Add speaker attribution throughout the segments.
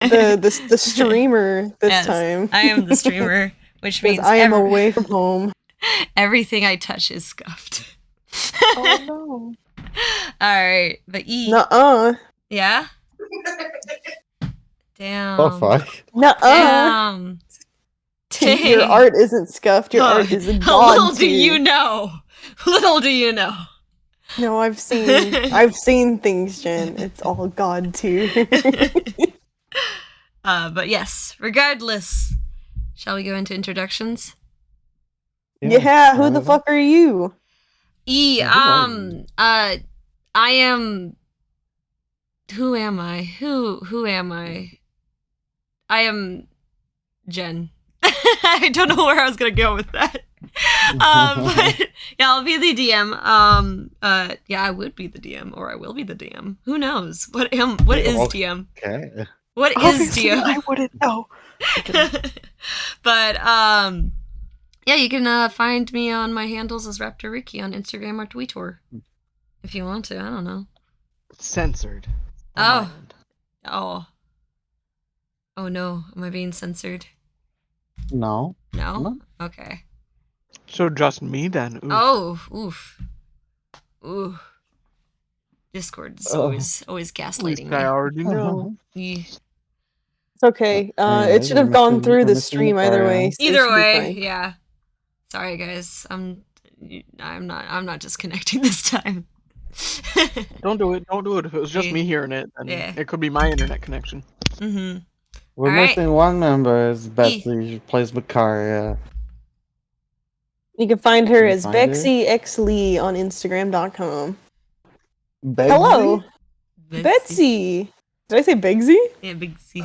Speaker 1: the streamer this time.
Speaker 2: I am the streamer, which means
Speaker 1: I am away from home.
Speaker 2: Everything I touch is scuffed.
Speaker 1: Oh no.
Speaker 2: Alright, but E.
Speaker 1: Nuh-uh.
Speaker 2: Yeah? Damn.
Speaker 3: Oh fuck.
Speaker 1: Nuh-uh.
Speaker 2: Damn.
Speaker 1: Your art isn't scuffed. Your art is a god.
Speaker 2: Little do you know. Little do you know.
Speaker 1: No, I've seen things, Jen. It's all God too.
Speaker 2: But yes, regardless, shall we go into introductions?
Speaker 1: Yeah, who the fuck are you?
Speaker 2: E, I am. Who am I? Who am I? I am Jen. I don't know where I was gonna go with that. But yeah, I'll be the DM. Yeah, I would be the DM, or I will be the DM. Who knows? What is DM?
Speaker 3: Okay.
Speaker 2: What is DM?
Speaker 1: I wouldn't know.
Speaker 2: But yeah, you can find me on my handles as Raptor Ricky on Instagram or Twitter, if you want to. I don't know.
Speaker 4: Censored.
Speaker 2: Oh no! Am I being censored?
Speaker 3: No.
Speaker 2: No. Okay.
Speaker 4: So just me then. Oof.
Speaker 2: Oh, ooh. Discord is always gaslighting
Speaker 4: I
Speaker 2: me.
Speaker 4: already know.
Speaker 1: It's okay. It should have gone through the stream either way. So
Speaker 2: Either way, yeah. Sorry, guys. I'm not disconnecting this time.
Speaker 4: Don't do it. If it was just me hearing it, then it could be my internet connection.
Speaker 2: Mm-hmm.
Speaker 3: We're missing one member. It's Betsy. She plays Macaria.
Speaker 1: You can find her as BexyXLee on Instagram.com.
Speaker 3: Begsy?
Speaker 1: Hello, Betsy. Did I say Begsy?
Speaker 2: Yeah, Begsy.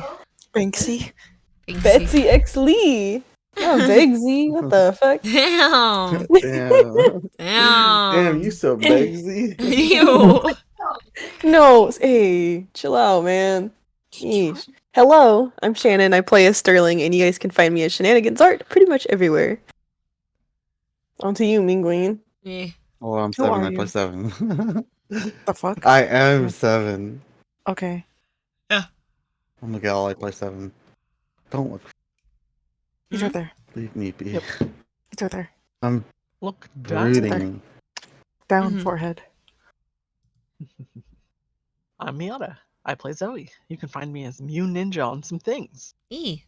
Speaker 1: BetsyXLee. Oh, Begsy. What the fuck?
Speaker 2: Damn.
Speaker 3: Damn, you so Begsy.
Speaker 2: Ew.
Speaker 1: No, hey, chill out, man. Yeesh. Hello, I'm Shannon. I play as Sterling, and you guys can find me as Shenanigans Art pretty much everywhere. On to you, Mingween.
Speaker 2: Yeah.
Speaker 3: Oh, I'm 7. I play 7.
Speaker 5: The fuck?
Speaker 3: I am 7.
Speaker 5: Okay.
Speaker 2: Yeah.
Speaker 3: Oh my god, I play 7. Don't look.
Speaker 5: He's right there.
Speaker 3: Leave me be.
Speaker 5: Yep. He's right there.
Speaker 3: I'm
Speaker 4: Look
Speaker 3: brooding.
Speaker 5: Down forehead.
Speaker 4: I'm Miata. I play Zoe. You can find me as Mew Ninja on some things.
Speaker 2: E.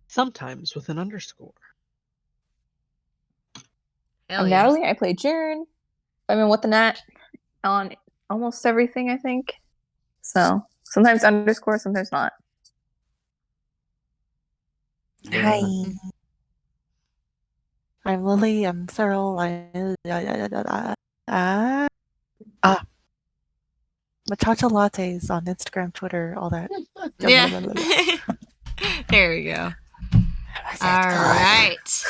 Speaker 4: Sometimes with an underscore.
Speaker 2: Hell
Speaker 6: I'm
Speaker 2: yeah.
Speaker 6: Natalie. I play Jaren. I mean, with the nat on almost everything, I think. So sometimes underscore, sometimes not.
Speaker 5: Hi. I'm Lily. I'm Cyril. Matcha lattes on Instagram, Twitter, all that.
Speaker 2: Yeah. There we go. All right.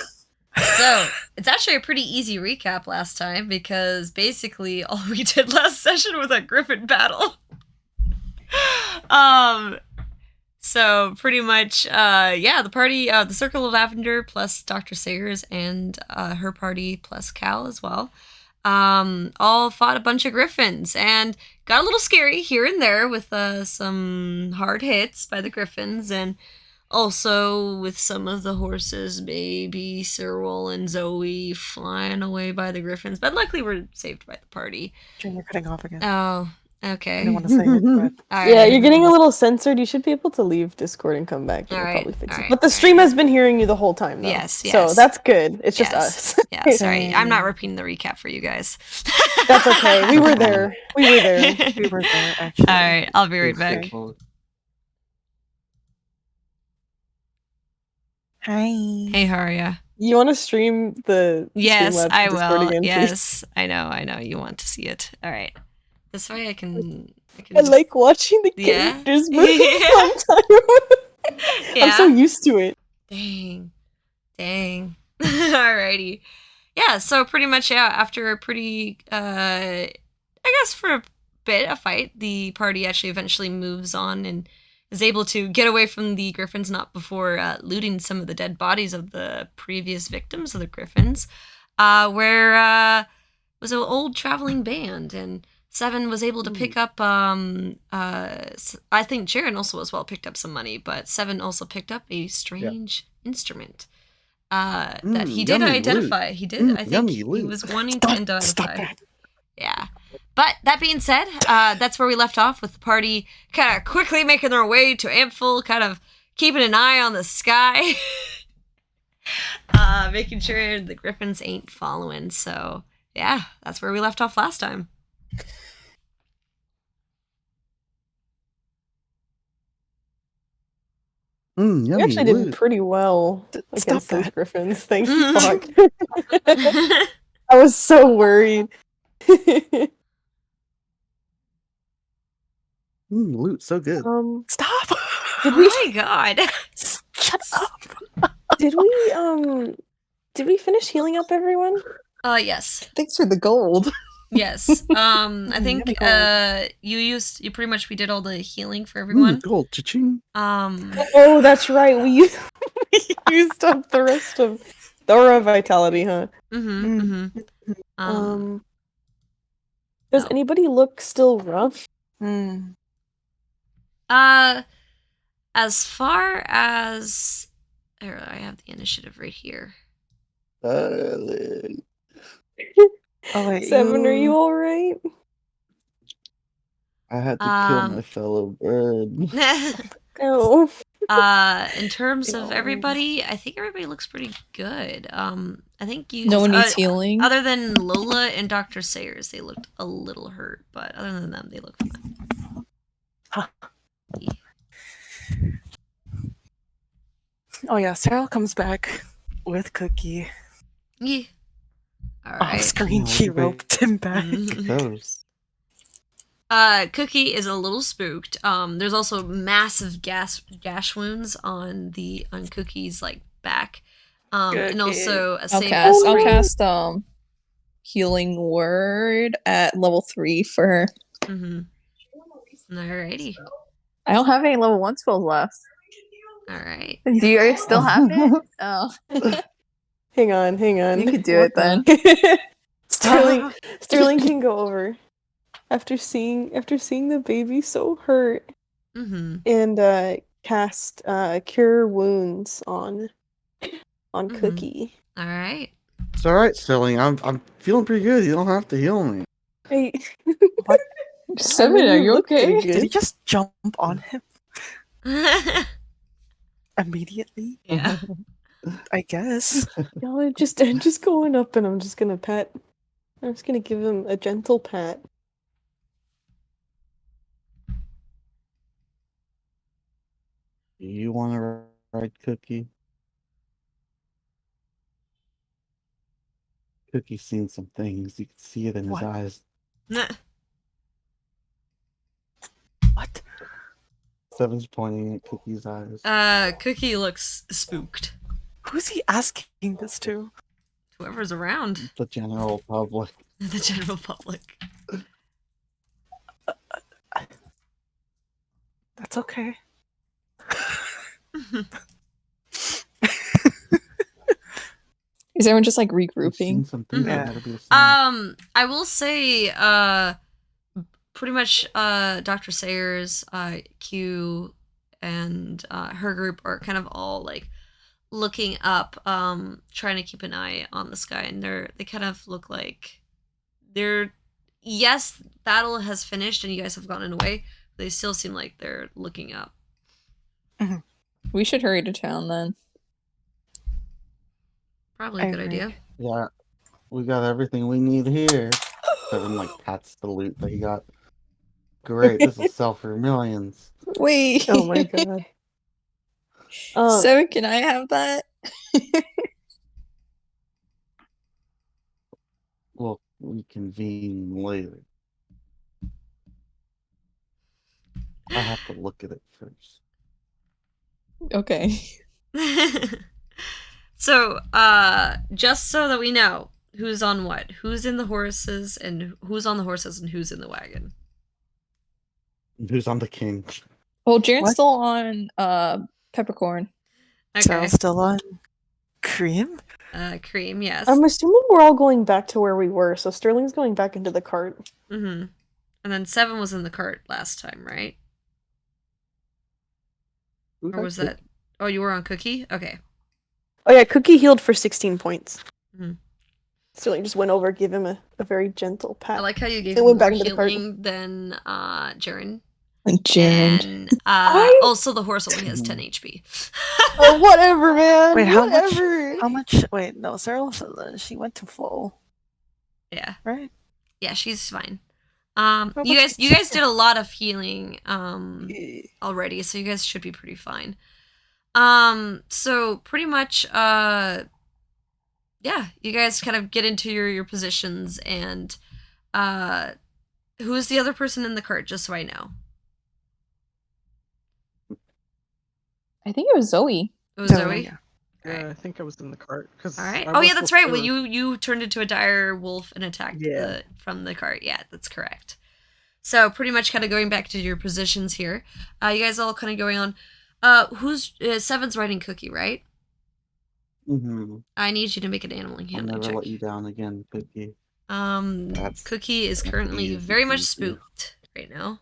Speaker 2: So it's actually a pretty easy recap last time because basically all we did last session was a Griffin battle. So pretty much, the party, the Circle of Lavender plus Dr. Sayers and her party plus Cal as well, all fought a bunch of Griffins and got a little scary here and there with some hard hits by the Griffins and also with some of the horses, maybe Cyril and Zoe flying away by the Griffins, but luckily we're saved by the party.
Speaker 5: Jen, you're cutting off again.
Speaker 2: Oh, okay.
Speaker 5: I don't want to say it, but...
Speaker 1: Yeah, you're getting a little censored. You should be able to leave Discord and come back. And we'll probably fix it. But the stream has been hearing you the whole time, though.
Speaker 2: Yes.
Speaker 1: So that's good. It's just us.
Speaker 2: Yeah, sorry. I'm not repeating the recap for you guys.
Speaker 1: That's okay. We were there. We were there,
Speaker 5: actually.
Speaker 2: All right, I'll be right back.
Speaker 5: Hi.
Speaker 2: Hey, Haria.
Speaker 1: You want to stream the
Speaker 2: Yes,
Speaker 1: Streamlabs
Speaker 2: I
Speaker 1: Discord
Speaker 2: will.
Speaker 1: again,
Speaker 2: Yes, I know. You want to see it. All right. This way I can
Speaker 1: I like watching the characters move sometimes.
Speaker 2: Yeah.
Speaker 1: I'm so used to it.
Speaker 2: Dang. Alrighty. Yeah, so pretty much, after a pretty, I guess for a bit, a fight, the party actually eventually moves on and is able to get away from the Griffins, not before looting some of the dead bodies of the previous victims of the Griffins, where was an old traveling band, and Seven was able to pick up. I think Jaren also as well picked up some money, but Seven also picked up a strange instrument. That he did identify.
Speaker 3: Loot.
Speaker 2: He did. I think he was wanting to identify.
Speaker 5: Stop that.
Speaker 2: Yeah. But that being said, that's where we left off with the party kind of quickly making their way to Ampful, kind of keeping an eye on the sky, making sure the griffins ain't following. So yeah, that's where we left off last time.
Speaker 3: Yummy
Speaker 1: You actually
Speaker 3: loot.
Speaker 1: did pretty well against those
Speaker 5: that.
Speaker 1: griffins. Thank fuck. I was so worried.
Speaker 3: Loot, so good.
Speaker 5: Stop.
Speaker 1: Did
Speaker 2: Oh
Speaker 1: we?
Speaker 2: my god.
Speaker 5: Shut up.
Speaker 1: Did we finish healing up everyone?
Speaker 2: Yes.
Speaker 6: Thanks for the gold.
Speaker 2: Yes. I think you pretty much we did all the healing for everyone.
Speaker 3: Gold, cha-ching.
Speaker 1: Oh, that's right. We used up the rest of the aura vitality, huh? Does anybody look still rough?
Speaker 2: As far as I have the initiative right here.
Speaker 5: Oh, wait,
Speaker 1: Seven, are you all right?
Speaker 3: I had to kill my fellow bird.
Speaker 1: Oh.
Speaker 2: In terms of everybody, I think everybody looks pretty good. I think you.
Speaker 6: No one needs healing.
Speaker 2: Other than Lola and Dr. Sayers, they looked a little hurt, but other than them, they look fine.
Speaker 5: Huh.
Speaker 2: Yeah.
Speaker 5: Oh yeah, Cyril comes back with Cookie.
Speaker 2: Yeah. All
Speaker 5: Off
Speaker 2: right.
Speaker 5: screen, she roped him back.
Speaker 3: Those.
Speaker 2: Cookie is a little spooked. There's also massive gash wounds on Cookie's like back. And also a save.
Speaker 6: I'll cast healing word at level 3 for her.
Speaker 2: Alrighty.
Speaker 6: I don't have any level 1 spells left.
Speaker 2: Alright.
Speaker 6: Do you guys still have it? Oh.
Speaker 1: Hang on.
Speaker 6: You could do it then.
Speaker 1: Sterling can go over. After seeing the baby so hurt, and cast cure wounds on Cookie.
Speaker 2: All right.
Speaker 3: It's all right, Sterling. I'm feeling pretty good. You don't have to heal me.
Speaker 1: Hey,
Speaker 5: What?
Speaker 6: Seven, are you okay?
Speaker 5: Did he just jump on him immediately?
Speaker 2: Yeah.
Speaker 5: I guess.
Speaker 1: y'all are just going up, and I'm just gonna give him a gentle pat.
Speaker 3: Do you want to ride Cookie? Cookie's seen some things. You can see it in his eyes.
Speaker 5: What?
Speaker 3: Seven's pointing at Cookie's eyes.
Speaker 2: Cookie looks spooked.
Speaker 5: Who's he asking this to?
Speaker 2: Whoever's around.
Speaker 3: The general public.
Speaker 2: The general public.
Speaker 5: That's okay.
Speaker 6: Is everyone just like regrouping?
Speaker 2: I will say, pretty much, Dr. Sayers, Q, and her group are kind of all like looking up, trying to keep an eye on the sky, and they kind of look like yes, battle has finished and you guys have gotten away. They still seem like they're looking up.
Speaker 6: We should hurry to town then.
Speaker 2: Probably a good idea.
Speaker 3: Yeah, we got everything we need here. Seven like pats the loot that he got. Great, this will sell for millions.
Speaker 6: Wait.
Speaker 1: Oh my god.
Speaker 6: Seven, can I have that?
Speaker 3: We'll reconvene later. I have to look at it first.
Speaker 6: Okay.
Speaker 2: So, just so that we know who's on what, who's in the horses and who's on the horses and who's in the wagon.
Speaker 3: Who's on the king?
Speaker 6: Well, Jaren's still on peppercorn.
Speaker 2: Okay.
Speaker 5: So still on cream?
Speaker 2: Cream, yes.
Speaker 1: I'm assuming we're all going back to where we were, so Sterling's going back into the cart.
Speaker 2: And then 7 was in the cart last time, right? Or was that? Oh, you were on Cookie? Okay.
Speaker 1: Oh yeah, Cookie healed for 16 points.
Speaker 2: Mhm.
Speaker 1: Sterling just went over, give him a very gentle pat.
Speaker 2: I like how you gave
Speaker 1: It
Speaker 2: him
Speaker 1: went
Speaker 2: more
Speaker 1: back into the cart.
Speaker 2: healing than Jaren.
Speaker 6: Jaren.
Speaker 2: And also the horse only has 10 HP.
Speaker 1: Oh, whatever, man.
Speaker 5: Wait, how much?
Speaker 1: Whatever.
Speaker 5: How much? Wait, no, Sarah. She went to full,
Speaker 2: Yeah.
Speaker 5: right?
Speaker 2: Yeah, she's fine.
Speaker 5: How
Speaker 2: You
Speaker 5: much
Speaker 2: guys did a lot of healing
Speaker 5: Yeah.
Speaker 2: already, so you guys should be pretty fine. So pretty much yeah, you guys kind of get into your positions, and who's the other person in the cart, just so I know?
Speaker 6: I think it was Zoe.
Speaker 2: It was Zoe?
Speaker 5: Yeah.
Speaker 4: Yeah, I think I was in the cart.
Speaker 2: All right. Oh yeah, that's right. Well, you turned into a dire wolf and attacked from the cart. Yeah, that's correct. So pretty much kind of going back to your positions here. You guys all kind of going on. Who's 7's riding Cookie, right?
Speaker 3: Mm-hmm.
Speaker 2: I need you to make an animal
Speaker 3: I'll
Speaker 2: handling
Speaker 3: never
Speaker 2: check.
Speaker 3: let you down again, Cookie.
Speaker 2: Cookie is currently very much spooked right now.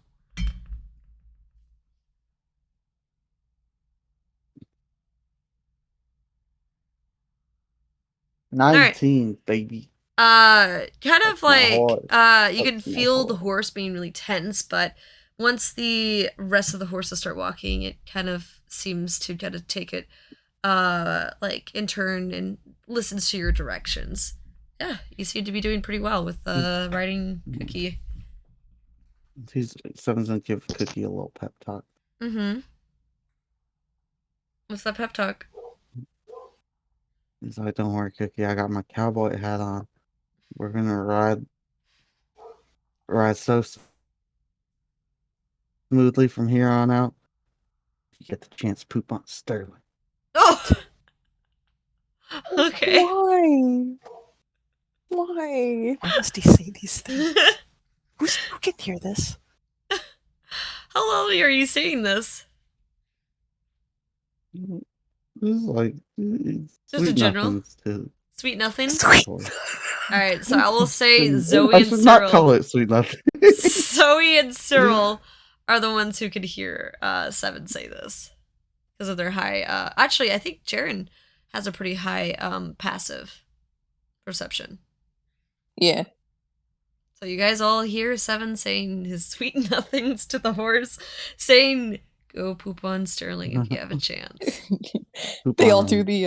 Speaker 3: $19, baby.
Speaker 2: Kind of
Speaker 3: That's my horse.
Speaker 2: you can feel the horse being really tense, but once the rest of the horses start walking, it kind of seems to kind of take it like in turn and listens to your directions. Yeah, you seem to be doing pretty well with riding Cookie.
Speaker 3: Seven's gonna give Cookie a little pep talk.
Speaker 2: Mm-hmm. What's that pep talk?
Speaker 3: He's like, don't worry, Cookie, I got my cowboy hat on. We're gonna ride so smoothly from here on out. You get the chance to poop on Sterling.
Speaker 2: Oh! Okay.
Speaker 1: Why? Why?
Speaker 5: Why must he say these things? Who can hear this?
Speaker 2: How loudly are you saying this?
Speaker 3: This is like
Speaker 2: Just in general?
Speaker 3: nothings too.
Speaker 2: Sweet nothings?
Speaker 5: Sweet.
Speaker 2: Alright, so I will say Zoe
Speaker 3: I
Speaker 2: and
Speaker 3: should
Speaker 2: Cyril.
Speaker 3: not call it sweet nothing.
Speaker 2: Zoe and Cyril are the ones who could hear 7 say this. Because of their high actually I think Jaren has a pretty high passive perception.
Speaker 6: Yeah.
Speaker 2: So you guys all hear 7 saying his sweet nothings to the horse, saying, "Go poop on Sterling if you have a chance."
Speaker 6: They all do the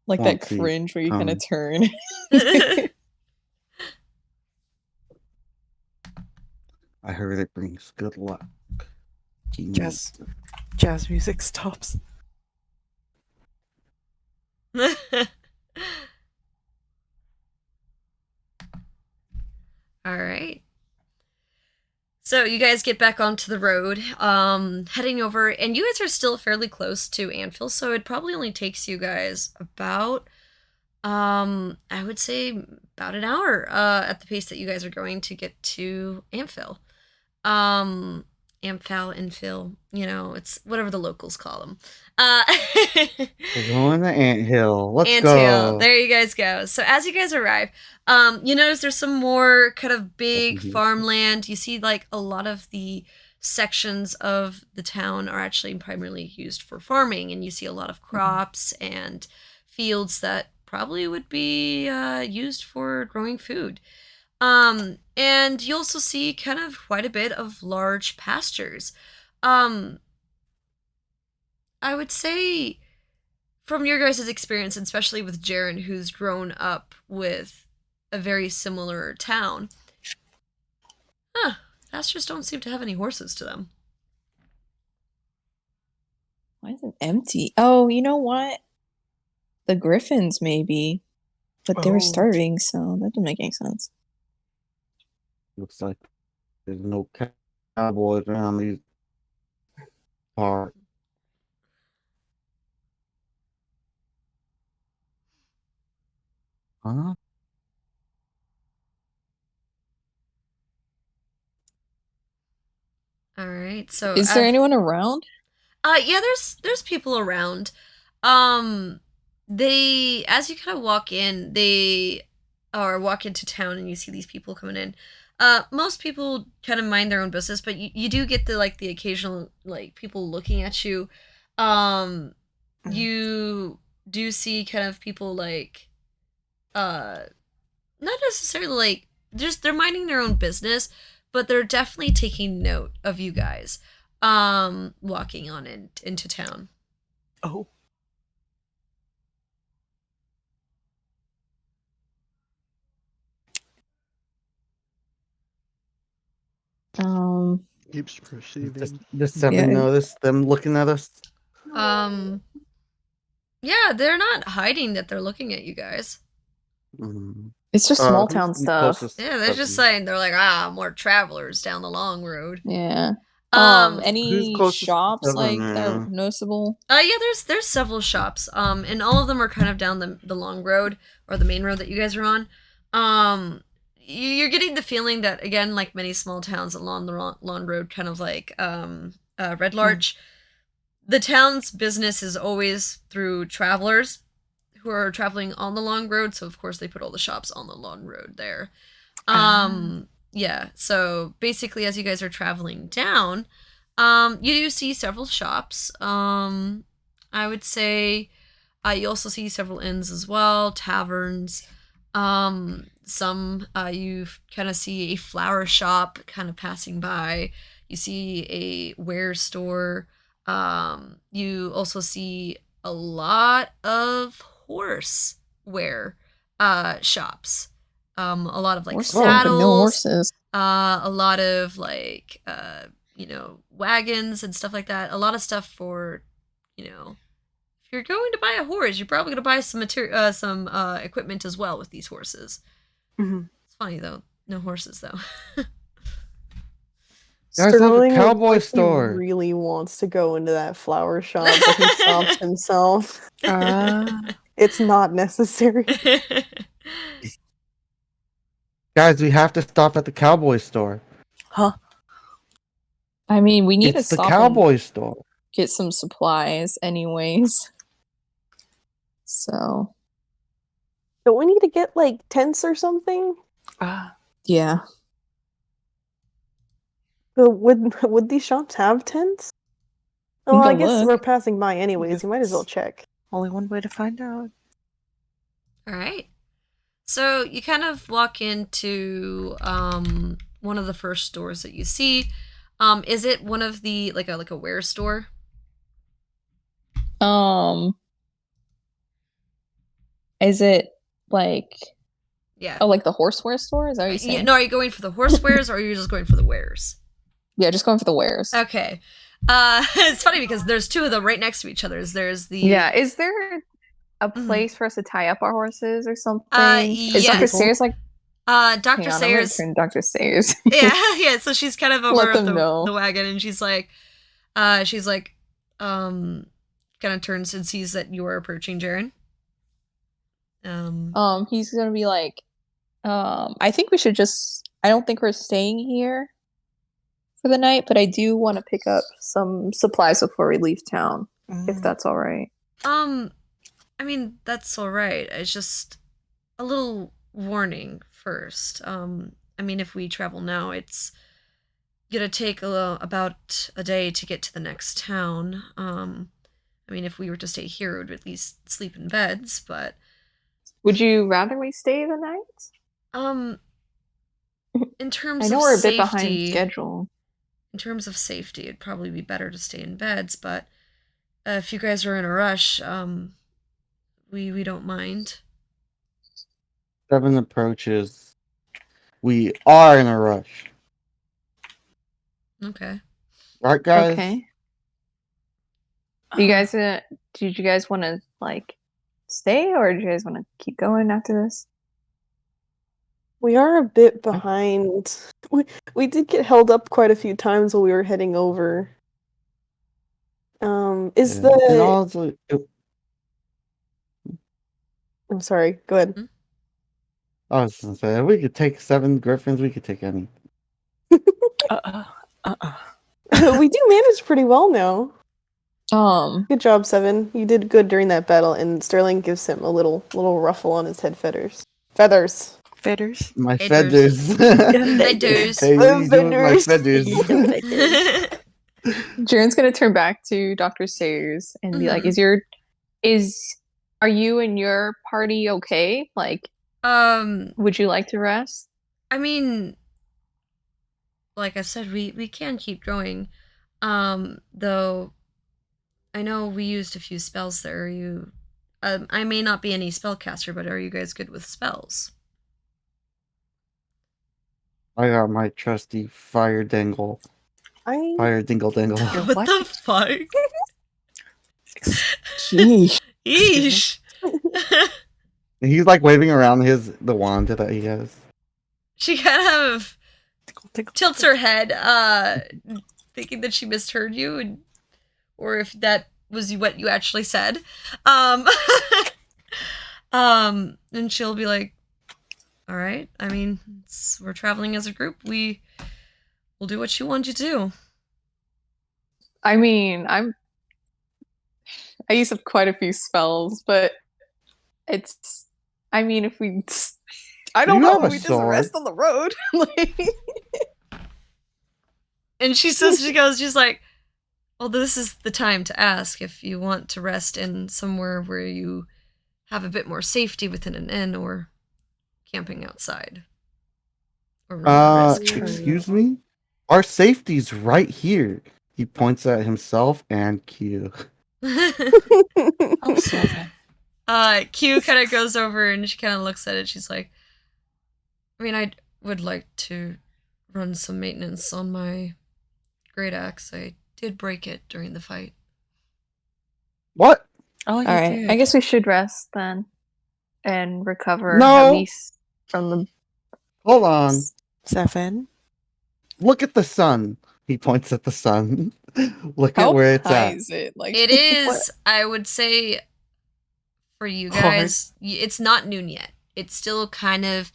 Speaker 6: like that
Speaker 3: Won't see.
Speaker 6: cringe where you kind of turn.
Speaker 3: I heard it brings good luck.
Speaker 5: Jazz music stops.
Speaker 2: All right. So you guys get back onto the road, heading over, and you guys are still fairly close to Anvil, so it probably only takes you guys about, I would say about an hour, at the pace that you guys are going to get to Anvil. Anvil, you know, it's whatever the locals call them.
Speaker 3: We're going to Anthill. Let's
Speaker 2: Anthill.
Speaker 3: go.
Speaker 2: There you guys go. So as you guys arrive, you notice there's some more kind of big farmland. You see like a lot of the sections of the town are actually primarily used for farming, and you see a lot of crops and fields that probably would be used for growing food. And you also see kind of quite a bit of large pastures. I would say from your guys' experience, especially with Jaren, who's grown up with a very similar town, pastures don't seem to have any horses to them.
Speaker 6: Why is it empty? Oh, you know what? The griffins, maybe. But they were starving, so that doesn't make any sense.
Speaker 3: Looks like there's no cowboys around these parts. Huh?
Speaker 2: All right. So
Speaker 6: is there anyone around?
Speaker 2: Yeah, there's people around. They, as you kind of walk into town and you see these people coming in, most people kind of mind their own business, but you do get the occasional people looking at you. You do see kind of people not necessarily just they're minding their own business, but they're definitely taking note of you guys walking on into town.
Speaker 5: Oh.
Speaker 4: Keeps proceeding.
Speaker 3: Does Seven notice them looking at us?
Speaker 2: Yeah, they're not hiding that they're looking at you guys.
Speaker 6: It's just small
Speaker 3: Who's
Speaker 6: town
Speaker 3: the
Speaker 6: stuff.
Speaker 3: closest
Speaker 2: Yeah, they're just saying they're like, more travelers down the long road.
Speaker 6: Yeah.
Speaker 3: Who's
Speaker 6: Any
Speaker 3: closest to
Speaker 6: shops
Speaker 3: Seven,
Speaker 6: that are noticeable?
Speaker 2: Yeah, there's several shops. And all of them are kind of down the long road or the main road that you guys are on. You're getting the feeling that, again, like many small towns along the long road, kind of like Red Larch, the town's business is always through travelers who are traveling on the long road. So of course they put all the shops on the long road there. Yeah. So basically, as you guys are traveling down, you do see several shops. I would say you also see several inns as well, taverns. Some you kind of see a flower shop kind of passing by. You see a ware store. You also see a lot of horse wear shops. A lot of saddles,
Speaker 6: no horses.
Speaker 2: a lot of wagons and stuff like that. A lot of stuff for, if you're going to buy a horse, you're probably going to buy some some equipment as well with these horses. It's funny though, no horses though.
Speaker 3: There's like a cowboy
Speaker 1: he
Speaker 3: store.
Speaker 1: Really wants to go into that flower shop, but he stops himself. It's not necessary.
Speaker 3: Guys, we have to stop at the cowboy store.
Speaker 1: Huh?
Speaker 6: I mean, we need
Speaker 3: It's
Speaker 6: to
Speaker 3: the
Speaker 6: stop
Speaker 3: cowboy store.
Speaker 6: Get some supplies anyways. So.
Speaker 1: Don't we need to get tents or something?
Speaker 6: Yeah.
Speaker 1: But would these shops have tents? Oh, I guess
Speaker 6: look.
Speaker 1: we're passing by anyways. You might as well check.
Speaker 5: Only one way to find out.
Speaker 2: All right. So you kind of walk into one of the first stores that you see. Is it one of the like a wear store?
Speaker 6: Is it like
Speaker 2: Yeah.
Speaker 6: Oh, like the horseware store? Is that what you're saying?
Speaker 2: No, are you going for the horsewares or are you just going for the wares?
Speaker 6: Yeah, just going for the wares.
Speaker 2: Okay. It's funny because there's two of them right next to each other. There's the
Speaker 6: Is there a place for us to tie up our horses or something?
Speaker 2: Is
Speaker 6: Dr. Sayers
Speaker 2: Dr. Sayers.
Speaker 6: Dr. Sayers.
Speaker 2: yeah. So she's kind of over at
Speaker 6: the
Speaker 2: wagon, and she's like, kind of turns and sees that you are approaching Jaren.
Speaker 6: He's gonna be like, I think we should I don't think we're staying here for the night, but I do want to pick up some supplies before we leave town, if that's all right.
Speaker 2: I mean, that's all right. It's just a little warning first. I mean, if we travel now, it's gonna take about a day to get to the next town. I mean, if we were to stay here, we would at least sleep in beds, but...
Speaker 6: Would you rather we stay the night?
Speaker 2: In terms
Speaker 6: I know
Speaker 2: of
Speaker 6: we're a
Speaker 2: safety,
Speaker 6: bit behind schedule.
Speaker 2: In terms of safety, it'd probably be better to stay in beds, but if you guys are in a rush, we don't mind.
Speaker 3: Seven approaches. We are in a rush.
Speaker 2: Okay.
Speaker 3: Right, guys?
Speaker 6: Okay. Did you guys want to stay, or do you guys want to keep going after this?
Speaker 1: We are a bit behind. We did get held up quite a few times while we were heading over. I'm sorry, go ahead.
Speaker 3: I was gonna say, if we could take 7 griffins, we could take any.
Speaker 1: We do manage pretty well now. Good job, 7. You did good during that battle, and Sterling gives him a little ruffle on his head feathers.
Speaker 5: Feathers.
Speaker 3: My
Speaker 2: Feathers.
Speaker 3: feathers.
Speaker 2: Feathers.
Speaker 3: Hey, what are you doing with my feathers?
Speaker 6: Jaren's gonna turn back to Dr. Sayers and be like, are you and your party okay? Like, would you like to rest?
Speaker 2: I mean, like I said, we can keep going. Though I know we used a few spells there. I may not be any spellcaster, but are you guys good with spells?
Speaker 3: I got my trusty fire dingle. Fire dingle dingle.
Speaker 2: What the fuck?
Speaker 6: Sheesh.
Speaker 2: Eesh.
Speaker 3: He's like waving around the wand that he has.
Speaker 2: She kind of tilts her head, thinking that she misheard you, or if that was what you actually said. And she'll be like, "All right. I mean, we're traveling as a group. We'll do what you want to do."
Speaker 6: I mean, I use up quite a few spells, but I mean, if we, I don't
Speaker 3: You
Speaker 6: know
Speaker 3: have
Speaker 6: if
Speaker 3: a
Speaker 6: we just
Speaker 3: sword.
Speaker 6: rest on the road.
Speaker 2: And she says, she's like, "Well, this is the time to ask if you want to rest in somewhere where you have a bit more safety within an inn or camping outside." Or risk.
Speaker 3: Excuse me? Our safety's right here. He points at himself and Q.
Speaker 5: Oh, 7.
Speaker 2: Q kind of goes over and she kind of looks at it. She's like, "I mean, I would like to run some maintenance on my great axe. I did break it during the fight."
Speaker 3: What?
Speaker 5: Oh, you
Speaker 6: All right,
Speaker 5: did.
Speaker 6: I guess we should rest then and recover
Speaker 3: No.
Speaker 6: at least from the.
Speaker 3: Hold on.
Speaker 5: 7.
Speaker 3: Look at the sun. He points at the sun. Look
Speaker 6: How
Speaker 3: at where it's
Speaker 6: high
Speaker 3: at.
Speaker 6: is it? Like
Speaker 2: It is, I would say, for you guys, it's not noon yet. It's still kind of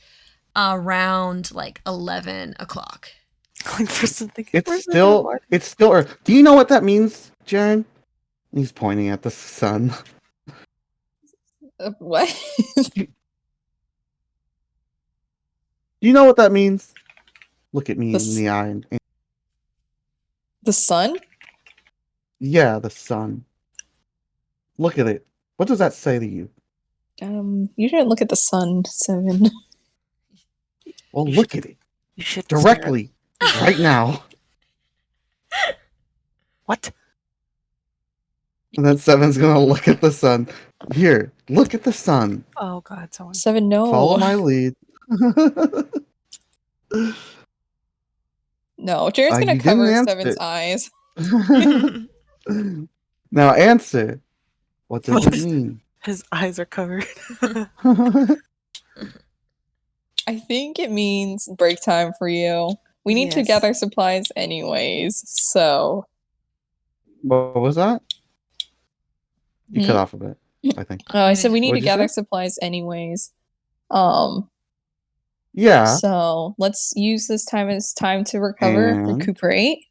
Speaker 2: around like 11 o'clock.
Speaker 3: It's still Earth. Do you know what that means, Jaren? He's pointing at the sun.
Speaker 6: What?
Speaker 3: Do you know what that means? Look at me in the eye.
Speaker 6: The sun?
Speaker 3: Yeah, the sun. Look at it. What does that say to you?
Speaker 6: You shouldn't look at the sun, 7.
Speaker 3: Well, look at it.
Speaker 5: You should
Speaker 3: Directly. Right now.
Speaker 5: What?
Speaker 3: And then 7's gonna look at the sun. Here, look at the sun.
Speaker 5: Oh God, someone.
Speaker 6: 7, no.
Speaker 3: Follow my lead.
Speaker 6: No, Jared's gonna
Speaker 3: You
Speaker 6: cover
Speaker 3: didn't answer
Speaker 6: 7's
Speaker 3: it.
Speaker 6: eyes.
Speaker 3: Now answer. What does it mean?
Speaker 5: His eyes are covered.
Speaker 6: I think it means break time for you. We need to gather supplies anyways, so.
Speaker 3: What was that? You cut off a bit, I think.
Speaker 6: Oh, I said we need
Speaker 3: What'd
Speaker 6: to
Speaker 3: you
Speaker 6: gather
Speaker 3: say?
Speaker 6: supplies anyways.
Speaker 3: Yeah.
Speaker 6: So let's use this time as time to recover, recuperate.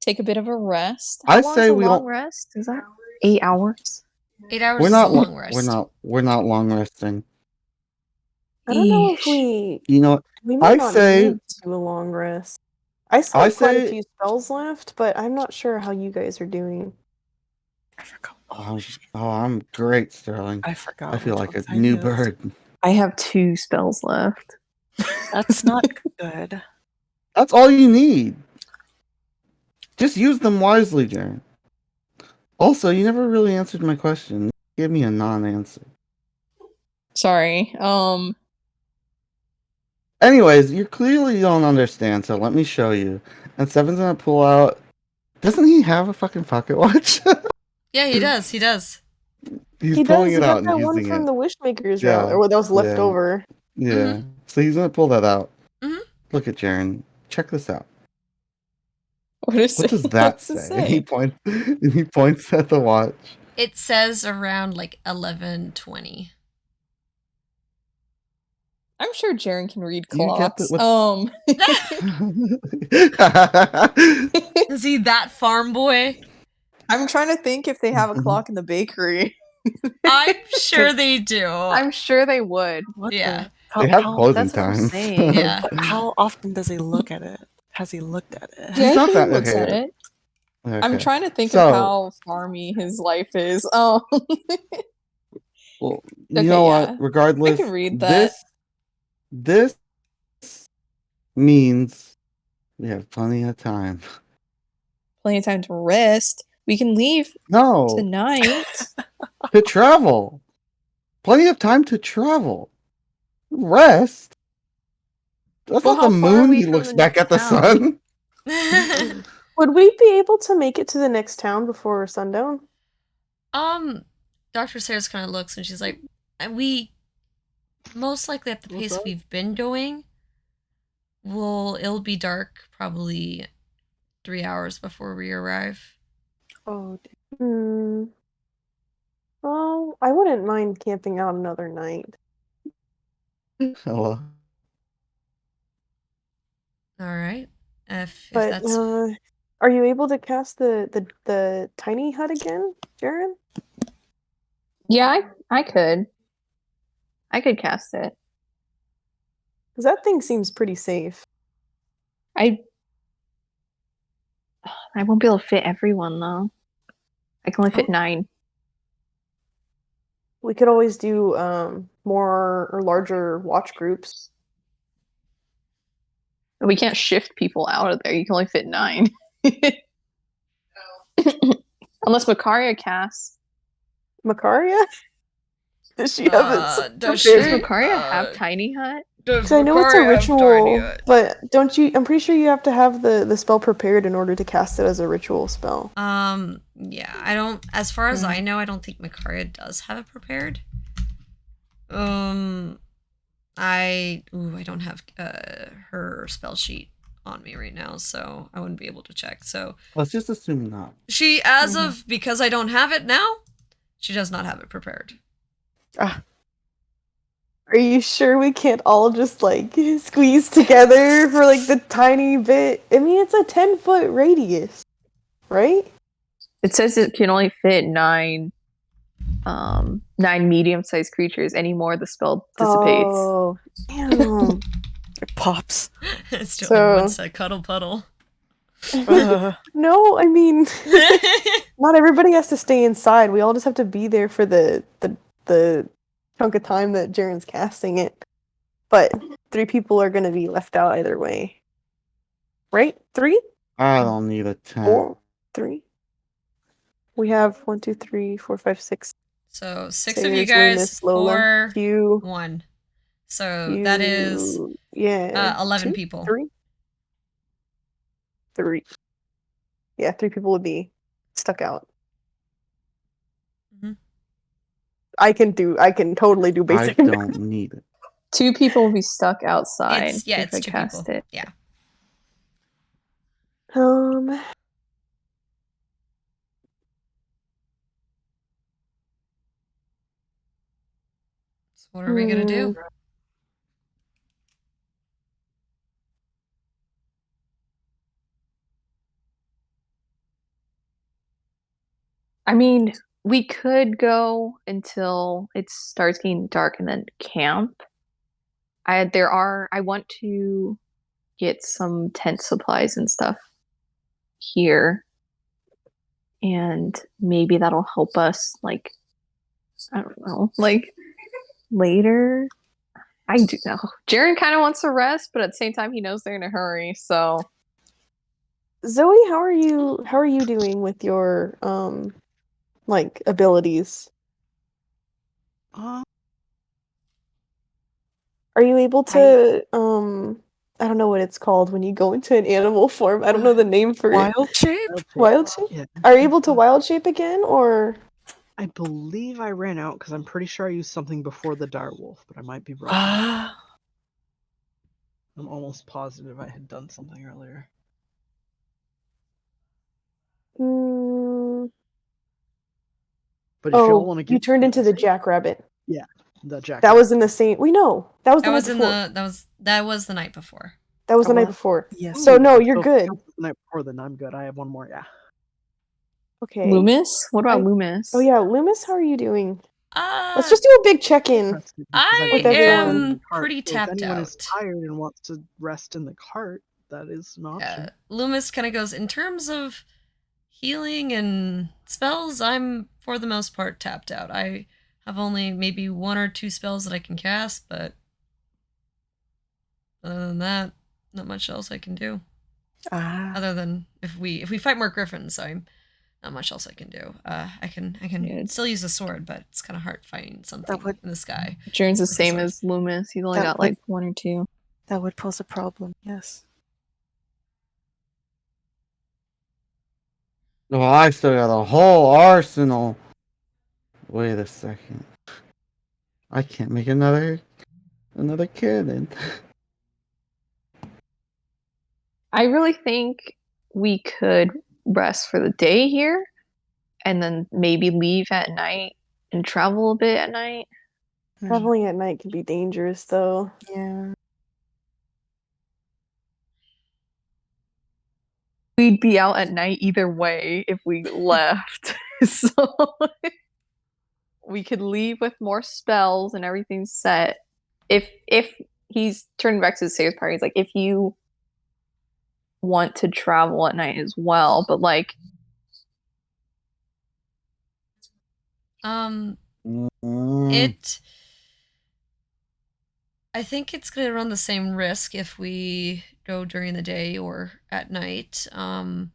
Speaker 6: Take a bit of a rest. How long's a long rest? Is that 8 hours?
Speaker 2: 8 hours
Speaker 3: We're
Speaker 2: is
Speaker 3: not
Speaker 2: a long rest.
Speaker 3: We're not long resting.
Speaker 1: I don't know if we.
Speaker 3: You know,
Speaker 1: We might
Speaker 3: I
Speaker 1: not
Speaker 3: say
Speaker 1: need to do a long rest. I still have quite a few spells left, but I'm not sure how you guys are doing.
Speaker 5: I forgot.
Speaker 3: Oh, I'm great, Sterling.
Speaker 5: I forgot.
Speaker 3: I feel like a
Speaker 5: which ones I
Speaker 3: new
Speaker 5: used.
Speaker 3: bird.
Speaker 6: I have 2 spells left.
Speaker 5: That's not good.
Speaker 3: That's all you need. Just use them wisely, Jaren. Also, you never really answered my question. Give me a non-answer.
Speaker 6: Sorry.
Speaker 3: Anyways, you clearly don't understand, so let me show you. And 7's gonna pull out. Doesn't he have a fucking pocket watch?
Speaker 2: Yeah, he does. He does.
Speaker 3: He's pulling it out and
Speaker 1: that
Speaker 3: using
Speaker 1: one from
Speaker 3: it.
Speaker 1: the Wishmaker's round, or what that was left over.
Speaker 3: Yeah. So he's gonna pull that out.
Speaker 2: Mhm.
Speaker 3: Look at Jaren. Check this out.
Speaker 6: What does
Speaker 3: that say? And he points at the watch.
Speaker 2: It says around like 11:20.
Speaker 6: I'm sure Jaren can read
Speaker 3: You get
Speaker 6: clocks.
Speaker 2: Is he that farm boy?
Speaker 6: I'm trying to think if they have a clock in the bakery.
Speaker 2: I'm sure they do.
Speaker 6: I'm sure they would.
Speaker 5: What
Speaker 2: Yeah.
Speaker 5: the?
Speaker 3: They have
Speaker 5: how,
Speaker 3: closing
Speaker 6: that's what I'm
Speaker 3: times.
Speaker 6: saying.
Speaker 2: Yeah.
Speaker 5: but how often does he look at it? Has he looked at it?
Speaker 6: Yeah,
Speaker 3: not
Speaker 6: he
Speaker 3: that-
Speaker 6: looks
Speaker 3: okay.
Speaker 6: at it. I'm
Speaker 3: Okay.
Speaker 6: trying to think
Speaker 3: So-
Speaker 6: of how farmy his life is. Oh,
Speaker 3: Well, you
Speaker 6: Okay,
Speaker 3: know
Speaker 6: yeah.
Speaker 3: what? Regardless,
Speaker 6: I can read that.
Speaker 3: This means we have plenty of time.
Speaker 6: Plenty of time to rest. We can leave
Speaker 3: No,
Speaker 6: tonight.
Speaker 3: to travel. Plenty of time to travel. Rest. That's
Speaker 6: Well,
Speaker 3: not the
Speaker 6: how far
Speaker 3: moon.
Speaker 6: away
Speaker 3: He
Speaker 6: from
Speaker 3: looks
Speaker 6: the
Speaker 3: back
Speaker 6: next
Speaker 3: at the
Speaker 6: town?
Speaker 3: sun.
Speaker 1: Would we be able to make it to the next town before sundown?
Speaker 2: Dr. Sayers kind of looks and she's like, we most likely at the
Speaker 4: What's
Speaker 2: pace
Speaker 4: that?
Speaker 2: we've been going, it'll be dark probably 3 hours before we arrive.
Speaker 5: Oh,
Speaker 1: Well, I wouldn't mind camping out another night.
Speaker 3: Hello.
Speaker 2: All right. If
Speaker 1: But
Speaker 2: that's
Speaker 1: are you able to cast the tiny hut again, Jaren?
Speaker 6: Yeah, I could. I could cast it.
Speaker 1: Because that thing seems pretty safe.
Speaker 6: I won't be able to fit everyone though. I can only fit 9.
Speaker 1: We could always do more or larger watch groups.
Speaker 6: We can't shift people out of there. You can only fit 9. Unless Makaria casts.
Speaker 1: Makaria? Does she have it?
Speaker 2: does
Speaker 6: Does
Speaker 2: she?
Speaker 6: Makaria have Tiny Hut?
Speaker 1: Because I know it's a ritual, but don't you? I'm pretty sure you have to have the spell prepared in order to cast it as a ritual spell.
Speaker 2: Yeah, I don't. As far as I know, I don't think Makaria does have it prepared. I don't have her spell sheet on me right now, so I wouldn't be able to check. So
Speaker 3: Let's just assume not.
Speaker 2: she, as of because I don't have it now, she does not have it prepared.
Speaker 1: Are you sure we can't all just like squeeze together for like the tiny bit? I mean, it's a 10-foot radius, right?
Speaker 6: It says it can only fit 9 medium-sized creatures. Any more, the spell dissipates.
Speaker 1: Oh, damn.
Speaker 5: it pops.
Speaker 2: Still
Speaker 1: So-
Speaker 2: everyone said cuddle puddle.
Speaker 1: No, I mean, not everybody has to stay inside. We all just have to be there for the chunk of time that Jaren's casting it. But 3 people are going to be left out either way. Right? 3?
Speaker 3: I don't need a tent.
Speaker 1: 4? 3? We have 1, 2, 3, 4, 5, 6.
Speaker 2: So 6 of you
Speaker 1: Sayers,
Speaker 2: guys,
Speaker 1: Lunas, Lola,
Speaker 2: 4,
Speaker 1: Q,
Speaker 2: 1. So that is
Speaker 1: Q, yeah,
Speaker 2: 11
Speaker 1: 2,
Speaker 2: people.
Speaker 1: 3. 3. Yeah, 3 people would be stuck out.
Speaker 2: Mhm.
Speaker 1: I can totally do
Speaker 3: I
Speaker 1: basic.
Speaker 3: don't need it.
Speaker 6: 2 people will be stuck outside.
Speaker 2: It's
Speaker 6: if I
Speaker 2: 2
Speaker 6: cast
Speaker 2: people.
Speaker 6: it.
Speaker 2: Yeah. So what are we gonna do?
Speaker 6: I mean, we could go until it starts getting dark and then camp. I want to get some tent supplies and stuff here. And maybe that'll help us, like, I don't know, like, later. I do know. Jaren kind of wants to rest, but at the same time, he knows they're in a hurry, so.
Speaker 1: Zoe, how are you doing with your like abilities?
Speaker 4: Uh,
Speaker 1: Are you able to I don't know what it's called when you go into an animal form. I don't know the name for it.
Speaker 5: Wild shape?
Speaker 1: Wild shape?
Speaker 4: Yeah.
Speaker 1: Are you able to wild shape again, or
Speaker 4: I believe I ran out because I'm pretty sure I used something before the direwolf, but I might be wrong.
Speaker 5: Ah,
Speaker 4: I'm almost positive I had done something earlier. But if y'all want to get
Speaker 1: you turned into the jackrabbit.
Speaker 4: the jack,
Speaker 1: That was in the same. We know that was the
Speaker 2: That
Speaker 1: night
Speaker 2: was in
Speaker 1: before.
Speaker 2: that was the night before.
Speaker 1: That was the night
Speaker 4: well,
Speaker 1: before.
Speaker 5: yes.
Speaker 1: So no, you're good.
Speaker 4: The night before, then I'm good. I have one more. Yeah.
Speaker 1: Okay.
Speaker 6: Loomis? What about Loomis?
Speaker 1: Oh yeah, Loomis, how are you doing?
Speaker 2: Uh,
Speaker 1: Let's just do a big check-in.
Speaker 4: Rest in because
Speaker 2: I
Speaker 1: With
Speaker 4: got the cart
Speaker 1: everyone.
Speaker 4: in the
Speaker 2: am
Speaker 4: cart,
Speaker 2: pretty
Speaker 4: so if
Speaker 2: tapped
Speaker 4: anyone is
Speaker 2: out.
Speaker 4: tired and wants to rest in the cart, that is an option.
Speaker 2: Loomis kind of goes, in terms of healing and spells, I'm for the most part tapped out. I have only maybe 1 or 2 spells that I can cast, but other than that, not much else I can do.
Speaker 5: Ah.
Speaker 2: Other than if we fight more griffins, I'm not much else I can do. I can
Speaker 6: Yeah.
Speaker 2: still use a sword, but it's kind of hard finding something
Speaker 5: would-
Speaker 2: in the sky.
Speaker 6: Jaren's the
Speaker 2: With the
Speaker 6: same
Speaker 2: sword.
Speaker 6: as Loomis. He's only
Speaker 5: That
Speaker 6: got
Speaker 5: would-
Speaker 6: like 1 or 2.
Speaker 5: That would pose a problem, yes.
Speaker 3: Well, I still got a whole arsenal. Wait a second. I can't make another cannon.
Speaker 6: I really think we could rest for the day here and then maybe leave at night and travel a bit at night.
Speaker 1: Traveling at night can be dangerous, though.
Speaker 5: Yeah.
Speaker 6: We'd be out at night either way if we left. So we could leave with more spells and everything set. If he's turning back to the Sayers party, he's like, if you want to travel at night as well, but like
Speaker 2: It. I think it's gonna run the same risk if we go during the day or at night. I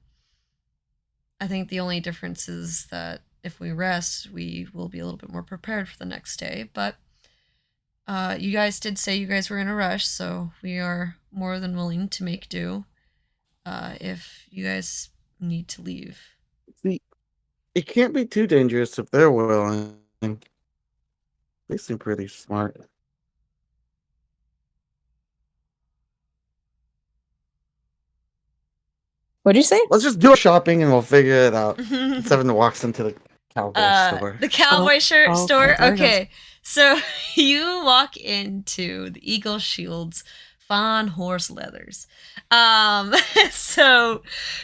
Speaker 2: think the only difference is that if we rest, we will be a little bit more prepared for the next day. But you guys did say you guys were in a rush, so we are more than willing to make do if you guys need to leave.
Speaker 3: See, it can't be too dangerous if they're willing. They seem pretty smart.
Speaker 6: what'd you say?
Speaker 3: Let's just do shopping and we'll figure it out. Seven walks into the cowboy store.
Speaker 2: The cowboy shirt
Speaker 5: okay,
Speaker 2: store.
Speaker 5: there it goes.
Speaker 2: Okay, so you walk into the Eagle Shields Fawn Horse Leathers. So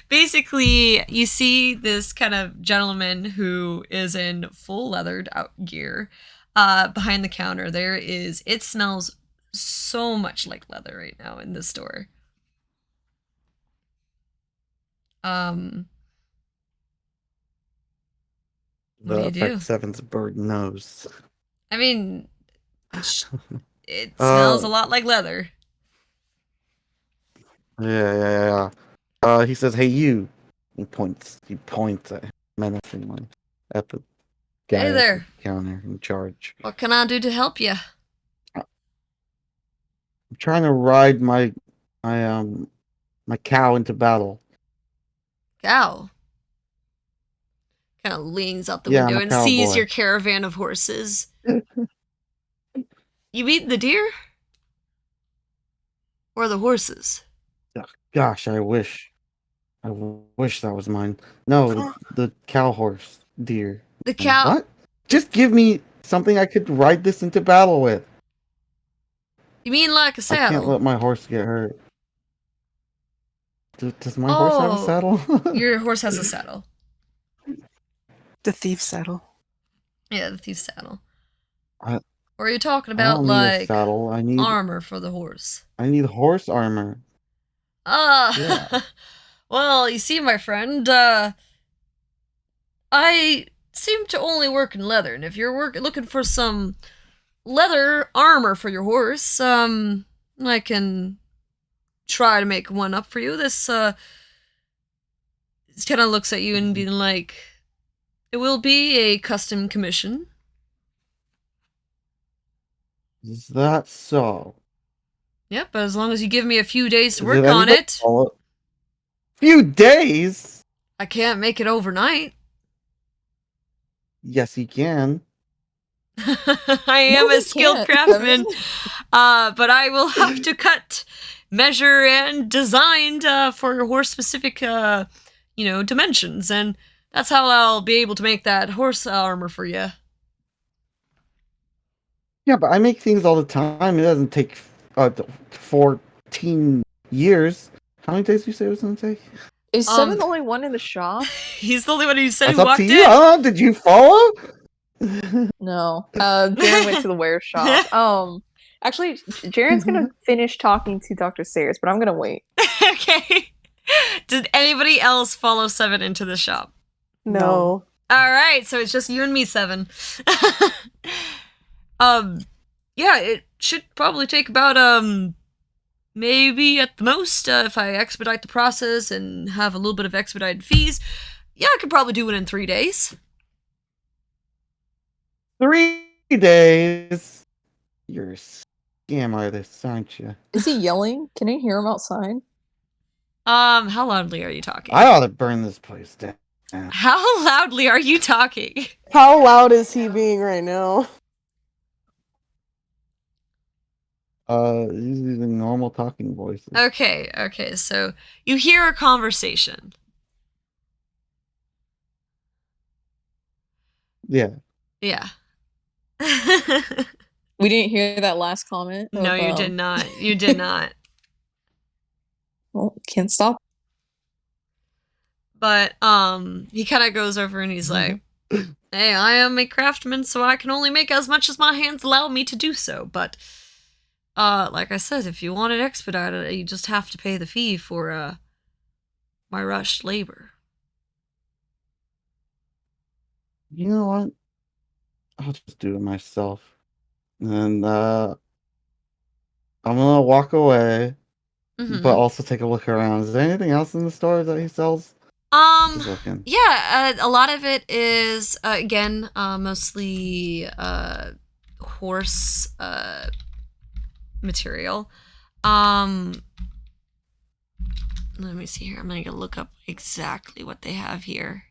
Speaker 2: basically, you see this kind of gentleman who is in full leathered out gear. Behind the counter, it smells so much like leather right now in this store. What do
Speaker 3: That
Speaker 2: you do?
Speaker 3: affects Seven's bird nose.
Speaker 2: I mean, it smells a
Speaker 3: Uh,
Speaker 2: lot like leather.
Speaker 3: Yeah. He says, "Hey, you." He points at menacingly at the guy
Speaker 2: Hey
Speaker 3: at
Speaker 2: there.
Speaker 3: the counter in charge.
Speaker 2: What can I do to help you?
Speaker 3: I'm trying to ride my cow into battle.
Speaker 2: Cow. Kind of leans out the
Speaker 3: Yeah,
Speaker 2: window
Speaker 3: I'm a
Speaker 2: and sees
Speaker 3: cowboy.
Speaker 2: your caravan of horses. You mean the deer? Or the horses?
Speaker 3: Gosh, I wish that was mine. No, the cow horse deer.
Speaker 2: The cow.
Speaker 3: What? Just give me something I could ride this into battle with.
Speaker 2: You mean like a
Speaker 3: I can't
Speaker 2: saddle?
Speaker 3: let my horse get hurt. Does my horse have a
Speaker 2: Oh,
Speaker 3: saddle?
Speaker 2: Your horse has a saddle.
Speaker 5: The thief saddle.
Speaker 2: Yeah, the thief's saddle.
Speaker 3: I-
Speaker 2: Or are you talking
Speaker 3: I
Speaker 2: about
Speaker 3: don't need a
Speaker 2: like
Speaker 3: saddle. I need
Speaker 2: armor for the horse?
Speaker 3: horse armor. Yeah.
Speaker 2: Well, you see, my friend, I seem to only work in leather, and if you're looking for some leather armor for your horse, I can try to make one up for you. This kind of looks at you and being like, it will be a custom commission.
Speaker 3: Is that so?
Speaker 2: Yep, but as long as you give me a few days to
Speaker 3: Did
Speaker 2: work on
Speaker 3: anybody
Speaker 2: it,
Speaker 3: follow it? Few days?
Speaker 2: I can't make it overnight.
Speaker 3: Yes, you can.
Speaker 2: I am
Speaker 6: No,
Speaker 2: a
Speaker 6: we
Speaker 2: skilled
Speaker 6: can't.
Speaker 2: craftsman, but I will have to cut, measure, and design for your horse specific, dimensions, and that's how I'll be able to make that horse armor for you.
Speaker 3: Yeah, but I make things all the time. It doesn't take 14 years. How many days did you say it was going to take?
Speaker 6: Is Seven the only one in the shop?
Speaker 2: He's the only one who said
Speaker 3: That's
Speaker 2: who
Speaker 3: up
Speaker 2: walked
Speaker 3: to
Speaker 2: in.
Speaker 3: you. I don't know. Did you follow?
Speaker 6: No. Jaren went to the wear shop. Actually, Jaren's gonna finish talking to Dr. Sayers, but I'm gonna wait.
Speaker 2: Okay. Did anybody else follow Seven into the shop?
Speaker 1: No.
Speaker 2: All right, so it's just you and me, Seven. Yeah, it should probably take about maybe at the most, if I expedite the process and have a little bit of expedited fees, yeah, I could probably do it in 3 days.
Speaker 3: 3 days. You're a scam artist, aren't you?
Speaker 6: Is he yelling? Can I hear him outside?
Speaker 2: How loudly are you talking?
Speaker 3: I ought to burn this place down.
Speaker 2: How loudly are you talking?
Speaker 1: How loud is he being right now?
Speaker 3: He's using normal talking voices.
Speaker 2: Okay, so you hear a conversation.
Speaker 3: Yeah.
Speaker 2: Yeah.
Speaker 6: We didn't hear that last comment.
Speaker 2: No, you did not. You did not.
Speaker 6: Well, can't stop.
Speaker 2: But he kind of goes over and he's like, "Hey, I am a craftsman, so I can only make as much as my hands allow me to do so. But like I said, if you want it expedited, you just have to pay the fee for my rushed labor."
Speaker 3: You know what? I'll just do it myself. And I'm gonna walk away,
Speaker 2: Mhm.
Speaker 3: but also take a look around. Is there anything else in the store that he sells? Just looking.
Speaker 2: Yeah, a lot of it is again mostly horse material. Let me see here. I'm gonna look up exactly what they have here.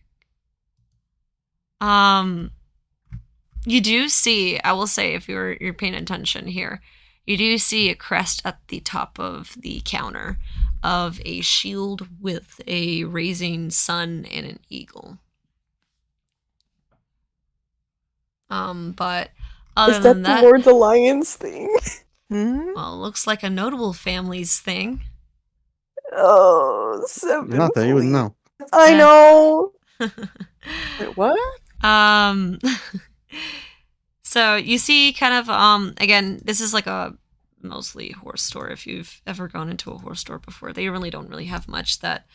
Speaker 2: You do see, I will say, if you're paying attention here, you do see a crest at the top of the counter of a shield with a raising sun and an eagle. But other
Speaker 1: Is that
Speaker 2: than
Speaker 1: the
Speaker 2: that,
Speaker 1: Lord's Alliance thing? Hmm?
Speaker 2: well, it looks like a notable family's thing.
Speaker 1: Oh, Seven.
Speaker 3: You're not there, you wouldn't know.
Speaker 1: I
Speaker 2: Yeah.
Speaker 1: know.
Speaker 5: Wait, what?
Speaker 2: So you see kind of again, this is like a mostly horse store. If you've ever gone into a horse store before, they really don't really have much that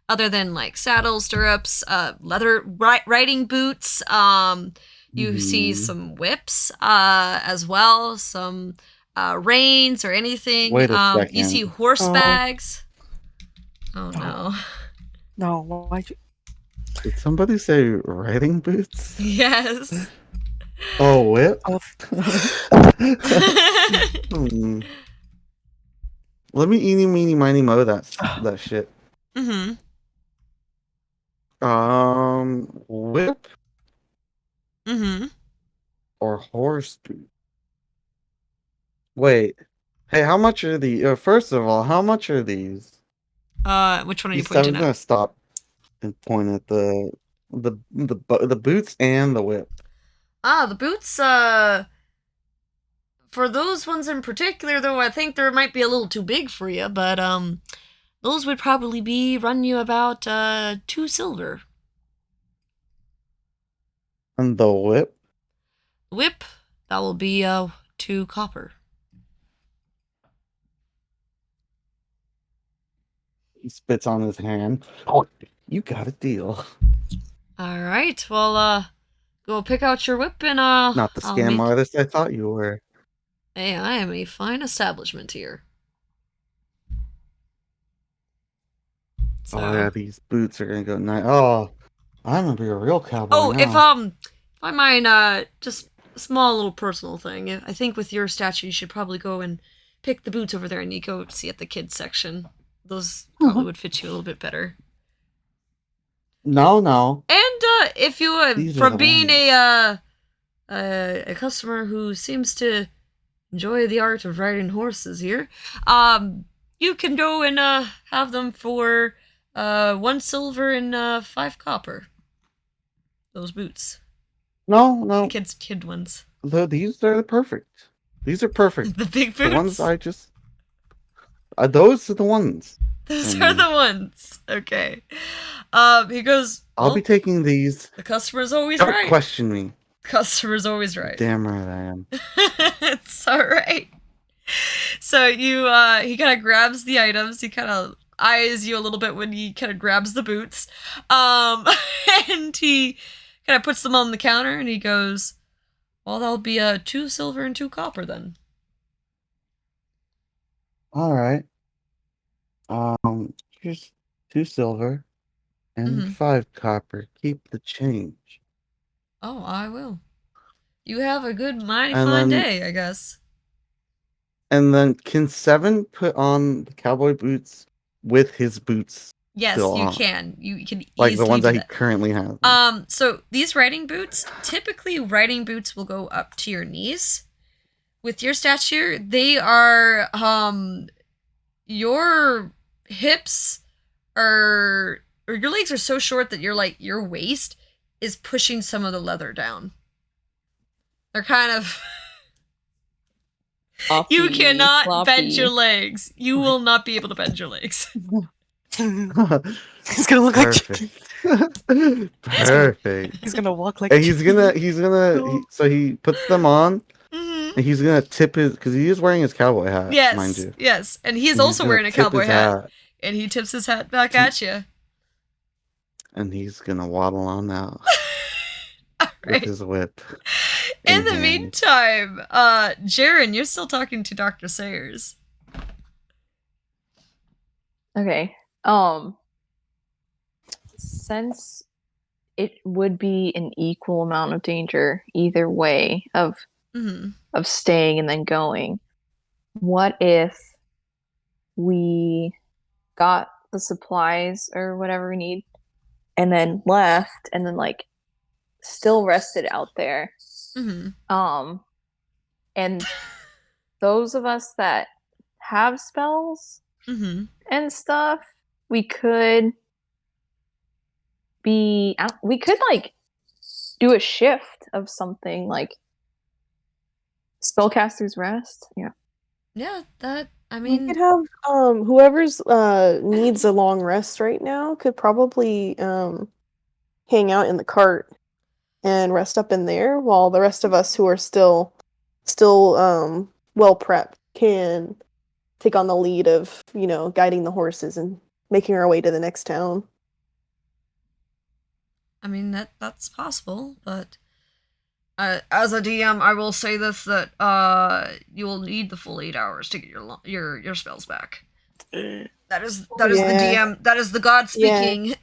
Speaker 2: other than like saddles, stirrups, leather riding boots. You see some whips as well, some reins or anything.
Speaker 3: Wait a second.
Speaker 2: You see horse
Speaker 1: Oh.
Speaker 2: bags. Oh no.
Speaker 5: No, why'd you?
Speaker 3: Did somebody say riding boots?
Speaker 2: Yes.
Speaker 3: Oh, whip?
Speaker 5: Oh,
Speaker 3: Hmm. Let me eeny, meeny, miny, mo that shit.
Speaker 2: Mm-hmm.
Speaker 3: Whip
Speaker 2: Mm-hmm.
Speaker 3: or horse boot? Wait. Hey, how much are the? First of all, how much are these?
Speaker 2: Which one are you
Speaker 3: He's
Speaker 2: pointing
Speaker 3: gonna
Speaker 2: at?
Speaker 3: stop and point at the boots and the whip.
Speaker 2: The boots, for those ones in particular, though, I think they might be a little too big for you, but, those would probably run you about, 2 silver.
Speaker 3: And the whip?
Speaker 2: Whip, that will be, 2 copper.
Speaker 3: He spits on his hand. Oh, you got a deal.
Speaker 2: Alright, well, go pick out your whip and,
Speaker 3: Not the
Speaker 2: I'll
Speaker 3: scam
Speaker 2: meet-
Speaker 3: artist I thought you were.
Speaker 2: Hey, I am a fine establishment here. So...
Speaker 3: Oh yeah, these boots are gonna go nice. Oh, I'm gonna be a real cowboy
Speaker 2: Oh,
Speaker 3: now.
Speaker 2: if I mind, just a small little personal thing. I think with your statue, you should probably go and pick the boots over there, and you go see at the kids section. Those probably would fit you a little bit better.
Speaker 3: No.
Speaker 2: And if you
Speaker 3: These are
Speaker 2: from
Speaker 3: the
Speaker 2: being
Speaker 3: ones.
Speaker 2: a customer who seems to enjoy the art of riding horses here, you can go and have them for 1 silver and 5 copper. Those boots.
Speaker 3: No.
Speaker 2: Kid ones.
Speaker 3: These are perfect. These are perfect.
Speaker 2: The big boots.
Speaker 3: The ones I just. Those are the ones.
Speaker 2: Those
Speaker 3: I
Speaker 2: are
Speaker 3: mean-
Speaker 2: the ones. Okay. He goes,
Speaker 3: I'll
Speaker 2: well,
Speaker 3: be taking these.
Speaker 2: the customer's always
Speaker 3: Don't
Speaker 2: right.
Speaker 3: question me.
Speaker 2: Customer's always right.
Speaker 3: Damn right I am.
Speaker 2: It's alright. So he kind of grabs the items. He kind of eyes you a little bit when he kind of grabs the boots. And he kind of puts them on the counter and he goes, well, that'll be 2 silver and 2 copper then.
Speaker 3: All right. Here's 2 silver and
Speaker 2: Mhm.
Speaker 3: 5 copper. Keep the change.
Speaker 2: Oh, I will. You have a good, mighty
Speaker 3: And
Speaker 2: fine
Speaker 3: then-
Speaker 2: day, I guess.
Speaker 3: And then can 7 put on the cowboy boots with his boots?
Speaker 2: Yes,
Speaker 3: Still
Speaker 2: you
Speaker 3: on.
Speaker 2: can. You can
Speaker 3: Like
Speaker 2: easily
Speaker 3: the ones
Speaker 2: do
Speaker 3: that he
Speaker 2: that.
Speaker 3: currently has.
Speaker 2: So these riding boots, typically riding boots will go up to your knees. With your stature, they are your hips are or your legs are so short that your waist is pushing some of the leather down. They're kind of you
Speaker 6: Floppy,
Speaker 2: cannot bend
Speaker 6: floppy.
Speaker 2: your legs. You will not be able to bend your legs.
Speaker 5: He's gonna look like chicken.
Speaker 3: Perfect. Perfect.
Speaker 5: He's gonna walk like
Speaker 3: And
Speaker 5: chicken.
Speaker 3: so he puts them on
Speaker 2: Mhm.
Speaker 3: and he's gonna tip his, because he is wearing his cowboy hat, mind
Speaker 2: Yes,
Speaker 3: you.
Speaker 2: yes, and he is
Speaker 3: And he's
Speaker 2: also
Speaker 3: gonna
Speaker 2: wearing a
Speaker 3: tip
Speaker 2: cowboy
Speaker 3: his
Speaker 2: hat, and he tips his hat back at you.
Speaker 3: And he's gonna waddle on out
Speaker 2: All
Speaker 3: with
Speaker 2: right.
Speaker 3: his whip.
Speaker 2: In the
Speaker 3: hand.
Speaker 2: meantime, Jaren, you're still talking to Dr. Sayers.
Speaker 6: Okay. Since it would be an equal amount of danger either way of
Speaker 2: Mm-hmm.
Speaker 6: staying and then going, what if we got the supplies or whatever we need and then left and then like still rested out there?
Speaker 2: Mm-hmm.
Speaker 6: And those of us that have spells
Speaker 2: Mm-hmm.
Speaker 6: and stuff, we could like do a shift of something like spellcaster's rest. Yeah.
Speaker 2: Yeah, that I
Speaker 1: We
Speaker 2: mean
Speaker 1: could have whoever's needs a long rest right now could probably hang out in the cart and rest up in there while the rest of us who are still well prepped can take on the lead of, guiding the horses and making our way to the next town.
Speaker 2: that's possible, but as a DM, I will say this that you will need the full 8 hours to get your spells back. That is the
Speaker 1: Yeah.
Speaker 2: DM. That is the god
Speaker 1: Yeah.
Speaker 2: speaking.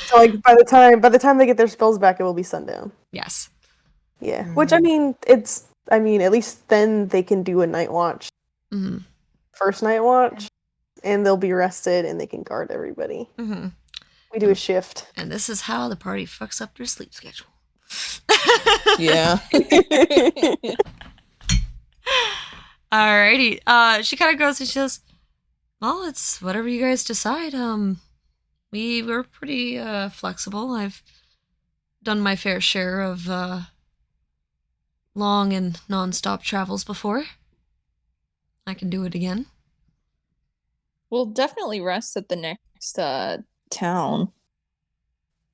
Speaker 1: So like by the time they get their spells back, it will be sundown.
Speaker 2: Yes.
Speaker 1: Yeah. Which at least then they can do a night watch.
Speaker 2: Mm-hmm.
Speaker 1: First night watch, and they'll be rested and they can guard everybody.
Speaker 2: Mm-hmm.
Speaker 1: We do a shift.
Speaker 2: And this is how the party fucks up their sleep schedule.
Speaker 6: Yeah.
Speaker 2: Alrighty. She kind of goes and she says, "Well, it's whatever you guys decide. We were pretty flexible. I've done my fair share of long and non-stop travels before. I can do it again."
Speaker 6: We'll definitely rest at the next town.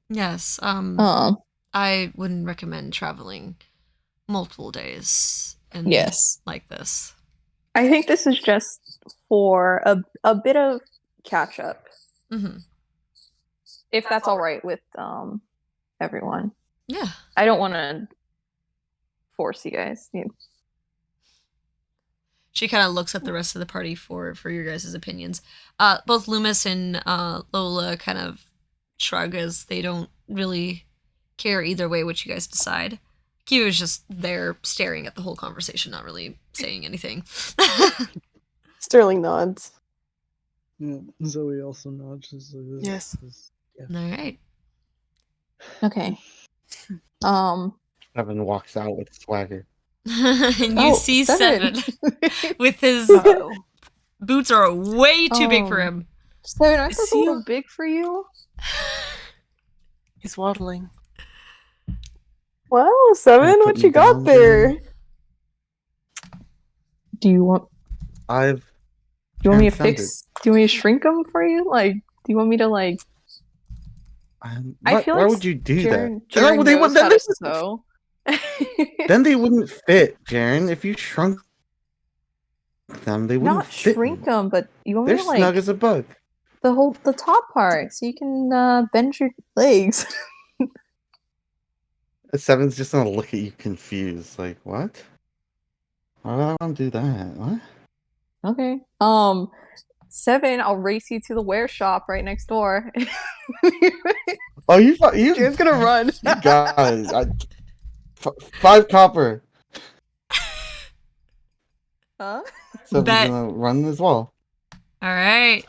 Speaker 2: Yes. I wouldn't recommend traveling multiple days and
Speaker 6: Yes.
Speaker 2: like this.
Speaker 6: I think this is just for a bit of catch up.
Speaker 2: Mm-hmm.
Speaker 6: If that's all right with everyone.
Speaker 2: Yeah.
Speaker 6: I don't want to force you guys.
Speaker 2: She kind of looks at the rest of the party for your guys' opinions. Both Loomis and Lola kind of shrug as they don't really care either way what you guys decide. Kiwa's just there staring at the whole conversation, not really saying anything.
Speaker 1: Sterling nods.
Speaker 4: Yeah, Zoe also nods. She's like,
Speaker 5: Yes.
Speaker 4: Yeah.
Speaker 2: All right.
Speaker 6: Okay.
Speaker 3: Evan walks out with swagger.
Speaker 2: And you
Speaker 6: Oh,
Speaker 2: see
Speaker 6: Seven.
Speaker 2: Seven with his
Speaker 5: Uh-oh.
Speaker 2: boots are way too big for him.
Speaker 6: Seven, aren't
Speaker 5: Is
Speaker 6: those a
Speaker 5: he-
Speaker 6: little big for you?
Speaker 5: He's waddling.
Speaker 1: Wow, Seven,
Speaker 3: Gonna put
Speaker 1: what
Speaker 3: me
Speaker 1: you got
Speaker 3: down,
Speaker 1: there?
Speaker 6: Do you want?
Speaker 3: I've
Speaker 6: you want me to
Speaker 3: transcended.
Speaker 6: fix? Do you want me to shrink them for you? Like, do you want me to like? I feel
Speaker 3: Why
Speaker 6: like
Speaker 3: would you do
Speaker 6: Jaren,
Speaker 3: that?
Speaker 6: Jaren
Speaker 3: They
Speaker 6: knows
Speaker 3: wouldn't.
Speaker 6: how to sew.
Speaker 3: Then they wouldn't fit, Jaren. If you shrunk them, they wouldn't
Speaker 6: Not
Speaker 3: fit.
Speaker 6: shrink them, but you want me
Speaker 3: They're
Speaker 6: to
Speaker 3: snug
Speaker 6: like
Speaker 3: as a bug.
Speaker 6: the top part so you can bend your legs.
Speaker 3: Seven's just gonna look at you confused, like, what? Why would I want to do that? What?
Speaker 6: Okay. 7, I'll race you to the wear shop right next door.
Speaker 3: Oh, you
Speaker 6: Jaren's gonna run.
Speaker 3: You guys, 5 copper.
Speaker 6: Huh?
Speaker 3: Seven's
Speaker 2: Bet.
Speaker 3: gonna run as well.
Speaker 2: All right.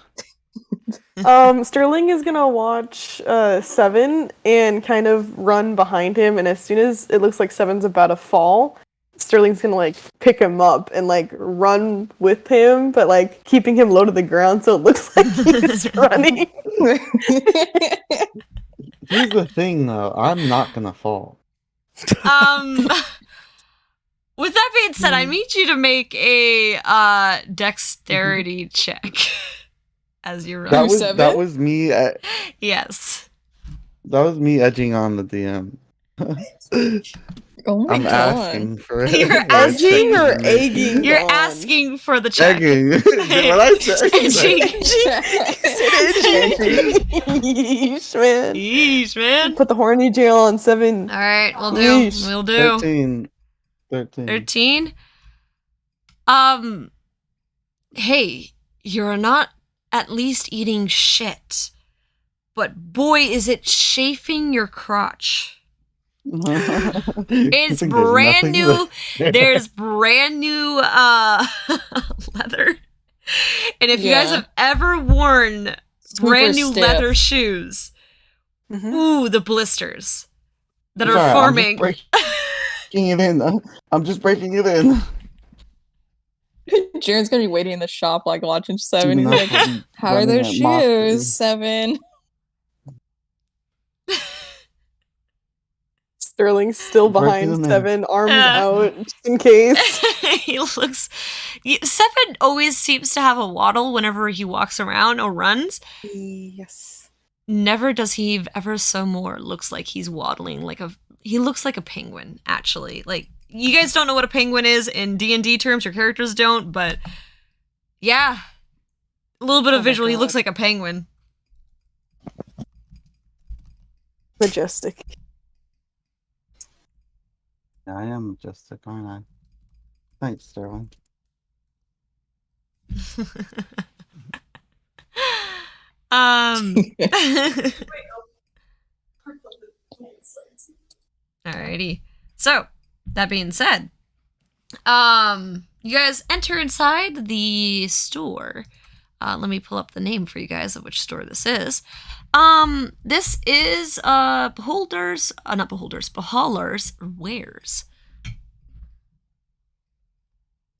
Speaker 1: Sterling is gonna watch 7 and kind of run behind him, and as soon as it looks like 7's about to fall, Sterling's gonna like pick him up and like run with him, but like keeping him low to the ground so it looks like he's running.
Speaker 3: Here's the thing, though. I'm not gonna fall.
Speaker 2: With that being said, I need you to make a dexterity check as you run.
Speaker 3: That was me.
Speaker 2: Yes.
Speaker 3: That was me edging on the DM.
Speaker 6: Oh my
Speaker 3: I'm
Speaker 6: god.
Speaker 3: asking for it.
Speaker 2: You're
Speaker 3: but it's
Speaker 1: Edging
Speaker 3: taking
Speaker 1: or
Speaker 3: a minute.
Speaker 1: egging?
Speaker 2: You're
Speaker 1: on.
Speaker 2: asking for the check.
Speaker 3: Egging. What I said.
Speaker 2: Edging.
Speaker 1: Yeesh, man.
Speaker 2: Yeesh, man.
Speaker 1: Put the horny jail on 7.
Speaker 2: All right, we'll do.
Speaker 1: Yeesh.
Speaker 2: We'll do.
Speaker 3: 13.
Speaker 2: 13. Hey, you're not at least eating shit, but boy, is it chafing your crotch. It's brand new. There's brand new leather. And if you guys have ever worn brand new leather shoes, ooh, the blisters that are forming.
Speaker 3: I'm just breaking it in.
Speaker 6: Jaren's gonna be waiting in the shop, like watching 7. He's like,
Speaker 3: Enough of
Speaker 6: "How are
Speaker 3: running
Speaker 6: those
Speaker 3: at Mach
Speaker 6: shoes, 7?"
Speaker 1: Sterling's still
Speaker 3: Breaking
Speaker 1: behind
Speaker 3: them in.
Speaker 1: 7, arms out, just in case.
Speaker 2: He looks. 7 always seems to have a waddle whenever he walks around or runs.
Speaker 1: Yes.
Speaker 2: Never does he ever so more looks like he's waddling like a. He looks like a penguin, actually. Like, you guys don't know what a penguin is in D&D terms. Your characters don't, but yeah, a little bit of visual. He looks like a penguin.
Speaker 1: Majestic.
Speaker 3: Yeah, I am majestic, aren't I? Thanks, Sterling.
Speaker 2: Alrighty. So, that being said, you guys enter inside the store. Let me pull up the name for you guys of which store this is. This is Beholder's Wares.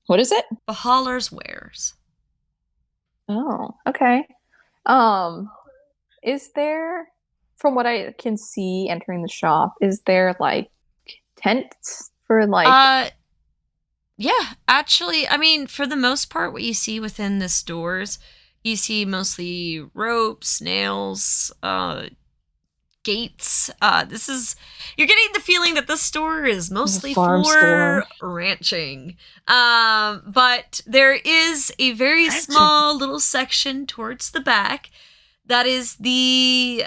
Speaker 6: What is it?
Speaker 2: Beholder's Wares.
Speaker 6: Oh, okay. Is there, from what I can see entering the shop, is there like tents for like?
Speaker 2: Yeah, actually, I mean, for the most part, what you see within the stores, you see mostly ropes, nails, gates. You're getting the feeling that this store is mostly
Speaker 6: farm
Speaker 2: for
Speaker 6: store.
Speaker 2: ranching. But there is a very small little section towards the back that is the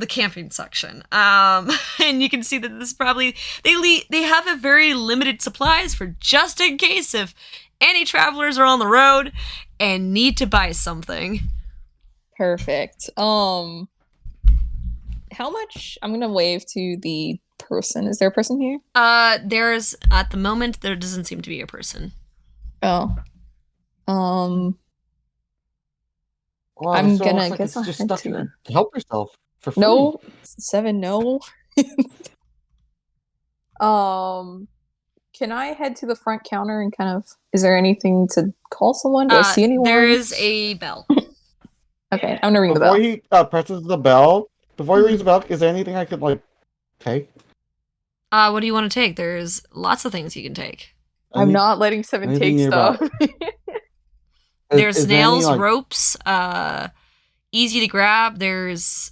Speaker 2: camping section. And you can see that this probably they have a very limited supplies for just in case if any travelers are on the road and need to buy something.
Speaker 6: Perfect. How much? I'm gonna wave to the person. Is there a person here?
Speaker 2: There's at the moment there doesn't seem to be a person.
Speaker 6: Oh.
Speaker 3: Wow,
Speaker 6: I'm
Speaker 3: so
Speaker 6: gonna
Speaker 3: looks like
Speaker 6: guess
Speaker 3: it's
Speaker 6: I'll
Speaker 3: just
Speaker 6: head
Speaker 3: stuff
Speaker 6: to
Speaker 3: you
Speaker 6: them.
Speaker 3: can help yourself for free.
Speaker 6: No, 7. No. Can I head to the front counter and kind of? Is there anything to call someone? Do I see anyone?
Speaker 2: There is a bell.
Speaker 6: Okay, I'm gonna ring the
Speaker 3: Before
Speaker 6: bell.
Speaker 3: he presses the bell, before he rings the bell, is there anything I could like take?
Speaker 2: What do you want to take? There's lots of things you can take.
Speaker 6: I'm not letting 7
Speaker 3: anything
Speaker 6: take
Speaker 3: nearby.
Speaker 6: stuff.
Speaker 2: There's
Speaker 3: Is there any,
Speaker 2: nails,
Speaker 3: like-
Speaker 2: ropes, easy to grab. There's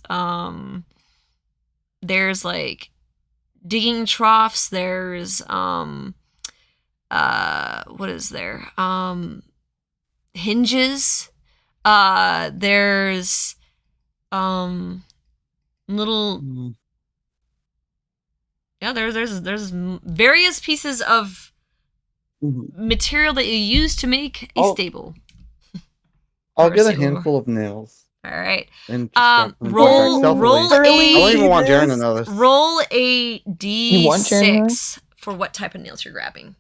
Speaker 2: like digging troughs. There's what is there? Hinges. There's little
Speaker 3: Mm,
Speaker 2: yeah. There's various pieces of
Speaker 3: mhm.
Speaker 2: material that you use to make a
Speaker 3: Oh.
Speaker 2: stable.
Speaker 3: I'll
Speaker 2: Or
Speaker 3: get a
Speaker 2: stable.
Speaker 3: handful of nails
Speaker 2: All right.
Speaker 3: and just drop them in the backpack
Speaker 2: Roll
Speaker 3: stealthily.
Speaker 1: Sterling,
Speaker 3: I don't even want Jaren to
Speaker 1: Jesus.
Speaker 3: notice.
Speaker 2: roll a
Speaker 6: want Jaren
Speaker 2: d6 for what type of nails you're grabbing.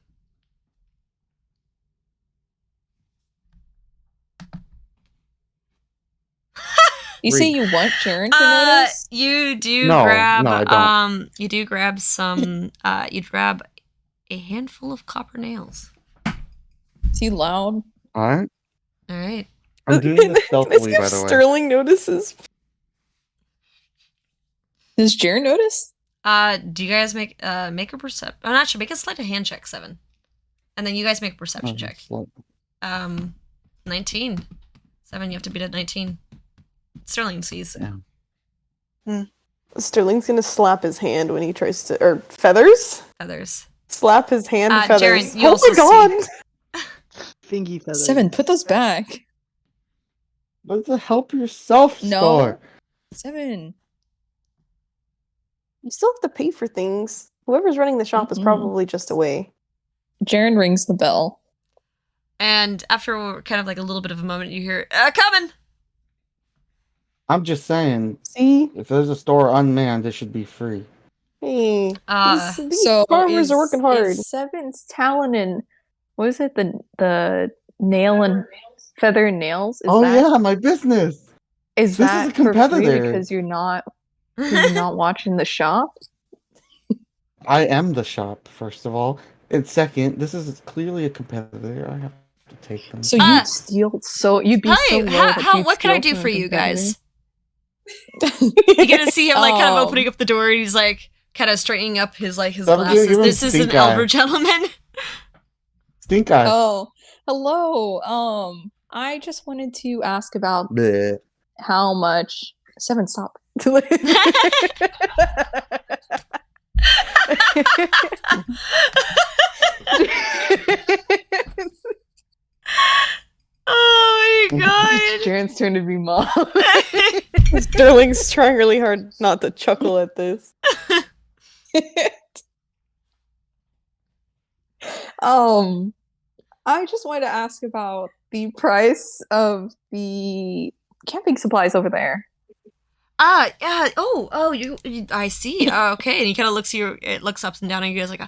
Speaker 6: You say
Speaker 3: 3.
Speaker 6: you want Jaren to notice?
Speaker 2: You do
Speaker 3: No,
Speaker 2: grab
Speaker 3: no, I don't.
Speaker 2: you do grab some you grab a handful of copper nails.
Speaker 6: Is he loud?
Speaker 3: Alright.
Speaker 2: All right.
Speaker 3: I'm doing
Speaker 1: Can
Speaker 3: this
Speaker 1: I
Speaker 3: stealthily,
Speaker 1: see if
Speaker 3: by the way.
Speaker 1: Sterling notices?
Speaker 6: Does Jaren notice?
Speaker 2: Do you guys make a perception? I'm not sure. Make a sleight of hand check, 7. And then you guys make a perception check. 19. 7, you have to beat at 19. Sterling sees.
Speaker 3: Yeah.
Speaker 1: Sterling's gonna slap his hand when he tries to, or feathers?
Speaker 2: Others.
Speaker 1: Slap his hand feathers.
Speaker 2: Jaren, you
Speaker 1: Oh
Speaker 2: also
Speaker 1: my god!
Speaker 4: Fingy feathers.
Speaker 6: 7, put those back.
Speaker 3: What's the help yourself
Speaker 6: No.
Speaker 3: store?
Speaker 6: 7.
Speaker 1: You still have to pay for things. Whoever's running the shop is
Speaker 6: Mhm.
Speaker 1: probably just away.
Speaker 6: Jaren rings the bell.
Speaker 2: And after kind of like a little bit of a moment, you hear, coming!
Speaker 3: I'm just saying,
Speaker 1: See?
Speaker 3: if there's a store unmanned, it should be free.
Speaker 1: Hey, these
Speaker 6: So
Speaker 1: farmers are working hard.
Speaker 6: Is Seven's talon and what is it? The nail and feather and nails? Is
Speaker 3: Oh
Speaker 6: that,
Speaker 3: yeah, my business.
Speaker 6: is
Speaker 3: this
Speaker 6: that
Speaker 3: is a
Speaker 6: for free
Speaker 3: competitor.
Speaker 6: because you're not watching the shop?
Speaker 3: I am the shop, first of all. And second, this is clearly a competitor. I have to take them.
Speaker 6: So you'd steal. So you'd be so
Speaker 2: Hi,
Speaker 6: low that you'd
Speaker 2: what can I
Speaker 6: steal
Speaker 2: do
Speaker 6: from
Speaker 2: for
Speaker 6: a
Speaker 2: you
Speaker 6: competitor?
Speaker 2: guys? You get to see him like kind of
Speaker 6: Um,
Speaker 2: opening up the door, and he's like kind of straightening up his
Speaker 3: Stop
Speaker 2: glasses.
Speaker 3: giving him
Speaker 2: This is an
Speaker 3: stink eye.
Speaker 2: elder gentleman.
Speaker 3: Stink eye.
Speaker 6: Oh, hello. I just wanted to ask about
Speaker 3: Bleh.
Speaker 6: how much. 7, stop.
Speaker 2: Oh my god!
Speaker 6: It's Jaren's turn to be mom.
Speaker 1: Sterling's trying really hard not to chuckle at this.
Speaker 6: I just wanted to ask about the price of the camping supplies over there.
Speaker 2: Yeah. Oh, I see. Okay. And he kind of looks up and down, and he goes like,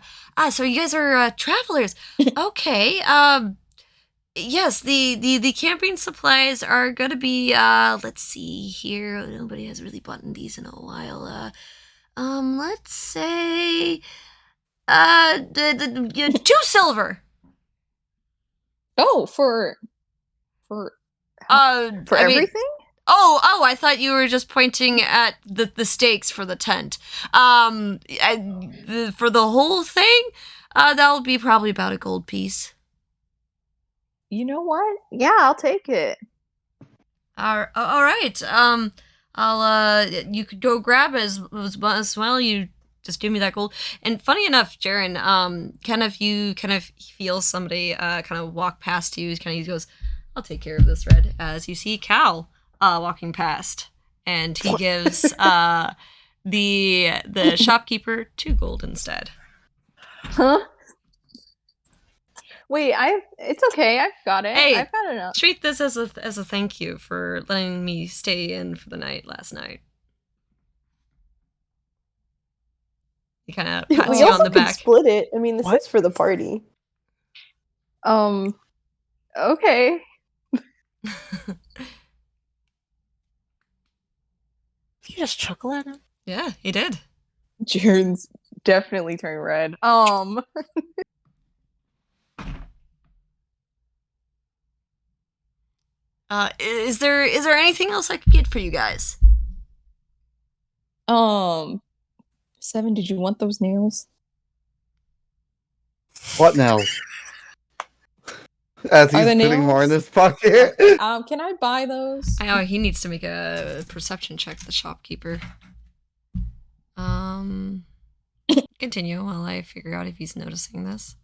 Speaker 2: so you guys are travelers. Okay. Yes, the camping supplies are gonna be. Let's see here. Nobody has really bought these in a while. Let's say, 2 silver.
Speaker 6: Oh, for
Speaker 2: I mean,
Speaker 6: everything?
Speaker 2: Oh, I thought you were just pointing at the stakes for the tent. For the whole thing, that'll be probably about a gold piece.
Speaker 6: You know what? Yeah, I'll take it.
Speaker 2: All right. You could go grab as well. You just give me that gold. And funny enough, Jaren, you feel somebody kind of walk past you. He goes, "I'll take care of this, Red." As you see Cal walking past, and he gives the shopkeeper 2 gold instead.
Speaker 6: Huh? Wait, it's okay. I've got it.
Speaker 2: Hey,
Speaker 6: I've got enough.
Speaker 2: Treat this as a thank you for letting me stay in for the night last night. He kind of pats
Speaker 1: We
Speaker 2: you
Speaker 1: also
Speaker 2: on the
Speaker 1: could
Speaker 2: back.
Speaker 1: split it. I mean, this
Speaker 5: What?
Speaker 1: is for the party.
Speaker 6: Okay.
Speaker 5: You just chuckle at him?
Speaker 2: Yeah, he did.
Speaker 6: Jaren's definitely turned red.
Speaker 2: Is there anything else I could get for you guys?
Speaker 6: 7, did you want those nails?
Speaker 3: What nails? As
Speaker 6: Are
Speaker 3: he's
Speaker 6: the
Speaker 3: putting more in
Speaker 6: nails-
Speaker 3: his pocket.
Speaker 6: Can I buy those?
Speaker 2: I know he needs to make a perception check, the shopkeeper. Continue while I figure out if he's noticing this.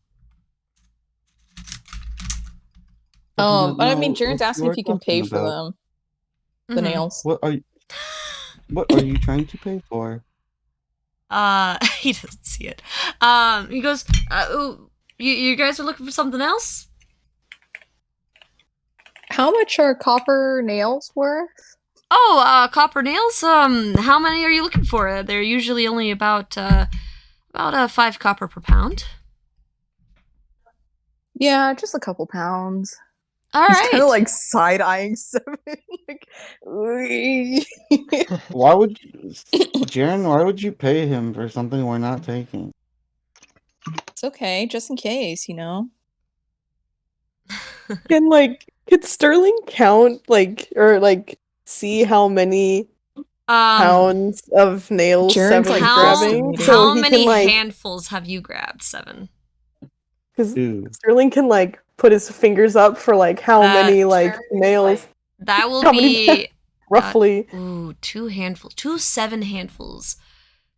Speaker 3: I do not
Speaker 6: I
Speaker 3: know
Speaker 6: mean, Jaren's
Speaker 3: what
Speaker 6: asking
Speaker 3: you
Speaker 6: if
Speaker 3: are
Speaker 6: he can pay
Speaker 3: talking
Speaker 6: for
Speaker 3: about.
Speaker 6: them. The
Speaker 2: Mhm.
Speaker 6: nails.
Speaker 3: What are you trying to pay for?
Speaker 2: He doesn't see it. He goes, oh, you guys are looking for something else?
Speaker 6: How much are copper nails worth?
Speaker 2: Oh, copper nails? How many are you looking for? They're usually only about 5 copper per pound.
Speaker 6: Yeah, just a couple pounds.
Speaker 2: All
Speaker 6: He's
Speaker 2: right.
Speaker 6: kind of like side eyeing Seven. Like, "Wee."
Speaker 3: Why would Jaren? Why would you pay him for something we're not taking?
Speaker 6: It's okay, just in case, you know.
Speaker 1: Could Sterling count or see how many pounds of nails
Speaker 6: Jaren's,
Speaker 1: Seven's
Speaker 6: like,
Speaker 1: grabbing?
Speaker 6: guesstimating.
Speaker 2: How
Speaker 1: he
Speaker 2: many
Speaker 1: can
Speaker 2: handfuls have you grabbed, 7?
Speaker 1: because
Speaker 3: Two.
Speaker 1: Sterling can put his fingers up for how many nails
Speaker 2: That will
Speaker 1: How many
Speaker 2: be
Speaker 1: roughly.
Speaker 2: 2 handfuls, 2 7 handfuls.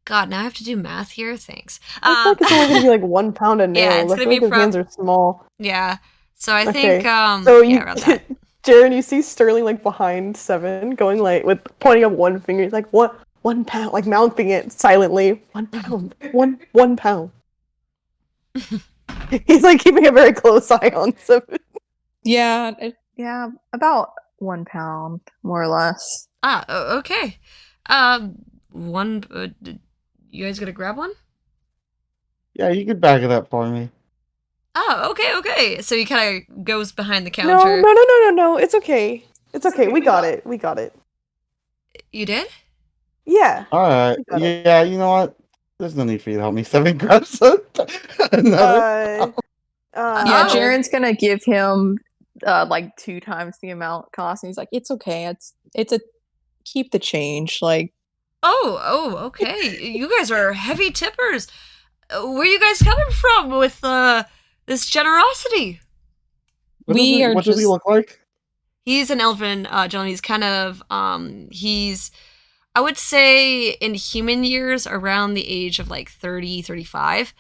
Speaker 2: God, now I have to do math here. Thanks.
Speaker 1: I feel like it's only gonna be 1 pound of
Speaker 2: Yeah,
Speaker 1: nails.
Speaker 2: it's
Speaker 1: I
Speaker 2: gonna
Speaker 1: feel
Speaker 2: be
Speaker 1: like his hands are small.
Speaker 2: Yeah. So I
Speaker 1: Okay.
Speaker 2: think
Speaker 1: So
Speaker 2: yeah, around that.
Speaker 1: Jaren, you see Sterling behind Seven, going with pointing up one finger. He's like, "What? 1 pound?" Mouthing it silently. 1 pound. 1 pound. He's keeping a very close eye on Seven.
Speaker 6: Yeah, about 1 pound, more or less.
Speaker 2: Okay. One. You guys gonna grab one?
Speaker 3: Yeah, you could back it up for me.
Speaker 2: Oh, okay. So he kind of goes behind the
Speaker 1: No,
Speaker 2: counter.
Speaker 1: no. It's okay. It's okay. We got it. We got it.
Speaker 2: You did?
Speaker 1: Yeah.
Speaker 3: All right.
Speaker 1: You got it.
Speaker 3: Yeah, you know what? There's no need for you to help me. 7 grabs another.
Speaker 6: Yeah,
Speaker 2: Oh.
Speaker 6: Jaren's gonna give him 2 times the amount cost, and he's like, "It's okay. It's a keep the change." Like,
Speaker 2: Okay. You guys are heavy tippers. Where are you guys coming from with this generosity?
Speaker 3: What
Speaker 6: we
Speaker 3: does he look like?
Speaker 2: He's an elven gentleman. He's kind of he's, I would say, in human years around the age of 30, 35.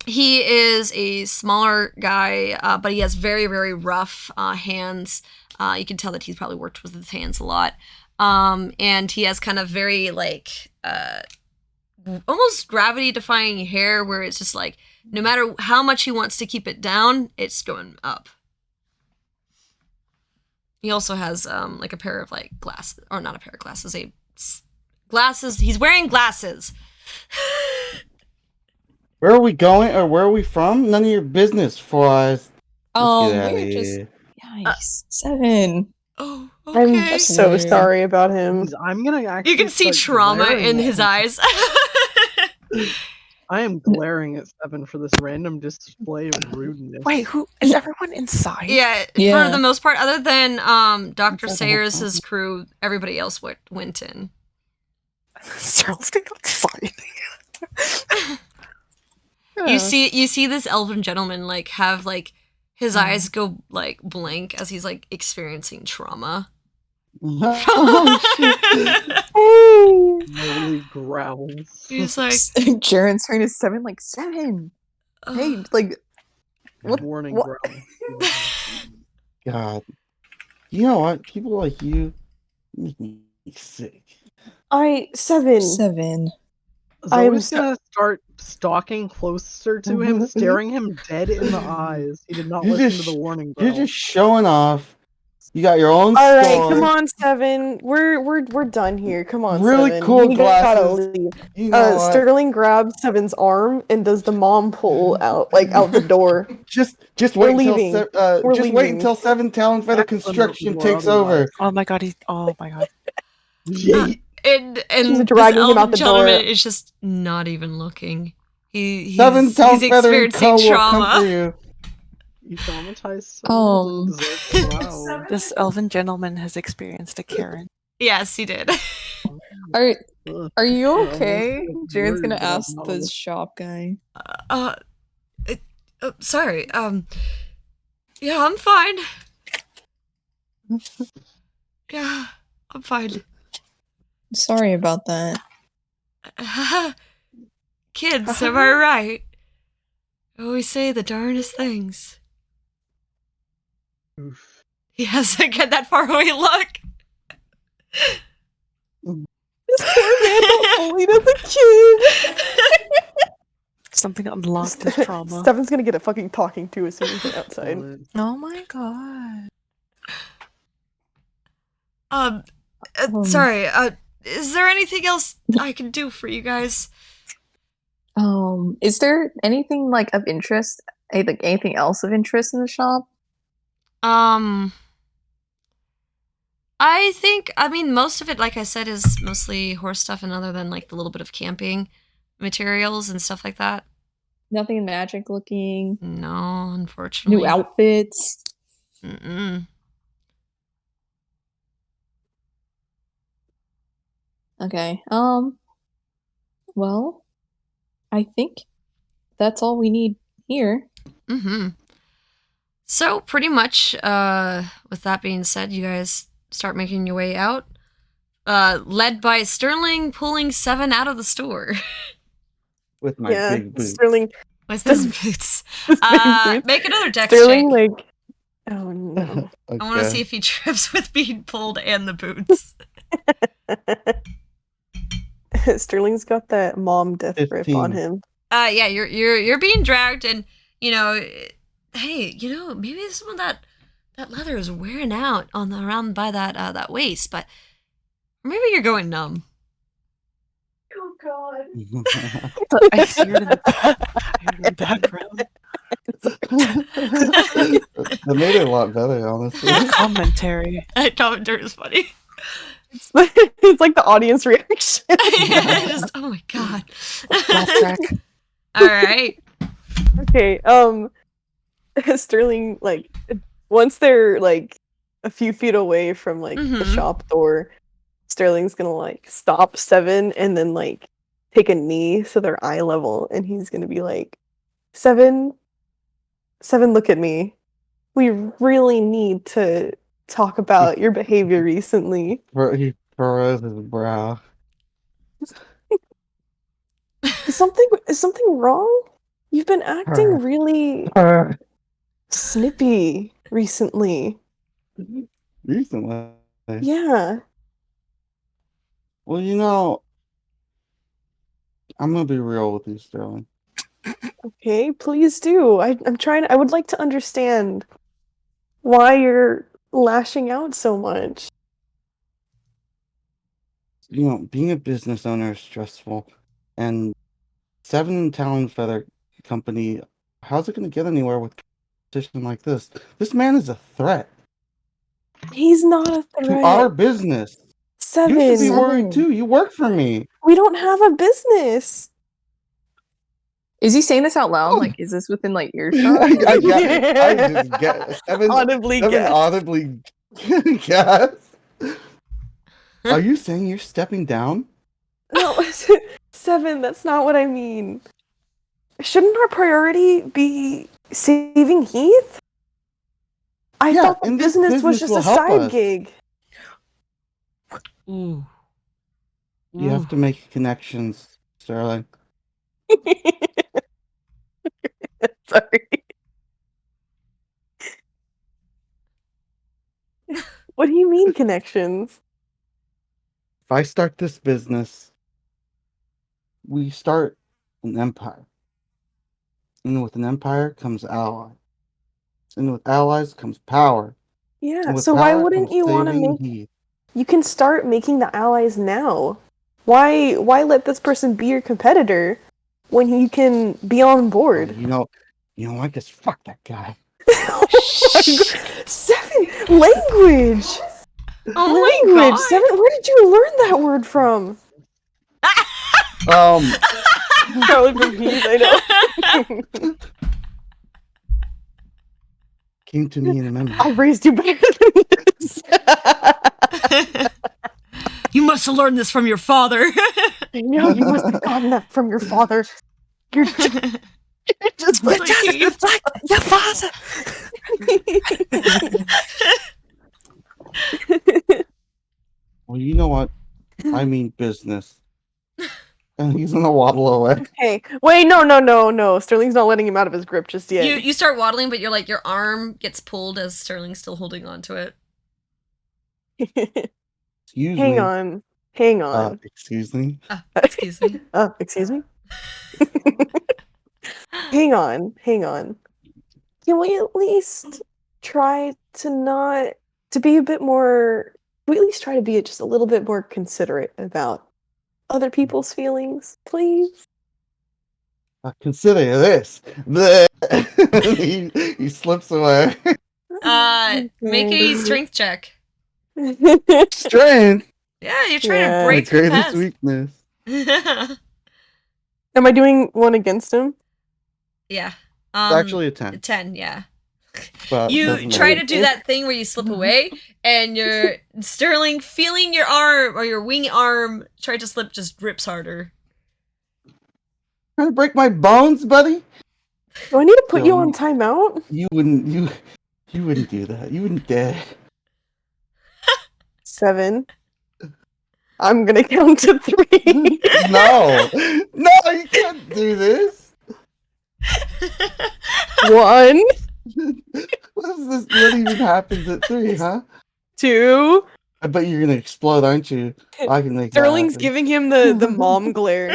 Speaker 2: He is a smaller guy, but he has very, very rough hands. You can tell that he's probably worked with his hands a lot. And he has kind of very almost gravity-defying hair, where it's just no matter how much he wants to keep it down, it's going up. He also has a pair of glasses, or not a pair of glasses, glasses. He's wearing glasses.
Speaker 3: Where are we going, or where are we from? None of your business, Flies. Let's get out of
Speaker 6: we're just
Speaker 3: here.
Speaker 6: yikes. 7.
Speaker 2: Oh, okay.
Speaker 1: I'm
Speaker 6: That's
Speaker 1: so
Speaker 6: weird.
Speaker 1: sorry about him.
Speaker 4: I'm gonna actually.
Speaker 2: You can see
Speaker 4: start
Speaker 2: trauma
Speaker 4: glaring
Speaker 2: in
Speaker 4: at
Speaker 2: his
Speaker 4: him.
Speaker 2: eyes.
Speaker 4: I am glaring at Seven for this random display of rudeness.
Speaker 5: Wait, who is everyone inside?
Speaker 2: Yeah,
Speaker 6: Yeah.
Speaker 2: for the most part, other than Dr. Sayers' crew, everybody else went in.
Speaker 5: Sterling's staying outside.
Speaker 2: You see this elven gentleman have his eyes go blank as he's experiencing trauma.
Speaker 3: Oh, shit.
Speaker 4: Holy growls.
Speaker 2: He's
Speaker 6: Jaren's trying to 7 7. Hey, what?
Speaker 4: Warning
Speaker 6: what?
Speaker 4: growl.
Speaker 3: God. You know what? People like you make me sick.
Speaker 1: Seven.
Speaker 6: 7.
Speaker 4: Zoe's gonna start stalking closer to him, staring him dead in the eyes. He did not
Speaker 3: You're
Speaker 4: listen
Speaker 3: just-
Speaker 4: to the warning
Speaker 3: You're
Speaker 4: growl.
Speaker 3: just showing off. You got your own
Speaker 1: All right,
Speaker 3: store.
Speaker 1: come on, Seven. We're done here. Come on,
Speaker 3: Really
Speaker 1: Seven.
Speaker 3: cool
Speaker 1: You gotta
Speaker 3: glasses.
Speaker 1: leave.
Speaker 3: You know what?
Speaker 1: Sterling grabs Seven's arm and does the mom pull out out the door.
Speaker 3: Just
Speaker 1: We're
Speaker 3: wait until
Speaker 1: leaving.
Speaker 3: just wait
Speaker 1: leaving.
Speaker 3: until 7 Talon Feather
Speaker 4: Excellent
Speaker 3: Construction
Speaker 4: or
Speaker 3: takes
Speaker 4: otherwise.
Speaker 3: over.
Speaker 5: Oh my god, oh my god.
Speaker 4: Yeet.
Speaker 2: and
Speaker 1: She's
Speaker 2: this
Speaker 1: dragging him
Speaker 2: elven
Speaker 1: out the
Speaker 2: gentleman
Speaker 1: door.
Speaker 2: is just not even looking. He's
Speaker 3: 7 Talon
Speaker 2: he's
Speaker 3: Feather and Co.
Speaker 2: experiencing
Speaker 3: will come for
Speaker 2: trauma.
Speaker 3: you.
Speaker 4: You traumatized someone. Wow.
Speaker 5: This elven gentleman has experienced a Karen.
Speaker 2: Yes, he did.
Speaker 6: Are you
Speaker 4: Yeah,
Speaker 6: okay?
Speaker 4: almost
Speaker 6: Jaren's gonna
Speaker 4: worried, but I'm
Speaker 6: ask
Speaker 4: not
Speaker 6: the
Speaker 4: almost-
Speaker 6: shop guy.
Speaker 2: Sorry. Yeah, I'm fine. Yeah, I'm fine.
Speaker 6: Sorry about that.
Speaker 2: Kids, am I right? I always say the darndest things.
Speaker 4: Oof.
Speaker 2: He hasn't get that far away look.
Speaker 1: This poor man got bullied as a kid.
Speaker 5: Something unlocked his trauma.
Speaker 1: Stefan's gonna get a fucking talking to as soon as we're outside.
Speaker 5: Oh my god.
Speaker 2: Sorry, is there anything else I can do for you guys?
Speaker 6: Is there anything like of interest? Like anything else of interest in the shop?
Speaker 2: I mean, most of it, like I said, is mostly horse stuff and other than like the little bit of camping materials and stuff like that.
Speaker 6: Nothing magic looking.
Speaker 2: No, unfortunately.
Speaker 6: New outfits.
Speaker 2: Mm-mm.
Speaker 6: Okay. Well, I think that's all we need here.
Speaker 2: Mm-hmm. So pretty much, with that being said, you guys start making your way out. Led by Sterling pulling 7 out of the store.
Speaker 3: With my big boots.
Speaker 1: Sterling.
Speaker 2: With his boots.
Speaker 1: His big boots.
Speaker 2: Make another dex
Speaker 1: Sterling,
Speaker 2: check.
Speaker 1: like, oh no.
Speaker 2: I want to see if he trips with being pulled and the boots.
Speaker 1: Sterling's got that mom death grip
Speaker 3: 15.
Speaker 1: on him.
Speaker 2: Yeah, you're being dragged, and you know, hey, you know, maybe some of that leather is wearing out on the around by that waist, but maybe you're going numb.
Speaker 1: Oh god.
Speaker 5: I hear it in the background.
Speaker 3: That made it a lot better, honestly.
Speaker 5: Commentary.
Speaker 2: Commenter is funny.
Speaker 1: It's like the audience reaction.
Speaker 2: Just, oh my god.
Speaker 5: Laugh track.
Speaker 2: All right.
Speaker 1: Okay, Sterling, like, once they're like a few feet away from like the
Speaker 2: Mhm.
Speaker 1: shop door, Sterling's gonna like stop 7 and then like take a knee so they're eye level, and he's gonna be like, 7, look at me. We really need to talk about your behavior recently.
Speaker 3: He furrows his brow.
Speaker 1: Is something wrong? You've been acting really snippy recently.
Speaker 3: Recently.
Speaker 1: Yeah.
Speaker 3: Well, you know, I'm gonna be real with you, Sterling.
Speaker 1: Okay, please do. I would like to understand why you're lashing out so much.
Speaker 3: You know, being a business owner is stressful, and 7 Talon Feather Company, how's it gonna get anywhere with competition like this? This man is a threat
Speaker 1: He's not a
Speaker 3: to
Speaker 1: threat.
Speaker 3: our business.
Speaker 1: 7.
Speaker 3: You should be worried
Speaker 6: 7.
Speaker 3: too. You work for me.
Speaker 1: We don't have a business.
Speaker 6: Is he saying this out loud? Like, is this within like earshot?
Speaker 3: I just get
Speaker 1: Audibly
Speaker 3: Seven
Speaker 1: guess.
Speaker 3: audibly gasp. Are you saying you're stepping down?
Speaker 1: No, 7, that's not what I mean. Shouldn't our priority be saving Heath? I
Speaker 3: Yeah,
Speaker 1: thought the
Speaker 3: and this
Speaker 1: business was
Speaker 3: business
Speaker 1: just
Speaker 3: will
Speaker 1: a
Speaker 3: help
Speaker 1: side
Speaker 3: us.
Speaker 1: gig.
Speaker 2: Ooh.
Speaker 3: You have to make connections, Sterling.
Speaker 1: Sorry. What do you mean connections?
Speaker 3: If I start this business, we start an empire. And with an empire comes allies. And with allies comes power.
Speaker 1: Yeah,
Speaker 3: And with
Speaker 1: so why
Speaker 3: power
Speaker 1: wouldn't
Speaker 3: comes
Speaker 1: you want to
Speaker 3: saving
Speaker 1: make...
Speaker 3: Heath.
Speaker 1: You can start making the allies now. Why let this person be your competitor when you can be on
Speaker 3: Oh,
Speaker 1: board?
Speaker 3: you know, I just fuck that guy.
Speaker 1: Oh my God. 7, language!
Speaker 2: Oh my
Speaker 1: Language!
Speaker 2: god.
Speaker 1: 7, where did you learn that word from? Probably from Heath, I know.
Speaker 3: Came to me in a memory.
Speaker 1: I raised you better than this.
Speaker 2: You must have learned this from your father.
Speaker 1: I know, you must have gotten that from your father. You're just
Speaker 2: Like,
Speaker 5: Like your father.
Speaker 3: Well, you know what? I mean business. And he's gonna waddle away.
Speaker 1: Hey, wait, no. Sterling's not letting him out of his grip just yet.
Speaker 2: You start waddling, but your arm gets pulled as Sterling's still holding on to it.
Speaker 3: Excuse
Speaker 1: Hang
Speaker 3: me.
Speaker 1: on. Hang on.
Speaker 3: Excuse me.
Speaker 2: Excuse me.
Speaker 1: Excuse me? Hang on. Can we at least try to be a bit more, we at least try to be just a little bit more considerate about other people's feelings, please?
Speaker 3: Consider this. Bleh. he slips away.
Speaker 2: Make a strength check.
Speaker 3: Strength.
Speaker 2: Yeah, you're trying
Speaker 1: Yeah.
Speaker 2: to
Speaker 3: My
Speaker 2: break through
Speaker 3: greatest
Speaker 2: past.
Speaker 3: weakness.
Speaker 1: Am I doing one against him?
Speaker 2: Yeah.
Speaker 3: It's actually a 10.
Speaker 2: 10, yeah.
Speaker 3: But
Speaker 2: You
Speaker 3: doesn't
Speaker 2: try
Speaker 3: matter.
Speaker 2: to do that thing where you slip away, and your Sterling, feeling your arm or your wing arm try to slip, just rips harder.
Speaker 3: Trying to break my bones, buddy?
Speaker 1: Do I need to put
Speaker 3: No,
Speaker 1: you on timeout?
Speaker 3: You wouldn't do that. You wouldn't dare.
Speaker 1: 7. I'm gonna count to 3.
Speaker 3: No, you can't do this.
Speaker 1: 1,
Speaker 3: What is this? What even happens at 3, huh?
Speaker 1: 2.
Speaker 3: I bet you're gonna explode, aren't you? I can make
Speaker 1: Sterling's
Speaker 3: that
Speaker 1: giving him the mom glare.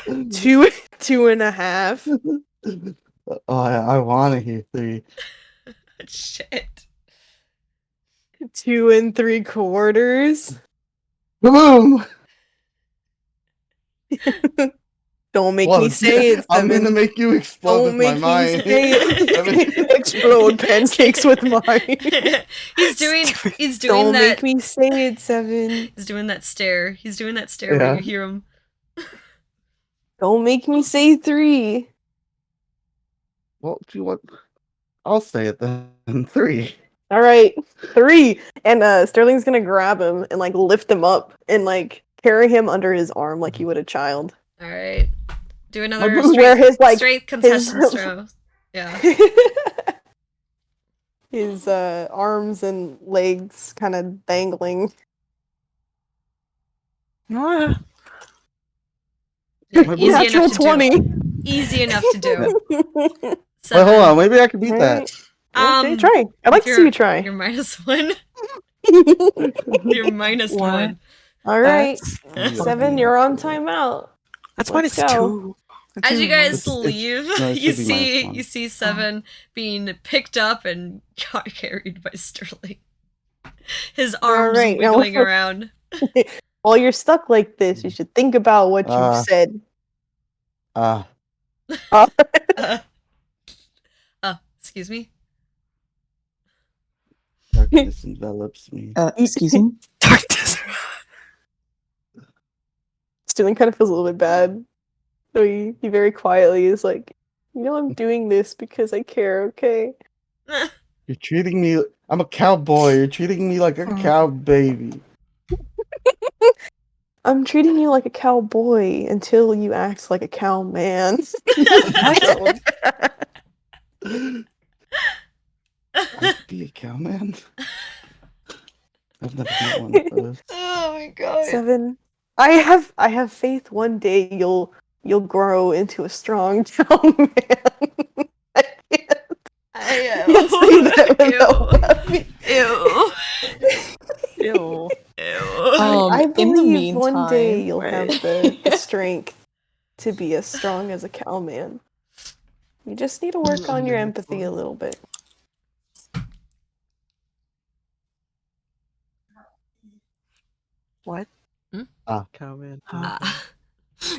Speaker 1: 2.5.
Speaker 3: Oh, I want to hear 3.
Speaker 2: Shit.
Speaker 1: 2 3/4.
Speaker 3: Boom!
Speaker 1: Don't make
Speaker 3: Well,
Speaker 1: me say it.
Speaker 3: I'm gonna
Speaker 1: 7.
Speaker 3: make you explode
Speaker 1: Don't
Speaker 3: with my
Speaker 1: make me
Speaker 3: mind.
Speaker 1: say it. Explode pancakes with mine.
Speaker 2: He's doing
Speaker 1: Don't
Speaker 2: that.
Speaker 1: make me say it. 7.
Speaker 2: He's doing that stare. He's doing that stare where
Speaker 3: Yeah.
Speaker 2: you hear him.
Speaker 1: Don't make me say 3.
Speaker 3: Well, do you want? I'll say it then. 3.
Speaker 1: All right, 3. And Sterling's gonna grab him and like lift him up and like carry him under his arm like you would a child.
Speaker 2: All right. Do another
Speaker 3: boo-
Speaker 1: Where his like
Speaker 2: straight contestant throw. Yeah.
Speaker 1: his arms and legs kind of dangling.
Speaker 5: Ah,
Speaker 3: My
Speaker 2: Easy
Speaker 1: Natural
Speaker 2: enough to
Speaker 1: 20.
Speaker 2: do. Easy enough to do.
Speaker 3: Wait, hold on. Maybe I can beat that.
Speaker 1: Okay, try. I'd like to see you try.
Speaker 2: You're -1. You're -1.
Speaker 5: What?
Speaker 1: All right,
Speaker 5: That's,
Speaker 1: 7. You're on timeout.
Speaker 5: that's
Speaker 1: Let's
Speaker 5: minus
Speaker 1: go.
Speaker 5: 2.
Speaker 2: As you guys
Speaker 3: It's-
Speaker 2: leave,
Speaker 3: no, it
Speaker 2: you
Speaker 3: should be -1.
Speaker 2: see 7 being picked up and carried by Sterling. His arms
Speaker 1: right, now-
Speaker 2: wiggling around.
Speaker 1: While you're stuck like this, you should think about what you've said.
Speaker 2: Excuse me.
Speaker 3: Darkness envelops me.
Speaker 6: Excuse me.
Speaker 5: Darkness.
Speaker 1: Sterling kind of feels a little bit bad. So he very quietly is like, I'm doing this because I care, okay?
Speaker 3: You're treating me. I'm a cowboy. You're treating me like a cow baby.
Speaker 1: I'm treating you like a cowboy until you act like a cow man.
Speaker 3: I'd be a cowman. I've never been one of those.
Speaker 2: Oh my god.
Speaker 1: 7. I have faith one day you'll grow into a strong cow man. I can't say that without
Speaker 2: Ew.
Speaker 5: Ew.
Speaker 1: I
Speaker 6: In the
Speaker 1: believe one day
Speaker 6: meantime-
Speaker 1: you'll have the strength to be as strong as a cow man. You just need to work on your empathy a little bit.
Speaker 5: What?
Speaker 4: Cowman.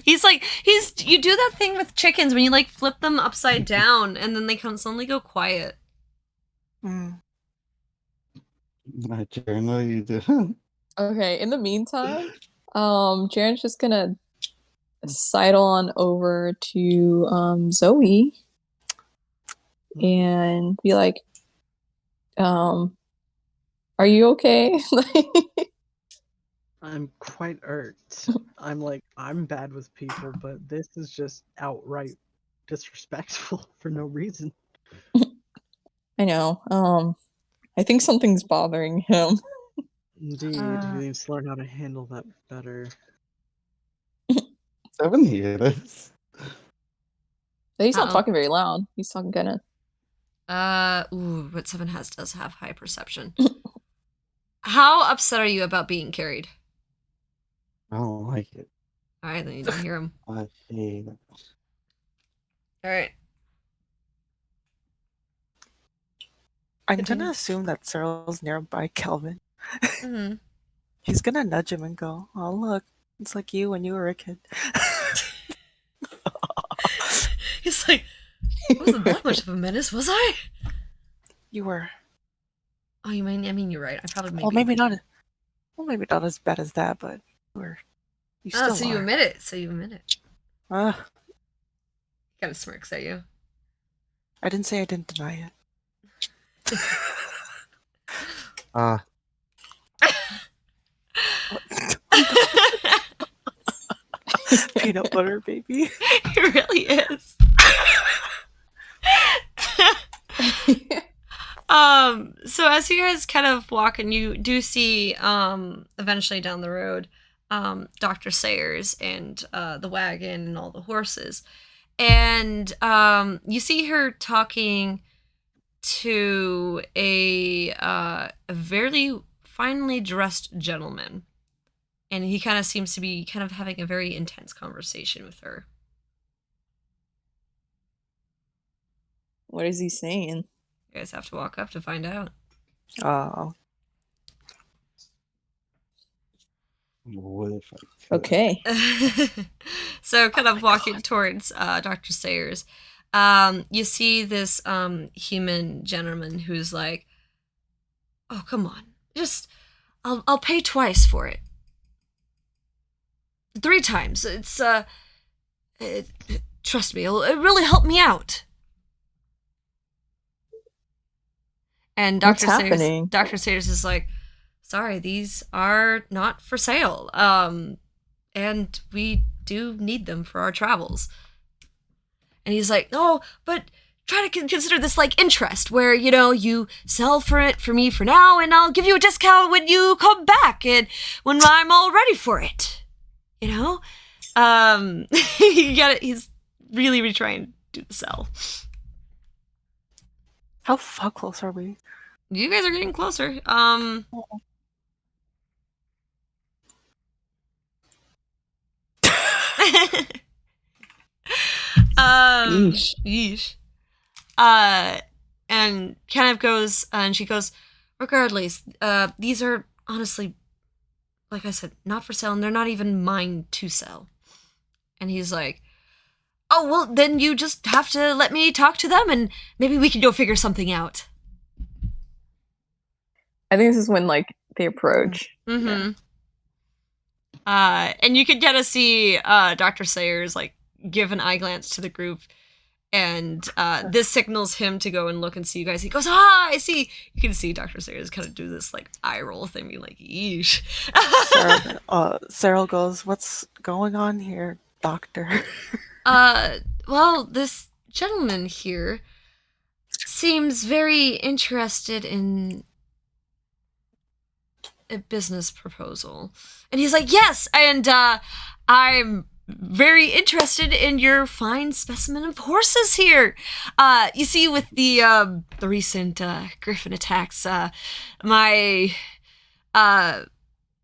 Speaker 2: You do that thing with chickens when you like flip them upside down and then they suddenly go quiet.
Speaker 5: Mm.
Speaker 3: Jaren, what do you do?
Speaker 6: Okay, in the meantime, Jaren's just gonna sidle on over to Zoe and be like, are you okay?
Speaker 4: I'm quite irked. I'm bad with people, but this is just outright disrespectful for no reason.
Speaker 6: I know. I think something's bothering him.
Speaker 4: Indeed, he needs to learn how to handle that better.
Speaker 3: 7 he is.
Speaker 6: But he's not
Speaker 2: Uh-oh.
Speaker 6: talking very loud. He's talking kind of.
Speaker 2: But 7 does have high perception. How upset are you about being carried?
Speaker 3: I don't like it.
Speaker 2: All right, then you don't hear him.
Speaker 3: I hate it.
Speaker 2: All right.
Speaker 5: I'm gonna assume that Cyril's nearby Kelvin.
Speaker 2: Mm-hmm.
Speaker 5: He's gonna nudge him and go, "Oh look, it's like you when you were a kid."
Speaker 2: He's like, wasn't that much of a menace, was I?
Speaker 5: You were.
Speaker 2: Oh, you mean? I mean, you're right. I probably
Speaker 5: Well, maybe not. Well, maybe not as bad as that, but you were. You
Speaker 2: Oh,
Speaker 5: still
Speaker 2: so you
Speaker 5: are.
Speaker 2: admit it. So you admit it.
Speaker 5: He
Speaker 2: Kind of smirks at you.
Speaker 5: I didn't say I didn't deny it. Peanut butter, baby.
Speaker 2: It really is. So as you guys kind of walk and you do see eventually down the road Dr. Sayers and the wagon and all the horses. And you see her talking to a very finely dressed gentleman. And he kind of seems to be kind of having a very intense conversation with her.
Speaker 6: What is he saying?
Speaker 2: You guys have to walk up to find out.
Speaker 5: Oh.
Speaker 3: What if I could?
Speaker 6: Okay.
Speaker 2: So kind of walking towards Dr. Sayers, you see this human gentleman who's like, "Oh, come on, just I'll pay twice for it, 3 times. It's trust me, it really helped me out." And
Speaker 6: What's happening?
Speaker 2: Dr. Sayers is like, "Sorry, these are not for sale. And we do need them for our travels." And he's like, "No, but try to consider this like interest, where, you know, you sell for it for me for now, and I'll give you a discount when you come back and when I'm all ready for it. You know?" You got it. He's really trying to do the sell.
Speaker 5: How close are we?
Speaker 2: You guys are getting closer. Yeesh. And kind of goes, and she goes, "Regardless, these are honestly, like I said, not for sale, and they're not even mine to sell." And he's like, "Oh, well, then you just have to let me talk to them, and maybe we can go figure something out."
Speaker 6: I think this is when like they approach.
Speaker 2: Mm-hmm. And you can get to see Dr. Sayers like give an eye glance to the group, and this signals him to go and look and see you guys. He goes, "Ah, I see." You can see Dr. Sayers kind of do this like eye roll thing, being like, "Yeesh."
Speaker 5: Cyril goes, "What's going on here, doctor?"
Speaker 2: Well, this gentleman here seems very interested in a business proposal." And he's like, "Yes, and I'm very interested in your fine specimen of horses here. You see, with the recent griffin attacks, my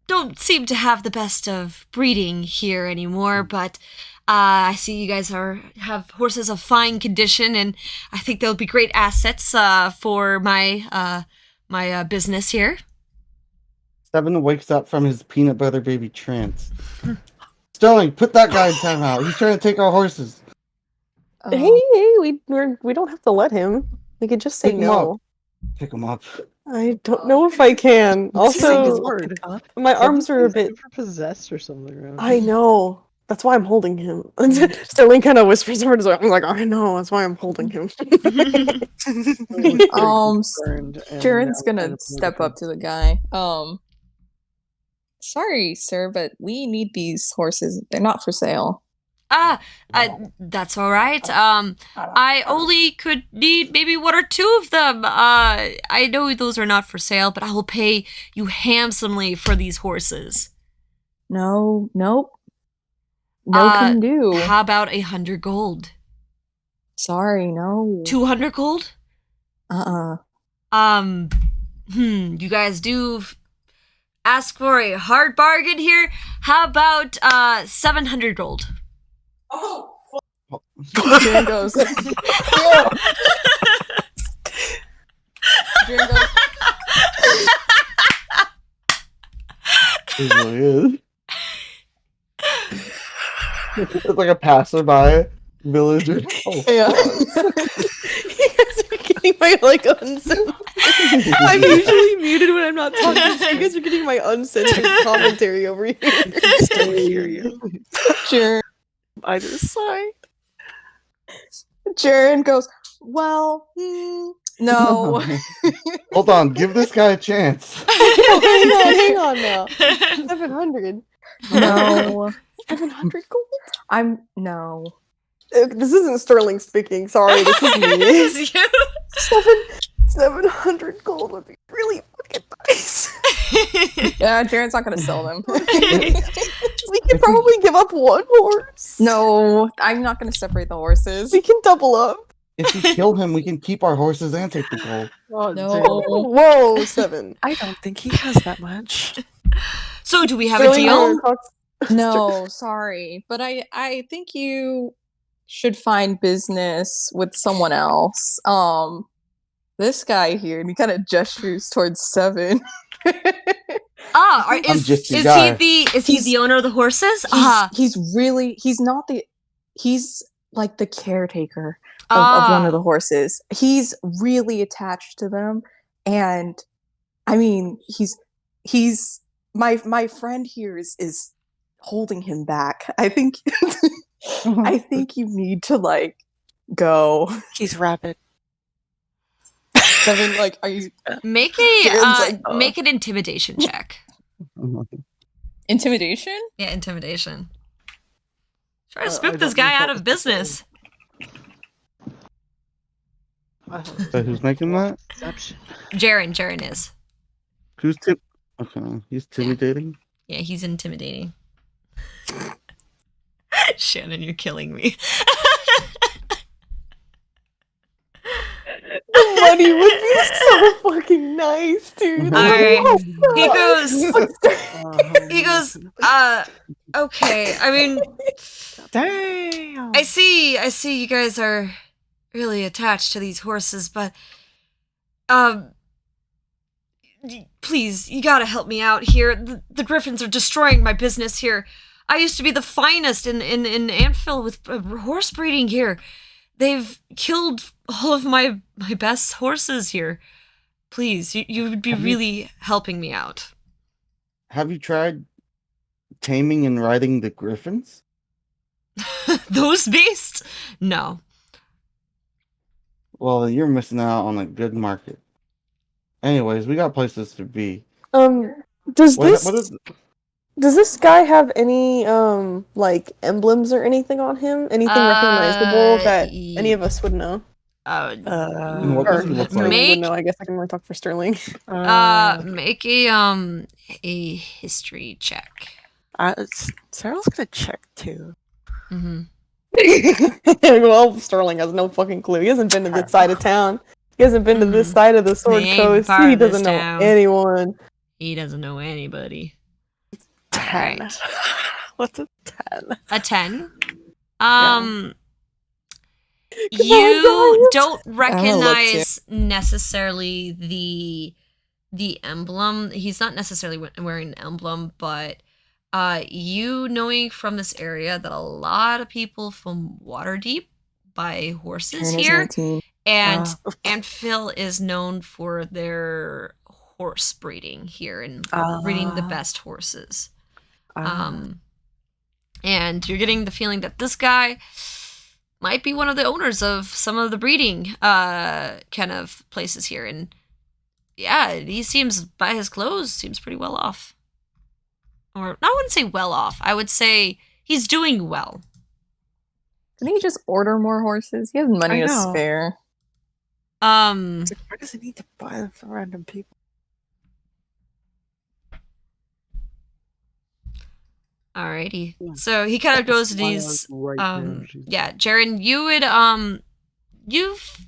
Speaker 2: don't seem to have the best of breeding here anymore, but I see you guys have horses of fine condition, and I think they'll be great assets for my my business here."
Speaker 3: 7 wakes up from his peanut butter baby trance. Sterling, put that guy in timeout. He's trying to take our horses.
Speaker 1: Hey, we don't have to let him. We could just say
Speaker 3: Pick him
Speaker 1: no.
Speaker 3: Pick him up.
Speaker 1: I don't know if I can. Also,
Speaker 4: Lord.
Speaker 1: my arms are a bit.
Speaker 4: Super possessed or something. Around
Speaker 1: I know. That's why I'm holding him. Sterling kind of whispers over to him. I'm like, I know. That's why I'm holding him.
Speaker 6: Jaren's gonna step up to the guy. Sorry, sir, but we need these horses. They're not for sale.
Speaker 2: That's all right. I only could need maybe one or two of them. I know those are not for sale, but I will pay you handsomely for these horses.
Speaker 6: No, nope. No can do.
Speaker 2: How about 100 gold?
Speaker 6: Sorry, no.
Speaker 2: 200 gold? You guys do ask for a hard bargain here. How about 700 gold?
Speaker 5: Oh,
Speaker 6: Jaren goes. Jaren goes.
Speaker 3: It really is. It's like a passerby villager. Oh,
Speaker 6: Yeah.
Speaker 1: You guys are getting my like uncensored. I'm usually muted when I'm not talking, so you guys are getting my uncensored commentary over here.
Speaker 5: still hear you.
Speaker 6: Jaren.
Speaker 5: Either side.
Speaker 6: Jaren goes, well, no.
Speaker 3: Hold on, give this guy a chance.
Speaker 1: hang on now. 700.
Speaker 6: No.
Speaker 1: 700 gold?
Speaker 6: No.
Speaker 1: This isn't Sterling speaking. Sorry, this is me.
Speaker 2: It's you.
Speaker 1: 700 gold would be really fucking nice.
Speaker 6: Yeah, Jaren's not gonna sell them.
Speaker 1: We can probably give up one horse.
Speaker 6: No, I'm not gonna separate the horses.
Speaker 1: We can double up.
Speaker 3: If we kill him, we can keep our horses and take the gold.
Speaker 4: Oh,
Speaker 6: No.
Speaker 1: Whoa, 7.
Speaker 5: I don't think he has that much.
Speaker 2: So do we have a
Speaker 1: Sterling
Speaker 2: deal?
Speaker 1: talks-
Speaker 6: No, sorry, but I think you should find business with someone else. This guy here, and he kind of gestures towards 7.
Speaker 2: Is
Speaker 3: just a
Speaker 2: he
Speaker 3: guy.
Speaker 2: the owner of the horses?
Speaker 6: He's like the caretaker of one of the horses. He's really attached to them, and I mean, he's my friend here is holding him back. I think I think you need to like go.
Speaker 5: He's rabid.
Speaker 6: 7, like, are you
Speaker 2: Make
Speaker 6: Jaren's like,
Speaker 2: make an intimidation check.
Speaker 6: intimidation?
Speaker 2: Yeah, intimidation. Try to
Speaker 4: I
Speaker 2: spook
Speaker 4: don't
Speaker 2: this guy
Speaker 4: know
Speaker 2: out
Speaker 4: what
Speaker 2: of
Speaker 4: to
Speaker 2: business.
Speaker 3: So who's making that?
Speaker 4: Perception.
Speaker 2: Jaren is.
Speaker 3: Who's Okay, he's intimidating.
Speaker 2: Yeah, he's intimidating. Shannon, you're killing me.
Speaker 1: The money would be so fucking nice, dude.
Speaker 2: Alright. He
Speaker 4: He
Speaker 2: goes, okay. I mean,
Speaker 5: Damn.
Speaker 2: I see you guys are really attached to these horses, but please, you gotta help me out here. The griffins are destroying my business here. I used to be the finest in Antville with horse breeding here. They've killed all of my best horses here. Please, you would be really helping me out.
Speaker 3: Have you tried taming and riding the griffins?
Speaker 2: Those beasts? No.
Speaker 3: Well, you're missing out on a good market. Anyways, we got places to be.
Speaker 1: Does
Speaker 3: What
Speaker 1: this
Speaker 3: is
Speaker 1: does this guy have any like emblems or anything on him? Anything recognizable that any of us would know?
Speaker 3: what
Speaker 1: Or
Speaker 3: does he look
Speaker 1: Sterling
Speaker 3: like?
Speaker 1: would know. I guess I can only talk for Sterling.
Speaker 2: Make a history check.
Speaker 5: Sarah's gonna check too.
Speaker 2: Mm-hmm.
Speaker 1: Well, Sterling has no fucking clue. He hasn't been to this side of town. He hasn't been to this side of the Sword
Speaker 2: ain't
Speaker 1: Coast.
Speaker 2: part
Speaker 1: He
Speaker 2: of this
Speaker 1: doesn't know
Speaker 2: town.
Speaker 1: anyone.
Speaker 2: He doesn't know anybody.
Speaker 5: 10.
Speaker 2: Right.
Speaker 5: What's a 10?
Speaker 2: A 10.
Speaker 1: Come
Speaker 2: You
Speaker 1: on, guys.
Speaker 2: don't
Speaker 6: look,
Speaker 2: recognize necessarily the emblem. He's not necessarily wearing an emblem, but you knowing from this area that a lot of people from Waterdeep buy horses
Speaker 6: Jaren is
Speaker 2: here,
Speaker 6: 19.
Speaker 2: and Antville is known for their horse breeding here and breeding the best horses. And you're getting the feeling that this guy might be one of the owners of some of the breeding kind of places here. And yeah, he seems, by his clothes, seems pretty well off. Or I wouldn't say well off. I would say he's doing well.
Speaker 6: Didn't he just order more horses? He has money
Speaker 5: I
Speaker 6: to
Speaker 5: know.
Speaker 6: spare.
Speaker 5: It's like, why does he need to buy them from random people?
Speaker 2: Alrighty.
Speaker 4: Yeah.
Speaker 2: So he kind of
Speaker 4: The
Speaker 2: goes and
Speaker 4: smile's
Speaker 2: he's
Speaker 4: right there. She's-
Speaker 2: yeah, Jaren, you would you've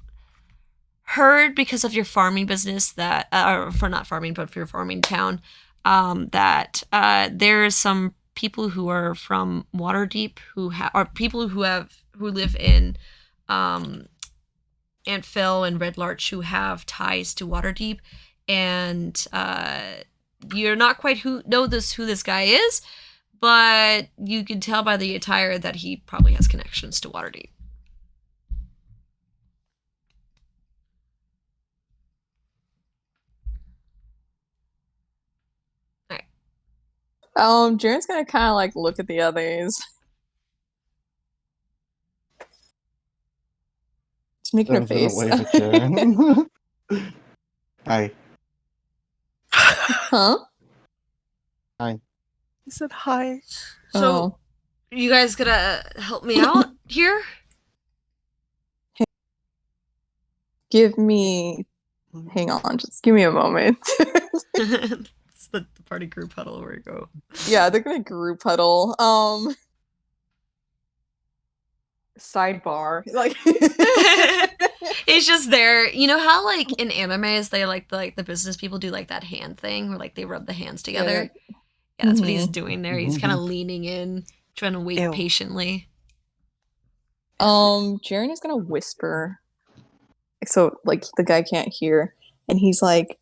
Speaker 2: heard because of your farming business that or for not farming but for your farming town that there's some people who are from Waterdeep who are people who live in Antfell and Red Larch who have ties to Waterdeep, and you're not quite who this guy is, but you can tell by the attire that he probably has connections to Waterdeep.
Speaker 6: Jaren's gonna kind of like look at the others. Just making a
Speaker 3: Seven's gonna
Speaker 6: face.
Speaker 3: wave at Jaren. Hi.
Speaker 6: Huh?
Speaker 3: Hi.
Speaker 5: He said hi.
Speaker 2: So
Speaker 6: Oh.
Speaker 2: you guys gonna help me out here?
Speaker 6: Give me. Hang on, just give me a moment.
Speaker 2: It's the party group huddle where you go.
Speaker 6: Yeah, they're gonna group huddle. Sidebar. Like
Speaker 2: He's just there. You know how like in animes they like the business people do like that hand thing where like they rub the hands together. Yeah, that's what he's doing there. He's kind of leaning in, trying to wait
Speaker 5: Ew.
Speaker 2: patiently.
Speaker 6: Jaren is gonna whisper. So like the guy can't hear. And he's like,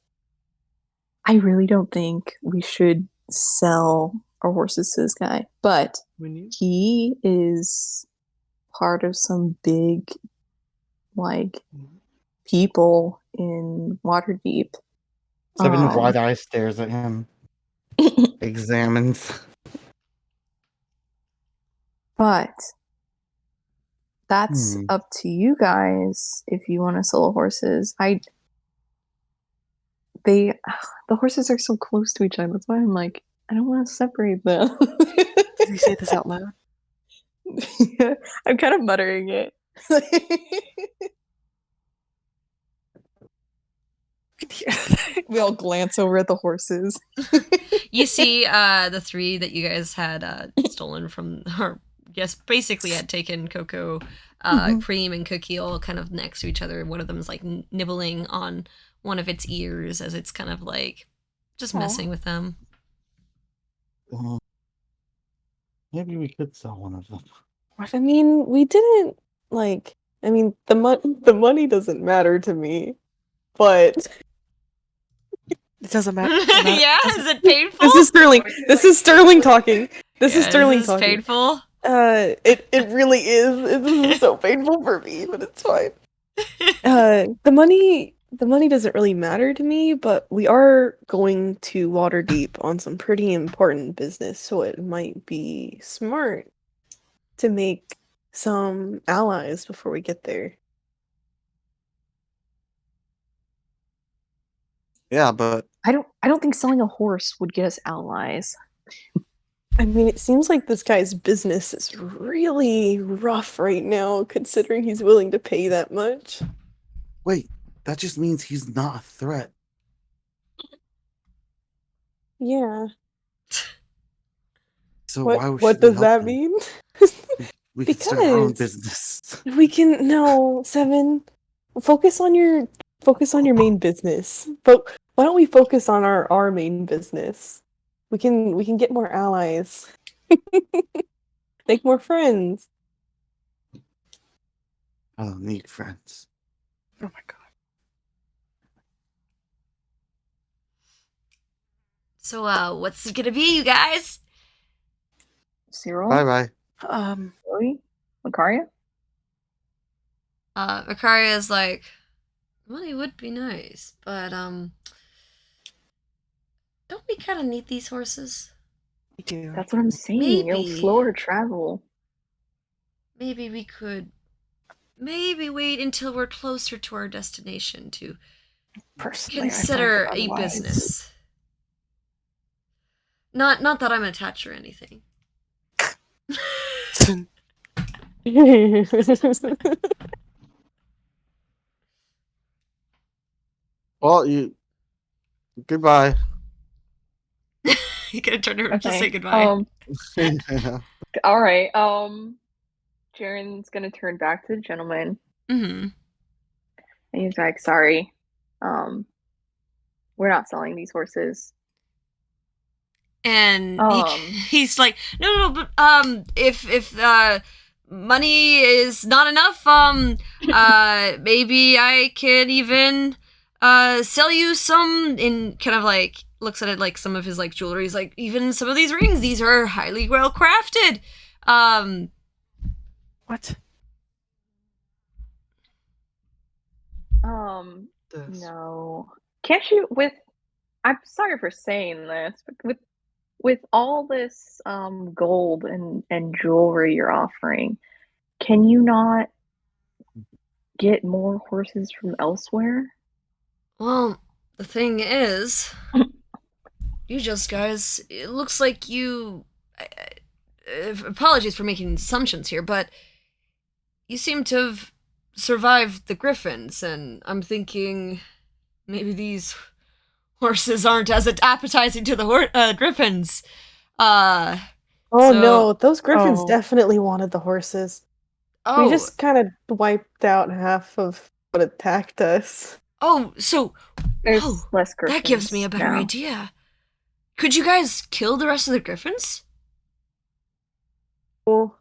Speaker 6: I really don't think we should sell our horses to this guy. But
Speaker 4: When you
Speaker 6: he is part of some big like people in Waterdeep.
Speaker 3: Seven wide eye stares at him. Examines.
Speaker 6: But that's
Speaker 3: Hmm.
Speaker 6: up to you guys if you want to sell horses. The horses are so close to each other. That's why I'm like, I don't want to separate them.
Speaker 5: Did he say this out loud?
Speaker 6: I'm kind of muttering it. We all glance over at the horses.
Speaker 2: You see the three that you guys had stolen from, or yes, basically had taken Cocoa, Cream, and Cookie all kind of next to each other. One of them is like nibbling on one of its ears as it's kind of like just messing with them.
Speaker 3: Maybe we could sell one of them.
Speaker 1: I mean, we didn't like. I mean, the money doesn't matter to me, but
Speaker 5: It doesn't matter.
Speaker 2: Yeah, is it painful?
Speaker 1: this is Sterling. This is Sterling talking. This is Sterling
Speaker 2: This is
Speaker 1: talking.
Speaker 2: painful.
Speaker 1: It really is. This is so painful for me, but it's fine. The money doesn't really matter to me, but we are going to Waterdeep on some pretty important business, so it might be smart to make some allies before we get there.
Speaker 3: Yeah, but
Speaker 6: I don't think selling a horse would get us allies.
Speaker 1: I mean, it seems like this guy's business is really rough right now, considering he's willing to pay that much.
Speaker 3: wait, that just means he's not a threat.
Speaker 1: Yeah.
Speaker 3: So
Speaker 1: What
Speaker 3: why should
Speaker 1: what
Speaker 3: we
Speaker 1: does
Speaker 3: help
Speaker 1: that
Speaker 3: him?
Speaker 1: mean?
Speaker 3: We could start our own
Speaker 1: Because-
Speaker 3: business.
Speaker 1: We can no, Seven. Focus on your main business. But why don't we focus on our main business? We can get more allies. Make more friends.
Speaker 3: I don't need friends.
Speaker 5: Oh my god.
Speaker 2: So, what's it gonna be, you guys?
Speaker 6: Cyril?
Speaker 3: Bye bye.
Speaker 6: Chloe? Macaria?
Speaker 2: Makaria is like, money would be nice, but don't we kind of need these horses?
Speaker 5: We do.
Speaker 6: That's what I'm saying. It'll
Speaker 2: Maybe.
Speaker 6: slow our travel.
Speaker 2: Maybe we could wait until we're closer to our destination to
Speaker 5: Personally, I find
Speaker 2: consider
Speaker 5: it
Speaker 2: a
Speaker 5: unwise.
Speaker 2: business. Not that I'm attached or anything.
Speaker 3: Well, you. Goodbye.
Speaker 2: You gotta turn to her to
Speaker 6: Okay.
Speaker 2: say goodbye.
Speaker 6: All right. Jaren's gonna turn back to the gentleman,
Speaker 2: Mm-hmm.
Speaker 6: and he's like, "Sorry, we're not selling these horses."
Speaker 2: And
Speaker 6: Um,
Speaker 2: he's like, no, but if money is not enough, maybe I could even sell you some. In kind of like looks at it like some of his like jewelry. He's like, even some of these rings. These are highly well crafted.
Speaker 5: What?
Speaker 3: This.
Speaker 6: no. Can't you with I'm sorry for saying this, but with all this gold and jewelry you're offering, can you not get more horses from elsewhere?
Speaker 2: Well, the thing is, you just guys. It looks like you. Apologies for making assumptions here, but you seem to have survived the griffins, and I'm thinking maybe these horses aren't as appetizing to the griffins. Uh,
Speaker 1: Oh
Speaker 2: So-
Speaker 1: no, those griffins
Speaker 5: Oh.
Speaker 1: definitely wanted the horses.
Speaker 2: oh,
Speaker 1: We just kind of wiped out half of what attacked us.
Speaker 2: so
Speaker 6: There's
Speaker 2: Oh,
Speaker 6: less griffins.
Speaker 2: that gives me a better
Speaker 6: now.
Speaker 2: idea. Could you guys kill the rest of the griffins?
Speaker 1: Oh,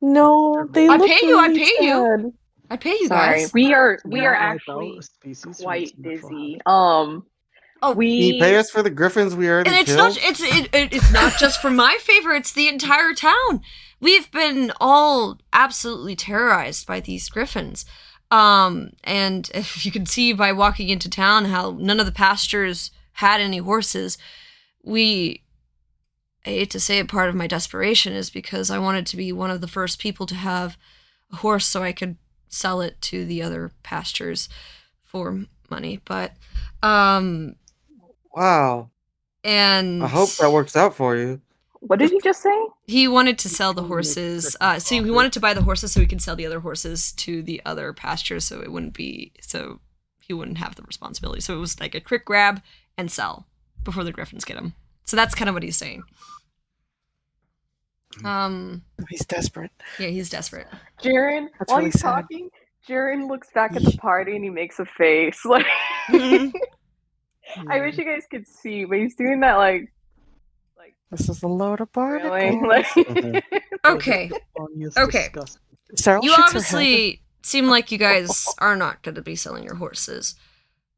Speaker 1: no, they
Speaker 2: I
Speaker 1: look
Speaker 2: pay you, I
Speaker 1: really
Speaker 2: pay you.
Speaker 1: sad.
Speaker 2: I'd pay you
Speaker 6: Sorry,
Speaker 2: guys.
Speaker 6: we are
Speaker 4: Wipe out
Speaker 6: actually
Speaker 4: a species from its
Speaker 6: quite
Speaker 4: natural
Speaker 6: busy.
Speaker 4: habitat.
Speaker 2: Oh,
Speaker 3: Can you pay
Speaker 6: We
Speaker 3: us for the griffins we already
Speaker 2: And it's
Speaker 3: killed?
Speaker 2: not it's not just for my favor, it's the entire town. We've been all absolutely terrorized by these griffins. And if you can see by walking into town how none of the pastures had any horses, I hate to say it, part of my desperation is because I wanted to be one of the first people to have a horse so I could sell it to the other pastures for money. But
Speaker 3: Wow.
Speaker 2: and
Speaker 3: I hope that works out for you.
Speaker 6: what did you just say?
Speaker 2: he wanted to sell the
Speaker 4: Trying to make
Speaker 2: horses.
Speaker 4: certain
Speaker 2: So he
Speaker 4: profit.
Speaker 2: wanted to buy the horses so he could sell the other horses to the other pastures, so he wouldn't have the responsibility. So it was like a quick grab and sell before the griffins get him. So that's kind of what he's saying.
Speaker 5: He's desperate.
Speaker 2: Yeah, he's desperate.
Speaker 6: Jaren,
Speaker 5: That's
Speaker 6: while
Speaker 5: really
Speaker 6: he's
Speaker 5: sad.
Speaker 6: talking, Jaren looks back at the party and he makes a face. Like I wish you guys could see, but he's doing that like
Speaker 5: This is a load of
Speaker 6: really
Speaker 5: barnacles.
Speaker 6: like
Speaker 2: Okay. Okay.
Speaker 4: Disgusting.
Speaker 5: Sarah
Speaker 2: You
Speaker 5: shakes her head.
Speaker 2: obviously seem like you guys are not going to be selling your horses,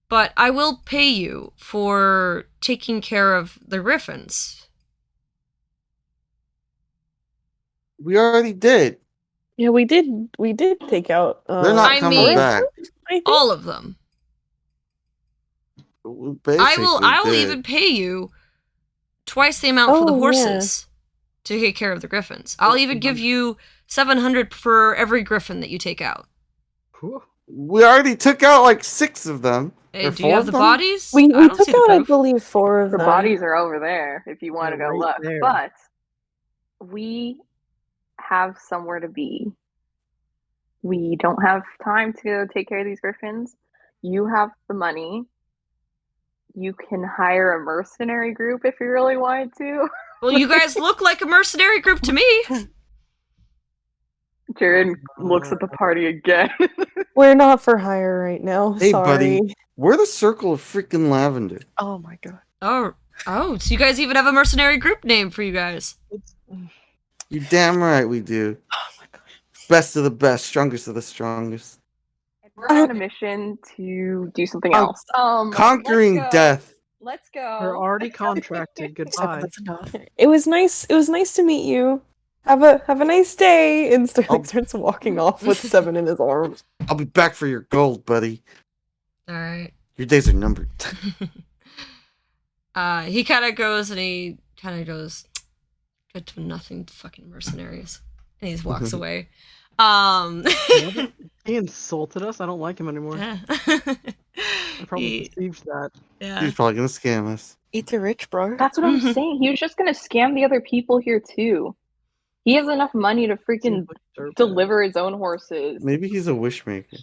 Speaker 2: but I will pay you for taking care of the griffins.
Speaker 3: We already did.
Speaker 1: Yeah, we did take out
Speaker 3: They're not
Speaker 2: I
Speaker 3: coming
Speaker 2: mean-
Speaker 3: back.
Speaker 1: I think.
Speaker 2: All of them.
Speaker 3: We
Speaker 2: I will
Speaker 3: basically
Speaker 2: even
Speaker 3: did.
Speaker 2: pay you twice the amount for the
Speaker 1: Oh, yeah.
Speaker 2: horses to take care of the griffins. I'll even give you 700 for every griffin that you take out.
Speaker 4: Whew.
Speaker 3: We already took out like 6 of them. Or
Speaker 2: Do you
Speaker 3: 4
Speaker 2: have
Speaker 3: of
Speaker 2: the
Speaker 3: them?
Speaker 2: bodies?
Speaker 1: We
Speaker 2: I don't
Speaker 1: took
Speaker 2: see the
Speaker 1: out, I
Speaker 2: proof.
Speaker 1: believe, 4 of
Speaker 6: the
Speaker 1: them.
Speaker 6: bodies are over there if you want to
Speaker 4: They're
Speaker 6: go
Speaker 4: right
Speaker 6: look.
Speaker 4: there.
Speaker 6: But we have somewhere to be. We don't have time to take care of these griffins. You have the money. You can hire a mercenary group if you really wanted to.
Speaker 2: Well, you guys look like a mercenary group to me.
Speaker 6: Jaren looks at the party again.
Speaker 1: We're not for hire right now.
Speaker 3: Hey,
Speaker 1: Sorry.
Speaker 3: buddy. We're the Circle of freaking Lavender.
Speaker 5: Oh my god.
Speaker 2: Oh, so you guys even have a mercenary group name for you guys.
Speaker 3: You damn right we do.
Speaker 5: Oh my god.
Speaker 3: Best of the best, strongest of the strongest.
Speaker 6: We're on a mission to do something
Speaker 3: Oh,
Speaker 6: else.
Speaker 3: Conquering
Speaker 6: let's go.
Speaker 3: death.
Speaker 6: Let's go.
Speaker 4: We're already contracted.
Speaker 5: Seven,
Speaker 4: Goodbye.
Speaker 5: that's enough.
Speaker 1: It was nice to meet you. Have a nice day. And Sterling
Speaker 3: Oh.
Speaker 1: starts walking off with 7 in his arms.
Speaker 3: I'll be back for your gold, buddy.
Speaker 2: All right.
Speaker 3: Your days are numbered.
Speaker 2: He kind of goes good to nothing, fucking mercenaries, and he just walks away.
Speaker 4: He insulted us. I don't like him anymore.
Speaker 2: Yeah.
Speaker 4: I probably
Speaker 2: He-
Speaker 4: perceived that.
Speaker 2: yeah.
Speaker 3: He's probably gonna scam us.
Speaker 5: Eat the rich, bro.
Speaker 6: That's what I'm saying. He was just gonna scam the other people here too. He has enough money to
Speaker 4: Seems
Speaker 6: freaking
Speaker 4: like a dirtbag.
Speaker 6: deliver his own horses.
Speaker 3: Maybe he's a wish maker.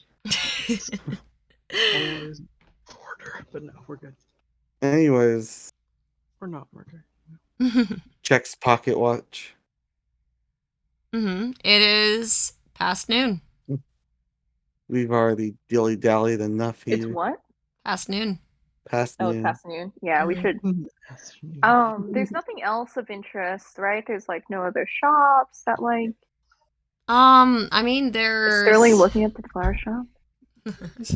Speaker 4: Otherwise, murder. But no, we're good.
Speaker 3: Anyways,
Speaker 4: We're not murder.
Speaker 3: checks pocket watch.
Speaker 2: It is past noon.
Speaker 3: We've already dilly-dallied enough here.
Speaker 6: It's what?
Speaker 2: Past noon.
Speaker 3: Past
Speaker 6: Oh,
Speaker 3: noon.
Speaker 6: it's past noon. Yeah, we should. There's nothing else of interest, right? There's like no other shops that like.
Speaker 2: I mean,
Speaker 6: Is
Speaker 2: there's
Speaker 6: Sterling looking at the flower shop?
Speaker 5: This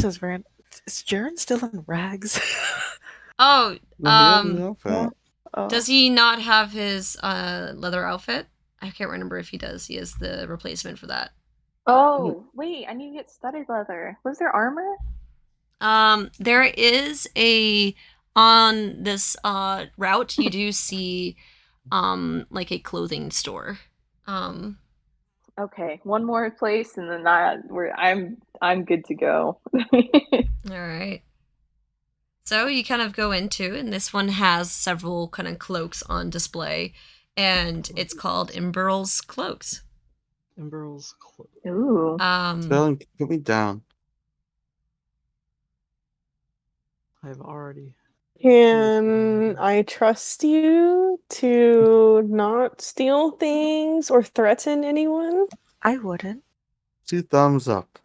Speaker 5: is random. Is Jaren still in rags?
Speaker 2: Oh,
Speaker 3: No, he has an outfit.
Speaker 5: Oh.
Speaker 2: does he not have his leather outfit? I can't remember if he does. He has the replacement for that.
Speaker 6: Oh, wait, I need to get studded leather. Was there armor?
Speaker 2: There is on this route you do see like a clothing store.
Speaker 6: Okay, one more place, and then I'm good to go.
Speaker 2: All right. So you kind of go into, and this one has several kind of cloaks on display, and it's called Imberl's Cloaks.
Speaker 4: Imberl's cloak.
Speaker 6: Ooh.
Speaker 3: Sterling, put me down.
Speaker 4: I've already.
Speaker 1: Can I trust you to not steal things or threaten anyone?
Speaker 5: I wouldn't.
Speaker 3: 2 thumbs up.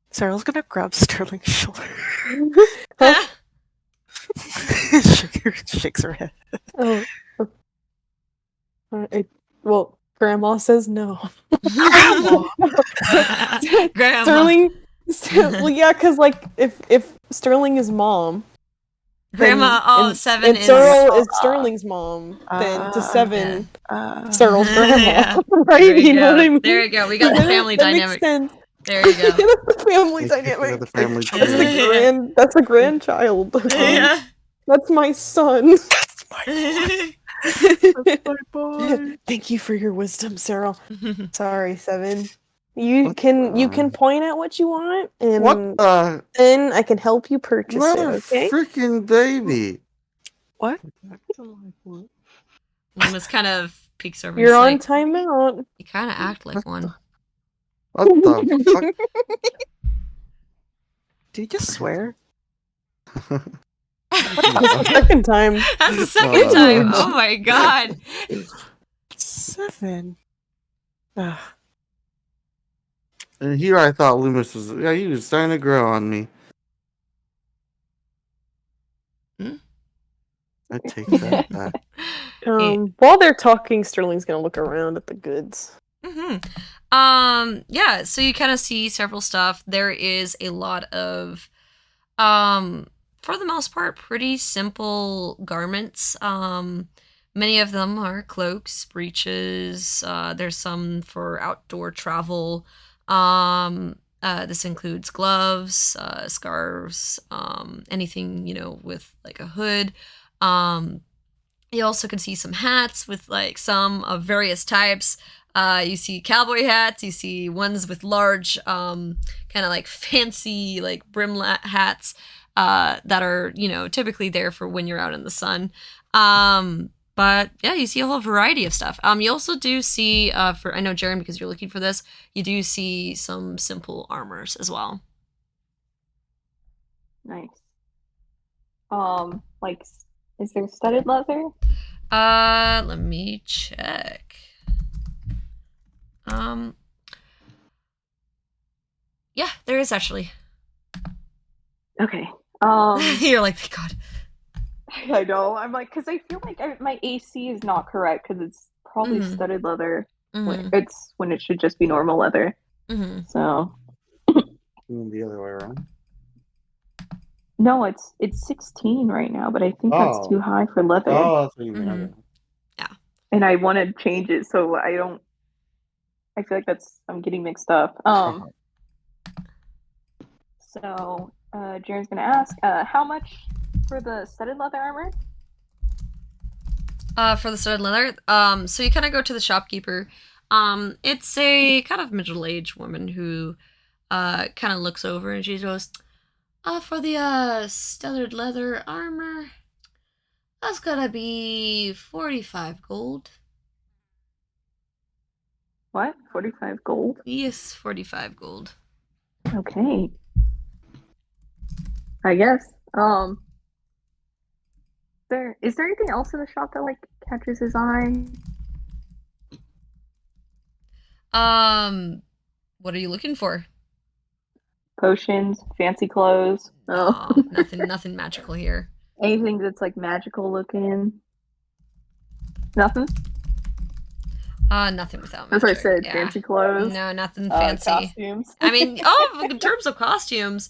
Speaker 5: Cyril's gonna grab Sterling's shoulder.
Speaker 1: Huh?
Speaker 5: Shakes her head.
Speaker 1: Oh. Well, Grandma says no.
Speaker 2: Grandma.
Speaker 1: Sterling. Well, yeah, because like if Sterling is mom,
Speaker 2: Grandma.
Speaker 1: then,
Speaker 2: Seven
Speaker 1: and
Speaker 2: is.
Speaker 1: Cyril is Sterling's mom, then to Seven, Cyril's grandma.
Speaker 2: Yeah.
Speaker 1: Right?
Speaker 2: There
Speaker 1: You know what I mean?
Speaker 2: There you go. We got the family
Speaker 1: that
Speaker 2: dynamic.
Speaker 1: Makes sense.
Speaker 2: There you go.
Speaker 1: That's the family
Speaker 3: They kick it
Speaker 1: dynamic.
Speaker 3: with the family
Speaker 1: That's
Speaker 3: tree.
Speaker 1: that's the grandchild.
Speaker 2: Yeah.
Speaker 1: That's my son.
Speaker 5: That's my
Speaker 4: My boy.
Speaker 1: Thank you for your wisdom, Cyril. Sorry, Seven. You
Speaker 3: What
Speaker 1: can
Speaker 3: the-
Speaker 1: point out what you want, and
Speaker 3: What the?
Speaker 1: then I can help you purchase it.
Speaker 3: Not a
Speaker 1: Okay?
Speaker 3: freaking baby.
Speaker 5: What?
Speaker 4: Back to my boy.
Speaker 2: Loomis kind of peeks over.
Speaker 1: You're
Speaker 2: He's
Speaker 1: on
Speaker 2: like,
Speaker 1: timeout.
Speaker 2: you kind of act like one.
Speaker 3: What the fuck?
Speaker 5: Did you just swear?
Speaker 1: That's the second time.
Speaker 2: That's the second time. Oh my god.
Speaker 5: 7. Ugh.
Speaker 3: And here I thought Loomis was. Yeah, he was starting to grow on me. I take that back.
Speaker 1: While they're talking, Sterling's gonna look around at the goods.
Speaker 2: Yeah, so you kind of see several stuff. There is a lot of for the most part pretty simple garments. Many of them are cloaks, breeches, there's some for outdoor travel. This includes gloves, scarves, anything, with like a hood. You also can see some hats with like some of various types. You see cowboy hats, you see ones with large, kind of like fancy, like brim hats, that are, typically there for when you're out in the sun. But yeah, you see a whole variety of stuff. You also do see, I know Jaren, because you're looking for this, you do see some simple armors as well.
Speaker 6: Nice. Like, is there studded leather?
Speaker 2: Let me check. Yeah, there is actually.
Speaker 6: Okay.
Speaker 2: You're like, thank God.
Speaker 6: I know. I'm like, because I feel like my AC is not correct because it's probably studded leather. When it should just be normal leather. So.
Speaker 3: The other way around.
Speaker 6: No, it's 16 right now, but I think that's too high for leather.
Speaker 3: Oh, that's what you mean. Okay.
Speaker 2: Yeah.
Speaker 6: And I want to change it so I feel like I'm getting mixed up. So Jaren's gonna ask, how much for the studded leather armor?
Speaker 2: For the studded leather, so you kind of go to the shopkeeper. It's a kind of middle-aged woman who kind of looks over and she goes, for the studded leather armor, That's gonna be 45 gold.
Speaker 6: What? 45 gold?
Speaker 2: Yes, 45 gold.
Speaker 6: Okay. I guess. Is there anything else in the shop that like catches his eye?
Speaker 2: What are you looking for?
Speaker 6: Potions, fancy clothes. Oh.
Speaker 2: No, nothing magical here.
Speaker 6: Anything that's like magical looking. Nothing?
Speaker 2: Nothing without
Speaker 6: That's what I
Speaker 2: magic.
Speaker 6: said.
Speaker 2: Yeah.
Speaker 6: Fancy clothes.
Speaker 2: No, nothing fancy.
Speaker 6: Costumes.
Speaker 2: I mean, in terms of costumes,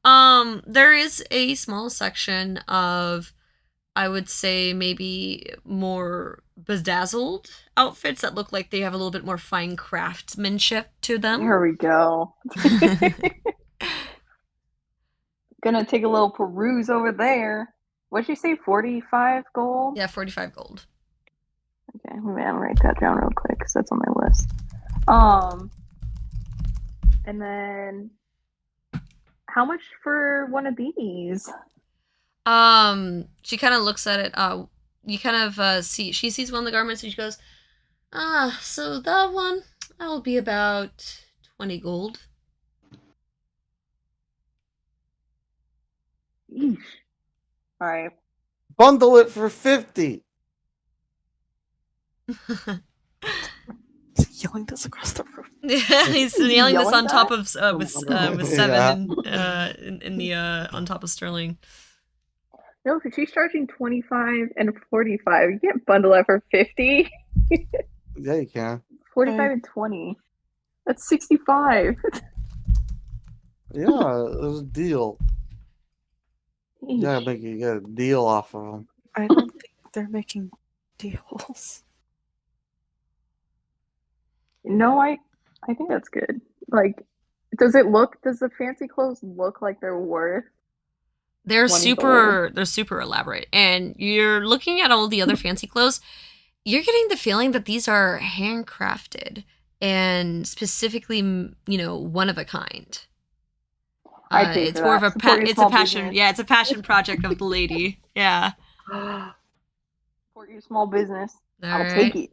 Speaker 2: there is a small section of, I would say, maybe more bedazzled outfits that look like they have a little bit more fine craftsmanship to them.
Speaker 6: Here we go. Gonna take a little peruse over there. What'd you say? 45 gold?
Speaker 2: Yeah, 45 gold.
Speaker 6: Okay, I'm gonna write that down real quick because that's on my list. And then how much for one of these?
Speaker 2: She kind of looks at it. You kind of she sees one of the garments and she goes, so that one, that will be about 20 gold.
Speaker 6: Yeesh. All right.
Speaker 3: Bundle it for 50.
Speaker 5: Yelling this across the room.
Speaker 2: Yeah, he's yelling this
Speaker 6: Yelling
Speaker 2: on top
Speaker 6: that?
Speaker 2: of with Seven
Speaker 3: Yeah.
Speaker 2: in the on top of Sterling.
Speaker 6: No, because she's charging 25 and 45. You can't bundle it for 50.
Speaker 3: Yeah, you can.
Speaker 6: 45 and 20. That's 65.
Speaker 3: Yeah, it was a deal. Yeah,
Speaker 6: Yeesh.
Speaker 3: make you get a deal off of them.
Speaker 5: I don't think they're making deals.
Speaker 6: No, I think that's good. Like, does the fancy clothes look like they're worth?
Speaker 2: They're
Speaker 6: 20
Speaker 2: super elaborate, and you're looking at all the other fancy clothes. You're getting the feeling that these are handcrafted and specifically, one of a kind.
Speaker 6: I'd pay
Speaker 2: It's
Speaker 6: for
Speaker 2: more
Speaker 6: that.
Speaker 2: of
Speaker 6: Support your
Speaker 2: it's a
Speaker 6: small
Speaker 2: passion.
Speaker 6: business.
Speaker 2: Yeah, it's a passion project of the lady. Yeah.
Speaker 6: Support your small business.
Speaker 2: All
Speaker 6: I'll
Speaker 2: right.
Speaker 6: take it.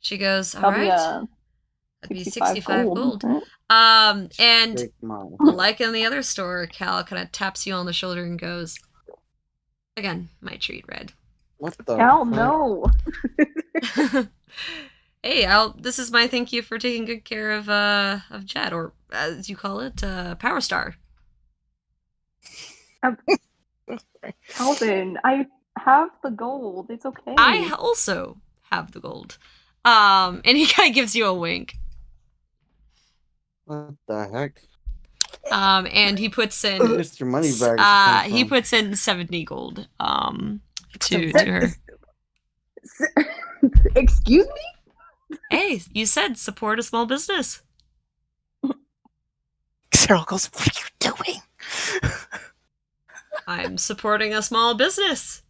Speaker 2: She goes, all
Speaker 6: That'll be
Speaker 2: right. That'd be
Speaker 6: 65
Speaker 2: gold.
Speaker 6: right?
Speaker 2: And
Speaker 3: Big mom.
Speaker 2: like in the other store, Cal kind of taps you on the shoulder and goes, again, my treat, Red.
Speaker 3: What the
Speaker 6: Hell
Speaker 3: fuck?
Speaker 6: no.
Speaker 2: Hey, this is my thank you for taking good care of Jet, or as you call it, Power Star.
Speaker 6: Calvin, I have the gold. It's okay.
Speaker 2: I also have the gold. And he kind of gives you a wink.
Speaker 3: What the heck?
Speaker 2: And he puts in
Speaker 3: Mr. Moneybags.
Speaker 2: he puts in 70 gold to her.
Speaker 6: Excuse me?
Speaker 2: Hey, you said support a small business.
Speaker 5: Cheryl goes, "What are you doing?"
Speaker 2: I'm supporting a small business.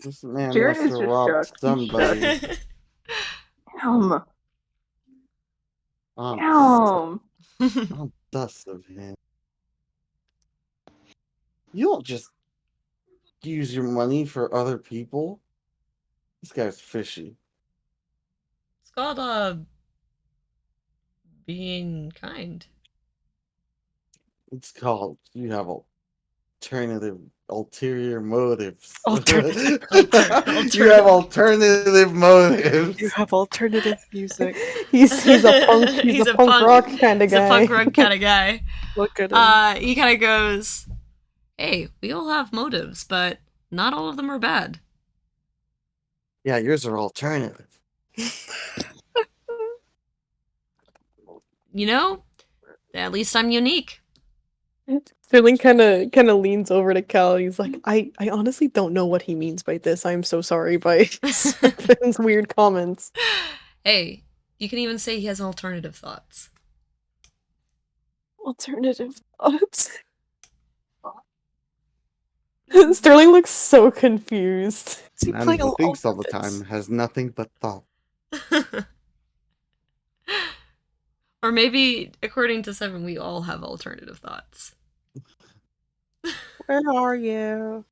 Speaker 3: This man
Speaker 6: Jared
Speaker 3: must
Speaker 6: is
Speaker 3: have
Speaker 6: just
Speaker 3: robbed
Speaker 6: shook.
Speaker 3: somebody.
Speaker 6: Damn.
Speaker 3: I'm
Speaker 6: Damn.
Speaker 3: I'm dust of him. You don't just use your money for other people. This guy's fishy.
Speaker 2: It's called being kind.
Speaker 3: It's called you have ulterior motives.
Speaker 5: Alternative.
Speaker 3: You have alternative motives.
Speaker 5: You have alternative music.
Speaker 1: He's a punk. He's a punk rock kind of
Speaker 2: He's a
Speaker 1: guy.
Speaker 2: punk rock kind of guy.
Speaker 5: Look at him.
Speaker 2: He kind of goes, "Hey, we all have motives, but not all of them are bad."
Speaker 3: Yeah, yours are alternative.
Speaker 2: At least I'm unique.
Speaker 1: Sterling kind of leans over to Cal. And he's like, I honestly don't know what he means by this. I'm so sorry by Finn's weird comments.
Speaker 2: Hey, you can even say he has alternative thoughts.
Speaker 1: Alternative thoughts. Sterling looks so confused.
Speaker 5: Is he
Speaker 3: And
Speaker 5: playing
Speaker 3: who
Speaker 5: all
Speaker 3: thinks all
Speaker 5: over
Speaker 3: the
Speaker 5: this?
Speaker 3: time has nothing but thought.
Speaker 2: Or maybe, according to Seven, we all have alternative thoughts.
Speaker 5: Where are you?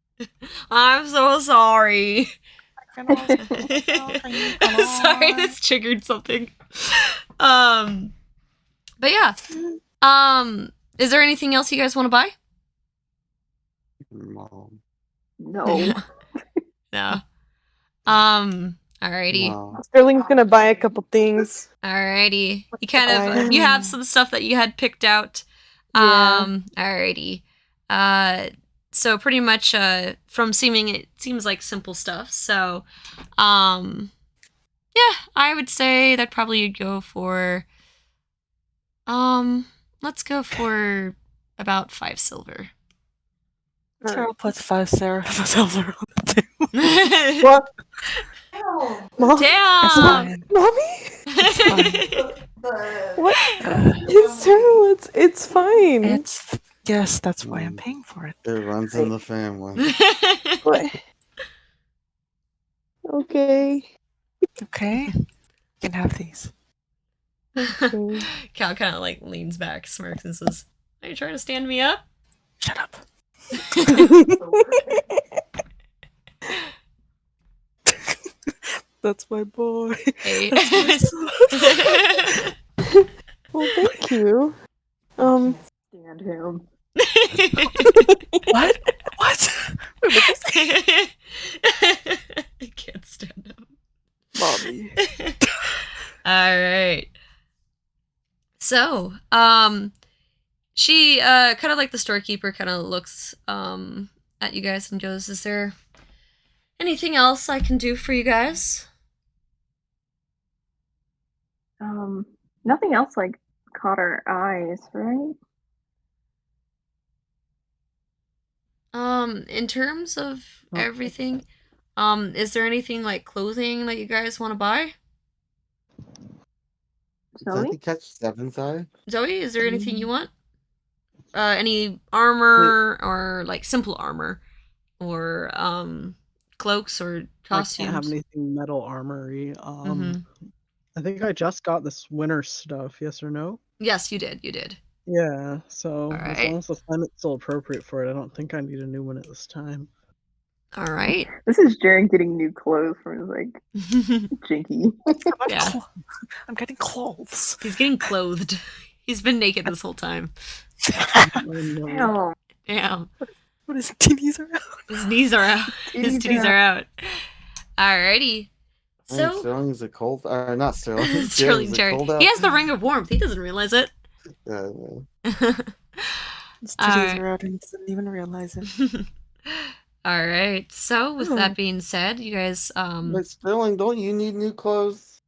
Speaker 2: I'm so sorry.
Speaker 5: Can also can you come
Speaker 2: Sorry,
Speaker 5: on?
Speaker 2: this triggered something. But yeah. Is there anything else you guys want to buy?
Speaker 3: Mom.
Speaker 6: No.
Speaker 2: No. Alrighty.
Speaker 3: No.
Speaker 1: Sterling's gonna buy a couple things.
Speaker 2: Alrighty. You kind of you have some stuff that you had picked out.
Speaker 1: Yeah.
Speaker 2: Alrighty. So pretty much from seeming it seems like simple stuff. So yeah, I would say that probably you'd go for let's go for about 5 silver.
Speaker 5: Sarah puts 5 silver on the table.
Speaker 1: What? Mom?
Speaker 5: It's
Speaker 2: Damn.
Speaker 5: fine.
Speaker 1: Mommy?
Speaker 5: It's
Speaker 1: What?
Speaker 5: fine.
Speaker 1: Cyril, it's fine.
Speaker 5: Yes, that's why I'm paying for it.
Speaker 3: It runs in the family.
Speaker 1: What? Okay.
Speaker 5: Okay? You can have these.
Speaker 1: Okay.
Speaker 2: Cal kind of like leans back, smirks, and says, "Are you trying to stand me up?"
Speaker 5: Shut up. That's my boy.
Speaker 2: Hey.
Speaker 5: That's my son.
Speaker 1: Well, thank you.
Speaker 6: Stand him.
Speaker 5: What? What? Wait, what was that?
Speaker 2: I can't stand him.
Speaker 5: Mommy.
Speaker 2: All right. So, she kind of like the storekeeper kind of looks at you guys and goes, "Is there anything else I can do for you guys?"
Speaker 6: Nothing else like caught our eyes, right?
Speaker 2: In terms of
Speaker 6: Oh.
Speaker 2: everything, is there anything like clothing that you guys want to buy?
Speaker 3: Does that
Speaker 6: Zoe?
Speaker 3: catch Seven's eye?
Speaker 2: Zoe, is there anything you want? Any armor or like simple armor or cloaks or costumes?
Speaker 4: I can't have anything metal armory.
Speaker 2: Mhm.
Speaker 4: I think I just got this winter stuff. Yes or no?
Speaker 2: Yes, you did. You did.
Speaker 4: Yeah. So as
Speaker 2: Alright.
Speaker 4: long as the climate's still appropriate for it, I don't think I need a new one at this time.
Speaker 2: All right.
Speaker 6: This is Jaren getting new clothes from his like Jinky.
Speaker 2: Yeah.
Speaker 5: I'm getting clothes.
Speaker 2: He's getting clothed. He's been naked this whole time.
Speaker 4: I know.
Speaker 6: Damn.
Speaker 2: Damn.
Speaker 5: What is titties are out?
Speaker 2: His knees are out. His
Speaker 6: Titties
Speaker 2: titties
Speaker 6: are
Speaker 2: are out. Alrighty.
Speaker 3: I think
Speaker 2: So
Speaker 3: Sterling is a cold. Not Sterling.
Speaker 2: Sterling
Speaker 3: Jared's a cold
Speaker 2: Jared.
Speaker 3: out.
Speaker 2: He has the ring of warmth. He doesn't realize it.
Speaker 3: Yeah,
Speaker 5: His titties
Speaker 2: Alright.
Speaker 5: are out and he doesn't even realize it.
Speaker 2: All right. So with that being said, you guys
Speaker 3: But Sterling, don't you need new clothes?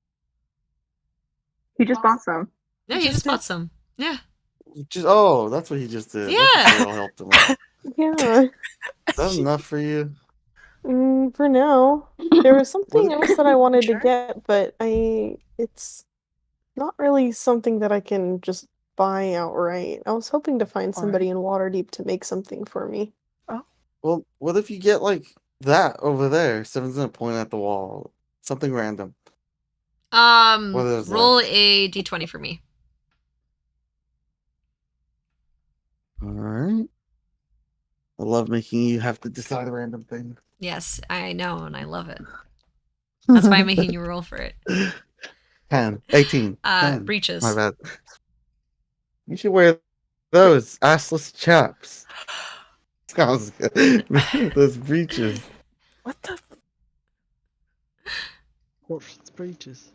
Speaker 6: He just bought some.
Speaker 2: yeah, he just bought some. Yeah.
Speaker 3: That's what he just did.
Speaker 2: Yeah.
Speaker 3: That's what Sterling helped him with.
Speaker 1: Yeah.
Speaker 3: Is that enough for you?
Speaker 1: For now. There was something
Speaker 3: What-
Speaker 1: else that I wanted to
Speaker 5: Sure.
Speaker 1: get, but it's not really something that I can just buy outright. I was hoping to find somebody in Waterdeep to make something for me.
Speaker 3: Well, what if you get like that over there? Seven's gonna point at the wall. Something random. What is
Speaker 2: Roll a d20 for me.
Speaker 3: All right. I love making you have to decide a random thing.
Speaker 2: Yes, I know, and I love it. That's why I'm making you roll for it.
Speaker 3: 10, 18. 10.
Speaker 2: Breeches.
Speaker 3: My bad. You should wear those assless chaps. Sounds good. Those breeches.
Speaker 5: What the?
Speaker 4: Corpse breaches.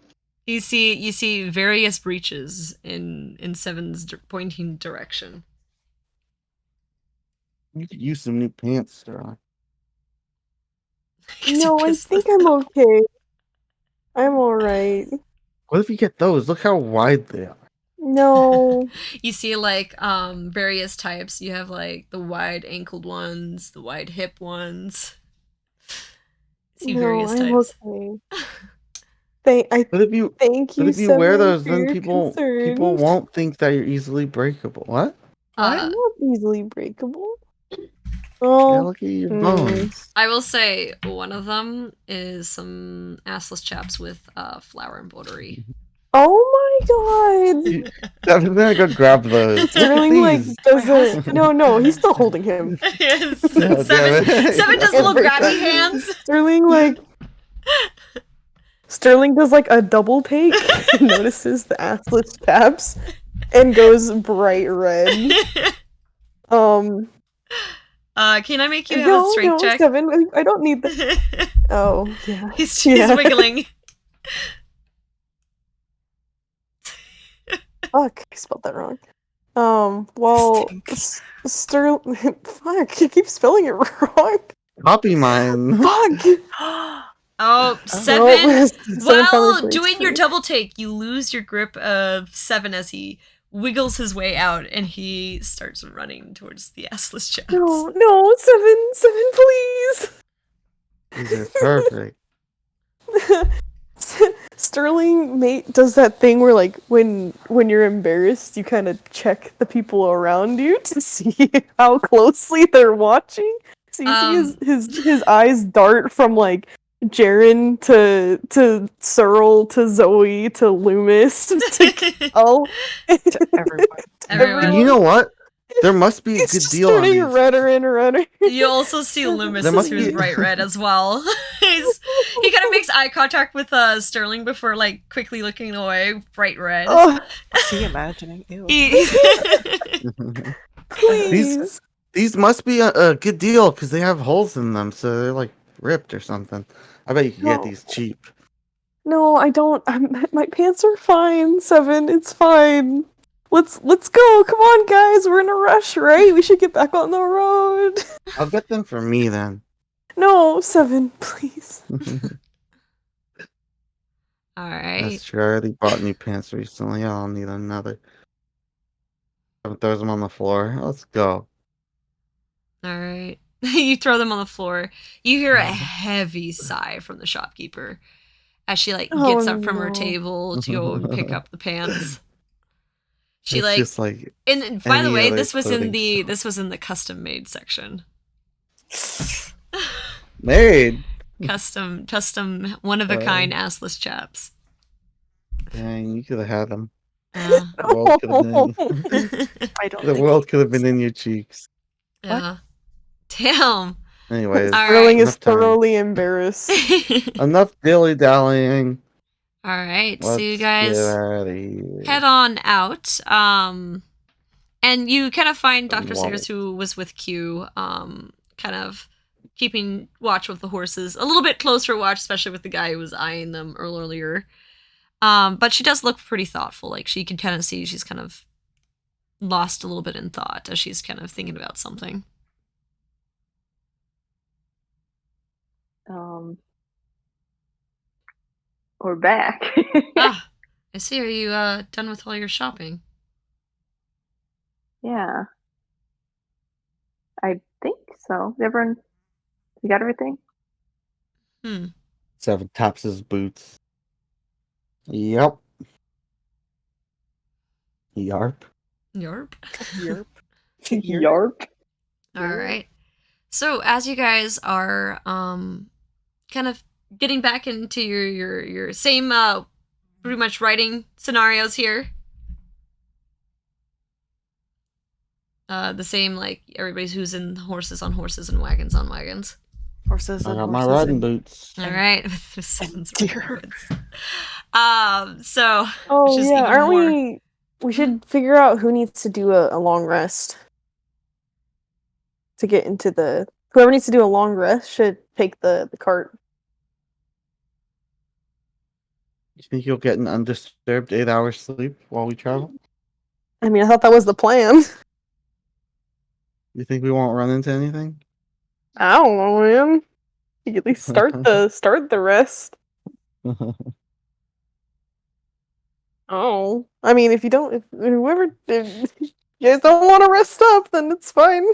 Speaker 2: You see various breeches in Seven's pointing direction.
Speaker 3: You could use some new pants, Sterling.
Speaker 1: No, I think I'm okay. I'm alright.
Speaker 3: What if you get those? Look how wide they are.
Speaker 1: No.
Speaker 2: You see like various types. You have like the wide ankled ones, the wide hip ones. You see
Speaker 1: No,
Speaker 2: various
Speaker 1: I'm
Speaker 2: types.
Speaker 1: okay.
Speaker 3: But if you
Speaker 1: Thank you,
Speaker 3: But if you wear
Speaker 1: Seven,
Speaker 3: those,
Speaker 1: for
Speaker 3: then
Speaker 1: your
Speaker 3: people
Speaker 1: concern.
Speaker 3: won't think that you're easily breakable. What?
Speaker 1: I'm not easily breakable.
Speaker 3: Yeah,
Speaker 1: Oh,
Speaker 3: look at your bones.
Speaker 2: I will say one of them is some assless chaps with flower embroidery.
Speaker 1: Oh my god!
Speaker 3: I'm gonna go grab those.
Speaker 1: Sterling like
Speaker 3: These.
Speaker 1: doesn't. No, he's still holding him.
Speaker 2: Yes.
Speaker 3: Oh, damn it.
Speaker 2: Seven does
Speaker 1: And
Speaker 2: little grabby
Speaker 1: Bertha-
Speaker 2: hands.
Speaker 1: Sterling does like a double take, notices the assless chaps, and goes bright red.
Speaker 2: Can I make you have a
Speaker 1: No,
Speaker 2: strength check?
Speaker 1: 7. I don't need that. Oh, yeah.
Speaker 2: He's
Speaker 1: Yeah.
Speaker 2: wiggling.
Speaker 1: Fuck, I spelled that wrong. Well,
Speaker 5: Stink.
Speaker 1: Sterling. Fuck, you keep spelling it wrong.
Speaker 3: Copy mine.
Speaker 1: Fuck!
Speaker 2: Oh,
Speaker 1: Nope,
Speaker 2: 7.
Speaker 1: 7
Speaker 2: While
Speaker 1: probably breaks
Speaker 2: doing your
Speaker 1: free.
Speaker 2: double take, you lose your grip of 7 as he wiggles his way out and he starts running towards the assless chaps.
Speaker 1: No, 7, please!
Speaker 3: These are perfect.
Speaker 1: Sterling mate does that thing where like when you're embarrassed you kind of check the people around you to see how closely they're watching. So you see his eyes dart from like Jaren to Searle to Zoe to Loomis to Kel.
Speaker 5: To everyone.
Speaker 2: Everyone.
Speaker 3: And you know what? There must be a
Speaker 1: It's
Speaker 3: good
Speaker 1: just
Speaker 3: deal on
Speaker 1: turning
Speaker 3: these.
Speaker 1: redder and redder.
Speaker 2: You also see Loomis
Speaker 3: There must
Speaker 2: who's
Speaker 3: be-
Speaker 2: bright red as well. He kind of makes eye contact with Sterling before like quickly looking away, bright red.
Speaker 1: Oh,
Speaker 5: See, imagining. Ew.
Speaker 1: please.
Speaker 3: These must be a good deal because they have holes in them, so they're like ripped or something. I bet you can get
Speaker 1: No.
Speaker 3: these cheap.
Speaker 1: No, I don't. My pants are fine, 7. It's fine. Let's go. Come on, guys. We're in a rush, right? We should get back on the road.
Speaker 3: I'll get them for me then.
Speaker 1: No, 7, please.
Speaker 2: All right.
Speaker 3: That's true. I already bought new pants recently. I'll need another. Someone throws them on the floor. Let's go.
Speaker 2: All right. You throw them on the floor. You hear a heavy sigh from the shopkeeper as she like
Speaker 1: Oh,
Speaker 2: gets up from her
Speaker 1: no.
Speaker 2: table to go and pick up the pants. She
Speaker 3: It's
Speaker 2: like
Speaker 3: just like
Speaker 2: and by the
Speaker 3: any
Speaker 2: way,
Speaker 3: other
Speaker 2: this was in
Speaker 3: clothing
Speaker 2: the
Speaker 3: store.
Speaker 2: this was in the custom made section.
Speaker 3: made.
Speaker 2: Custom one of a kind assless chaps.
Speaker 3: Dang, you could have had them.
Speaker 2: Yeah.
Speaker 3: The world could have been.
Speaker 5: I don't
Speaker 3: The
Speaker 5: think
Speaker 3: world could have been in your cheeks.
Speaker 2: Yeah. Damn.
Speaker 3: Anyways,
Speaker 2: All
Speaker 1: Sterling is
Speaker 3: enough time.
Speaker 1: thoroughly embarrassed.
Speaker 3: Enough dilly dallying.
Speaker 2: All right.
Speaker 3: Let's
Speaker 2: So you
Speaker 3: get
Speaker 2: guys
Speaker 3: out of here.
Speaker 2: head on out. And you kind of find Dr.
Speaker 3: Love
Speaker 2: Sayers,
Speaker 3: it.
Speaker 2: who was with Q, kind of keeping watch with the horses. A little bit closer watch, especially with the guy who was eyeing them earlier. But she does look pretty thoughtful. Like she can kind of see she's kind of lost a little bit in thought as she's kind of thinking about something.
Speaker 6: We're back.
Speaker 2: Ah, I see. Are you done with all your shopping?
Speaker 6: Yeah. I think so. Everyone, you got everything?
Speaker 2: Hmm.
Speaker 3: 7 taps his boots. Yep. Yarp.
Speaker 2: Yerp.
Speaker 5: Yerp.
Speaker 6: Yarp.
Speaker 2: All right. So as you guys are kind of getting back into your same pretty much writing scenarios here. The same like everybody's who's in horses on horses and wagons on wagons.
Speaker 5: Horses
Speaker 3: I
Speaker 5: and
Speaker 3: got my
Speaker 5: horses
Speaker 3: riding
Speaker 5: and-
Speaker 3: boots.
Speaker 2: All right. With sevens
Speaker 5: deer.
Speaker 2: so
Speaker 1: Oh
Speaker 2: which is
Speaker 1: yeah,
Speaker 2: even
Speaker 1: aren't
Speaker 2: more.
Speaker 1: we? We should figure out who needs to do a long rest to get into the. Whoever needs to do a long rest should take the cart.
Speaker 3: You think you'll get an undisturbed 8-hour sleep while we travel?
Speaker 1: I mean, I thought that was the plan.
Speaker 3: You think we won't run into anything?
Speaker 1: I don't know, man. You can at least start the rest. Oh, I mean, if you don't, if you guys don't want to rest up, then it's fine.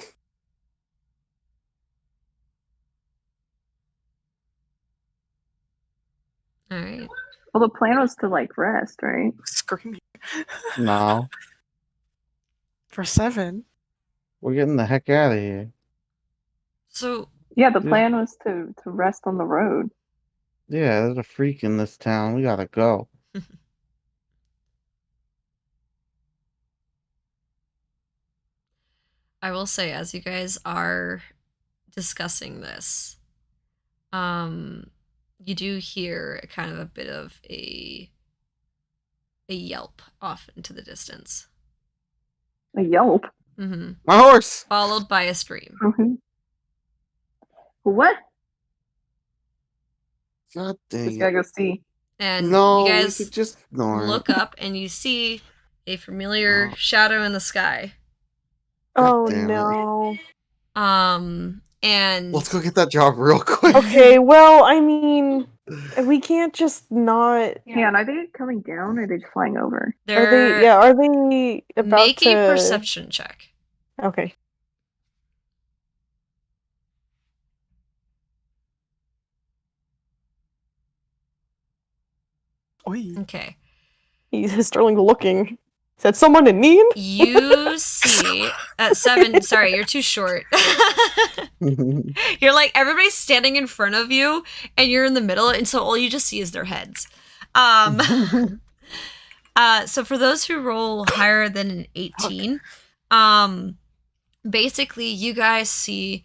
Speaker 2: All right.
Speaker 6: Well, the plan was to like rest, right?
Speaker 5: Screaming
Speaker 3: No.
Speaker 5: for 7.
Speaker 3: We're getting the heck out of here.
Speaker 2: So
Speaker 6: Yeah, the
Speaker 3: Yeah.
Speaker 6: plan was to rest on the road.
Speaker 3: Yeah, there's a freak in this town. We gotta go.
Speaker 2: I will say, as you guys are discussing this, you do hear kind of a bit of a yelp off into the distance.
Speaker 6: A yelp.
Speaker 2: Mm-hmm.
Speaker 3: My horse.
Speaker 2: Followed by a scream.
Speaker 6: What?
Speaker 3: God
Speaker 6: Just
Speaker 3: dang
Speaker 6: gotta
Speaker 3: it.
Speaker 6: go see.
Speaker 2: And
Speaker 3: No,
Speaker 2: you
Speaker 3: we
Speaker 2: guys
Speaker 3: could just ignore
Speaker 2: look
Speaker 3: it.
Speaker 2: up and you see a familiar shadow in the sky.
Speaker 3: God
Speaker 1: Oh
Speaker 3: damn it.
Speaker 1: no.
Speaker 2: And
Speaker 3: Let's go get that job real quick.
Speaker 1: Okay, well, I mean, we can't just not.
Speaker 6: Yeah, and are they coming down or are they just flying over?
Speaker 2: they're
Speaker 1: Are they about
Speaker 2: make
Speaker 1: to
Speaker 2: a perception check.
Speaker 1: Okay.
Speaker 5: Oi.
Speaker 2: Okay.
Speaker 1: He's Sterling looking. Is that someone in need?
Speaker 2: You see 7. Sorry, you're too short. You're like everybody's standing in front of you and you're in the middle, and so all you just see is their heads. So for those who roll higher than an 18, basically you guys see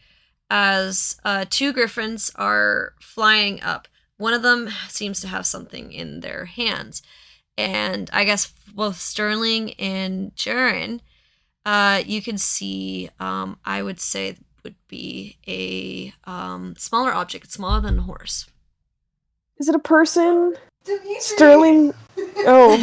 Speaker 2: as 2 griffins are flying up. One of them seems to have something in their hands. And I guess both Sterling and Jaren, you can see, I would say would be a smaller object. It's smaller than a horse.
Speaker 1: Is it a person? Sterling. Oh.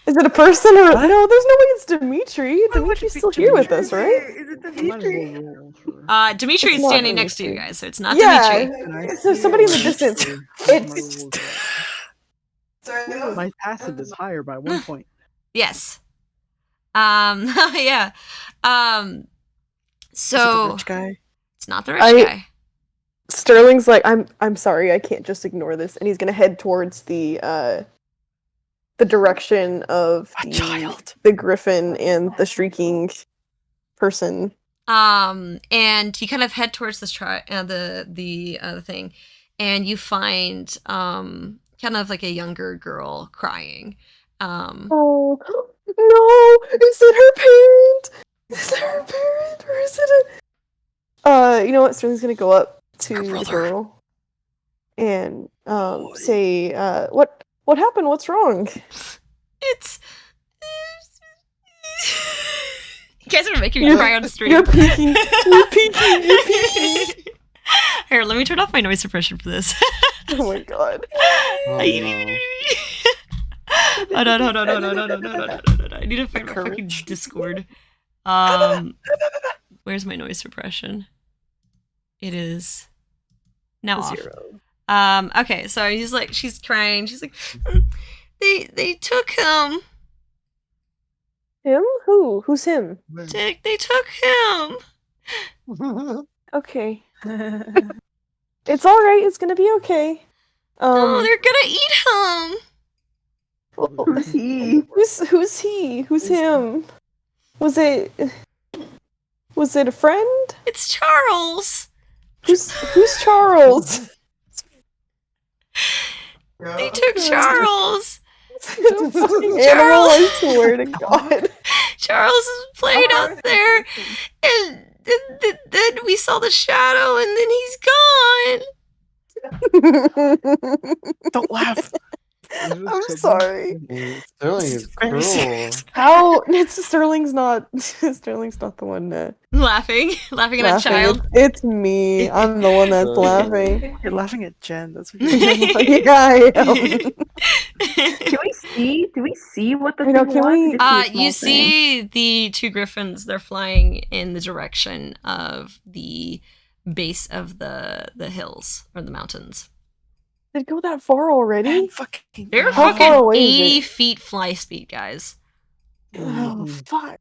Speaker 1: Is it a person or no? There's no way it's Dimitri. Dimitri's still here with us, right?
Speaker 5: Is it
Speaker 4: I might as
Speaker 5: Dimitri?
Speaker 4: well roll for
Speaker 2: Dimitri
Speaker 1: It's
Speaker 2: is
Speaker 1: not
Speaker 2: standing next to you
Speaker 1: Dimitri.
Speaker 2: guys, so it's not
Speaker 1: Yeah.
Speaker 2: Dimitri.
Speaker 4: Can I
Speaker 1: There's
Speaker 4: see
Speaker 1: somebody in the
Speaker 4: it?
Speaker 1: distance.
Speaker 4: Where's my
Speaker 1: It's
Speaker 4: roll? My passive is higher by 1 point.
Speaker 2: Yes. Yeah.
Speaker 5: Is it the
Speaker 2: So
Speaker 5: rich guy?
Speaker 2: it's not the rich guy.
Speaker 1: Sterling's like, I'm sorry, I can't just ignore this, and he's gonna head towards the direction of
Speaker 5: A child.
Speaker 1: the griffin and the shrieking person.
Speaker 2: And you kind of head towards this the thing, and you find kind of like a younger girl crying.
Speaker 1: Oh no! Is it her parent? Is it her parent, or is it a? You know what? Sterling's gonna go up to
Speaker 5: Her
Speaker 1: the
Speaker 5: brother.
Speaker 1: girl and say, what happened? What's wrong?
Speaker 2: It's you guys are making me cry on stream.
Speaker 1: You're peeking. You're peeking. You're peeking.
Speaker 2: Here, let me turn off my noise suppression for this.
Speaker 1: Oh my god.
Speaker 3: Oh, no.
Speaker 2: Hold on. I need to find my fucking Discord. Where's my noise suppression? It is now off.
Speaker 1: 0.
Speaker 2: Okay, so she's crying. She's like, they took him.
Speaker 1: Him? Who? Who's him?
Speaker 2: They took him.
Speaker 1: Okay. It's alright, it's gonna be okay.
Speaker 2: No, they're gonna eat him.
Speaker 6: Who's he?
Speaker 1: Who's he? Who's him? Was it a friend?
Speaker 2: It's Charles.
Speaker 1: Who's Charles?
Speaker 2: They took Charles.
Speaker 1: Fucking animal, I swear to God.
Speaker 2: Charles is playing out there, and then we saw the shadow, and then he's gone.
Speaker 5: Don't laugh.
Speaker 1: I'm sorry.
Speaker 3: Sterling
Speaker 5: This
Speaker 3: is
Speaker 5: is very
Speaker 3: cruel.
Speaker 5: serious.
Speaker 1: How? Sterling's not the one
Speaker 2: Laughing at a
Speaker 1: laughing.
Speaker 2: child.
Speaker 1: It's me. I'm the one that's laughing.
Speaker 5: You're laughing at Jen. That's what you're
Speaker 1: Yeah, I am.
Speaker 6: Can we see? Do we see what the
Speaker 1: I know,
Speaker 6: thing
Speaker 1: can
Speaker 6: was?
Speaker 1: we-
Speaker 6: Or just see a
Speaker 2: You
Speaker 6: small thing?
Speaker 2: see the 2 griffins. They're flying in the direction of the base of the hills or the mountains.
Speaker 1: Did it go that far already?
Speaker 5: fucking.
Speaker 2: They're
Speaker 1: How far
Speaker 2: fucking
Speaker 1: away is
Speaker 2: 80
Speaker 1: it?
Speaker 2: feet fly speed, guys.
Speaker 1: Oh fuck!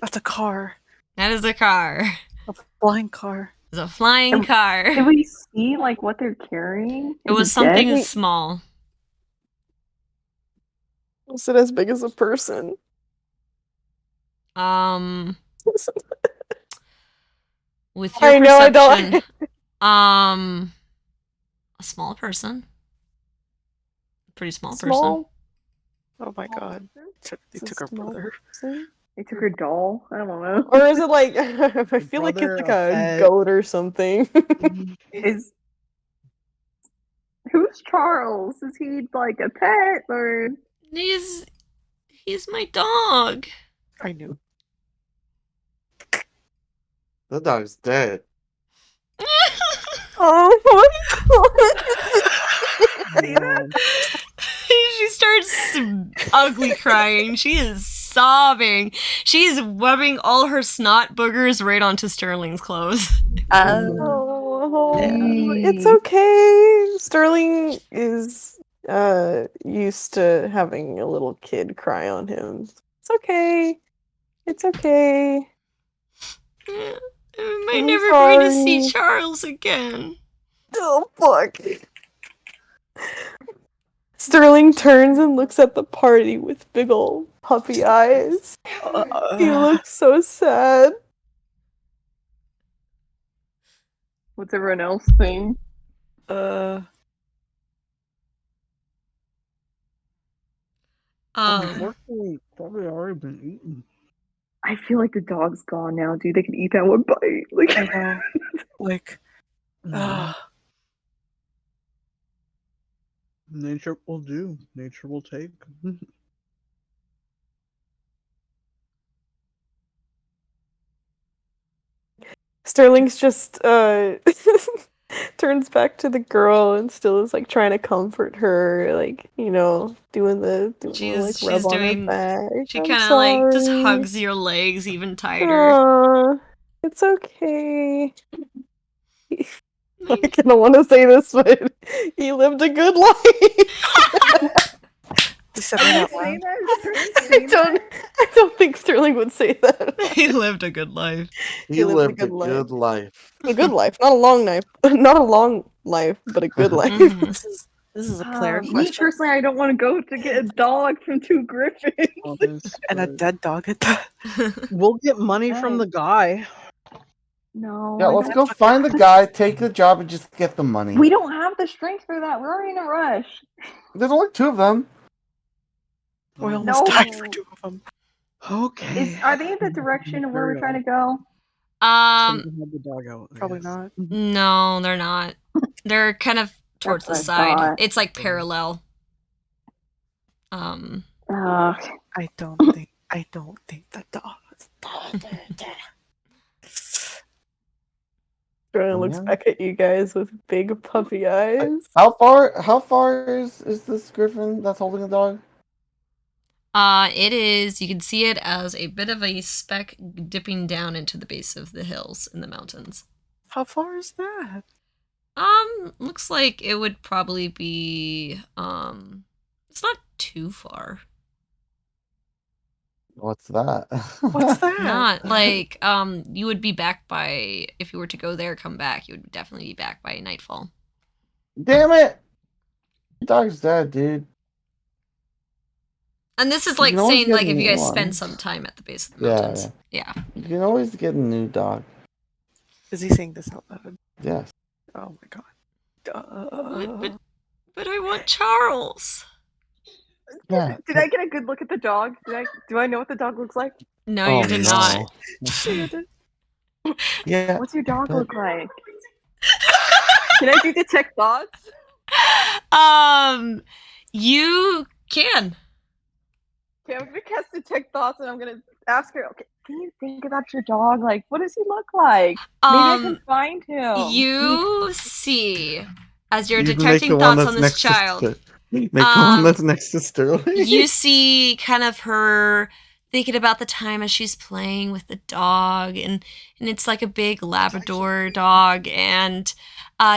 Speaker 5: That's a car.
Speaker 2: That is a car.
Speaker 5: A flying car.
Speaker 2: It's a flying car.
Speaker 6: Did we see like what they're carrying?
Speaker 2: It
Speaker 6: Is
Speaker 2: was
Speaker 6: dead?
Speaker 2: something small.
Speaker 1: Was it as big as a person?
Speaker 2: With your
Speaker 1: I know, I don't-
Speaker 2: perception, a small person. Pretty small person.
Speaker 1: Small.
Speaker 5: Oh my god. They
Speaker 1: It's a
Speaker 5: took our
Speaker 1: small
Speaker 5: brother.
Speaker 1: person?
Speaker 6: They took her doll. I don't know.
Speaker 1: Or is it like I feel like it's
Speaker 4: brother,
Speaker 1: like
Speaker 4: a
Speaker 1: a
Speaker 4: pet.
Speaker 1: goat or something.
Speaker 6: Is who's Charles? Is he like a pet or?
Speaker 2: He's my dog.
Speaker 5: I knew.
Speaker 3: The dog's dead.
Speaker 1: Oh my
Speaker 4: No.
Speaker 2: She starts ugly crying. She is sobbing. She's rubbing all her snot boogers right onto Sterling's clothes.
Speaker 1: Oh,
Speaker 6: Yeah.
Speaker 1: it's okay. Sterling is used to having a little kid cry on him. It's okay. It's okay.
Speaker 2: Am I
Speaker 1: I'm
Speaker 2: never going to see
Speaker 1: sorry.
Speaker 2: Charles again?
Speaker 1: Oh fuck. Sterling turns and looks at the party with big old puppy eyes. He looks so sad.
Speaker 6: What's everyone else think?
Speaker 4: Unfortunately, probably already been eaten.
Speaker 6: I feel like the dog's gone now, dude. They can eat that one bite. Like,
Speaker 5: I know. Like,
Speaker 4: Nature will do. Nature will take.
Speaker 1: Sterling's just turns back to the girl and still is like trying to comfort her, like, you know, doing the like rub on her back.
Speaker 2: She
Speaker 1: I'm
Speaker 2: kind of like just
Speaker 1: sorry.
Speaker 2: hugs your legs even tighter.
Speaker 1: Aw, it's okay. Like, I don't want to say this, but he lived a good life.
Speaker 5: he said that out loud.
Speaker 1: I don't think Sterling would say that.
Speaker 2: He lived a good life.
Speaker 3: He
Speaker 1: lived a
Speaker 3: lived a
Speaker 1: good
Speaker 3: good life.
Speaker 1: A good life, not a long life. Not a long life, but a good life.
Speaker 2: Mhm.
Speaker 5: This is a player
Speaker 6: me
Speaker 5: question.
Speaker 6: personally, I don't want to go to get a dog from two griffins.
Speaker 5: And a dead dog at that.
Speaker 4: We'll get money from the guy.
Speaker 6: No.
Speaker 3: Yeah,
Speaker 6: I
Speaker 3: let's
Speaker 6: don't-
Speaker 3: go find the guy, take the job, and just get the money.
Speaker 6: We don't have the strength for that. We're already in a rush.
Speaker 3: There's only 2 of them.
Speaker 5: We almost
Speaker 6: No.
Speaker 5: died for 2 of them.
Speaker 4: Okay.
Speaker 6: Are they in the direction of where we're trying to go?
Speaker 4: Someone had the dog out. I
Speaker 5: Probably
Speaker 4: guess.
Speaker 5: not.
Speaker 2: No, they're not. They're kind of towards the
Speaker 6: That's what I
Speaker 2: side.
Speaker 6: thought.
Speaker 2: It's like parallel.
Speaker 6: Ugh.
Speaker 5: I don't think the dog is
Speaker 1: Sterling looks back at you guys with big puppy eyes.
Speaker 3: How far is this griffin that's holding the dog?
Speaker 2: It is, you can see it as a bit of a speck dipping down into the base of the hills in the mountains.
Speaker 5: How far is that?
Speaker 2: Looks like it would probably be, it's not too far.
Speaker 3: What's that?
Speaker 5: What's that?
Speaker 2: Not like, you would be back by, if you were to go there, come back, you would definitely be back by nightfall.
Speaker 3: Damn it! Dog's dead, dude.
Speaker 2: And this is
Speaker 3: You
Speaker 2: like
Speaker 3: can always
Speaker 2: saying,
Speaker 3: get
Speaker 2: like, if you guys
Speaker 3: new
Speaker 2: spend
Speaker 3: ones.
Speaker 2: some time at the base of the
Speaker 3: Yeah,
Speaker 2: mountains. Yeah.
Speaker 3: You can always get a new dog.
Speaker 5: Is he saying this out loud?
Speaker 3: Yes.
Speaker 5: Oh my god.
Speaker 2: But I want Charles.
Speaker 3: Yeah.
Speaker 6: Did I get a good look at the dog? Do I know what the dog looks like?
Speaker 2: No,
Speaker 3: Oh,
Speaker 2: you did not.
Speaker 3: Yeah.
Speaker 6: What's your dog
Speaker 3: but-
Speaker 6: look like? Can I do detect thoughts?
Speaker 2: You can.
Speaker 6: Okay, I'm gonna cast detect thoughts, and I'm gonna ask her. Okay, can you think about your dog? Like, what does he look like? Maybe I can find him.
Speaker 2: You see, as you're
Speaker 3: You make
Speaker 2: detecting
Speaker 3: the one
Speaker 2: thoughts
Speaker 3: that's
Speaker 2: on this
Speaker 3: next to
Speaker 2: child,
Speaker 3: Make the one that's next to Sterling.
Speaker 2: you see kind of her thinking about the time as she's playing with the dog, and it's like a big Labrador dog, and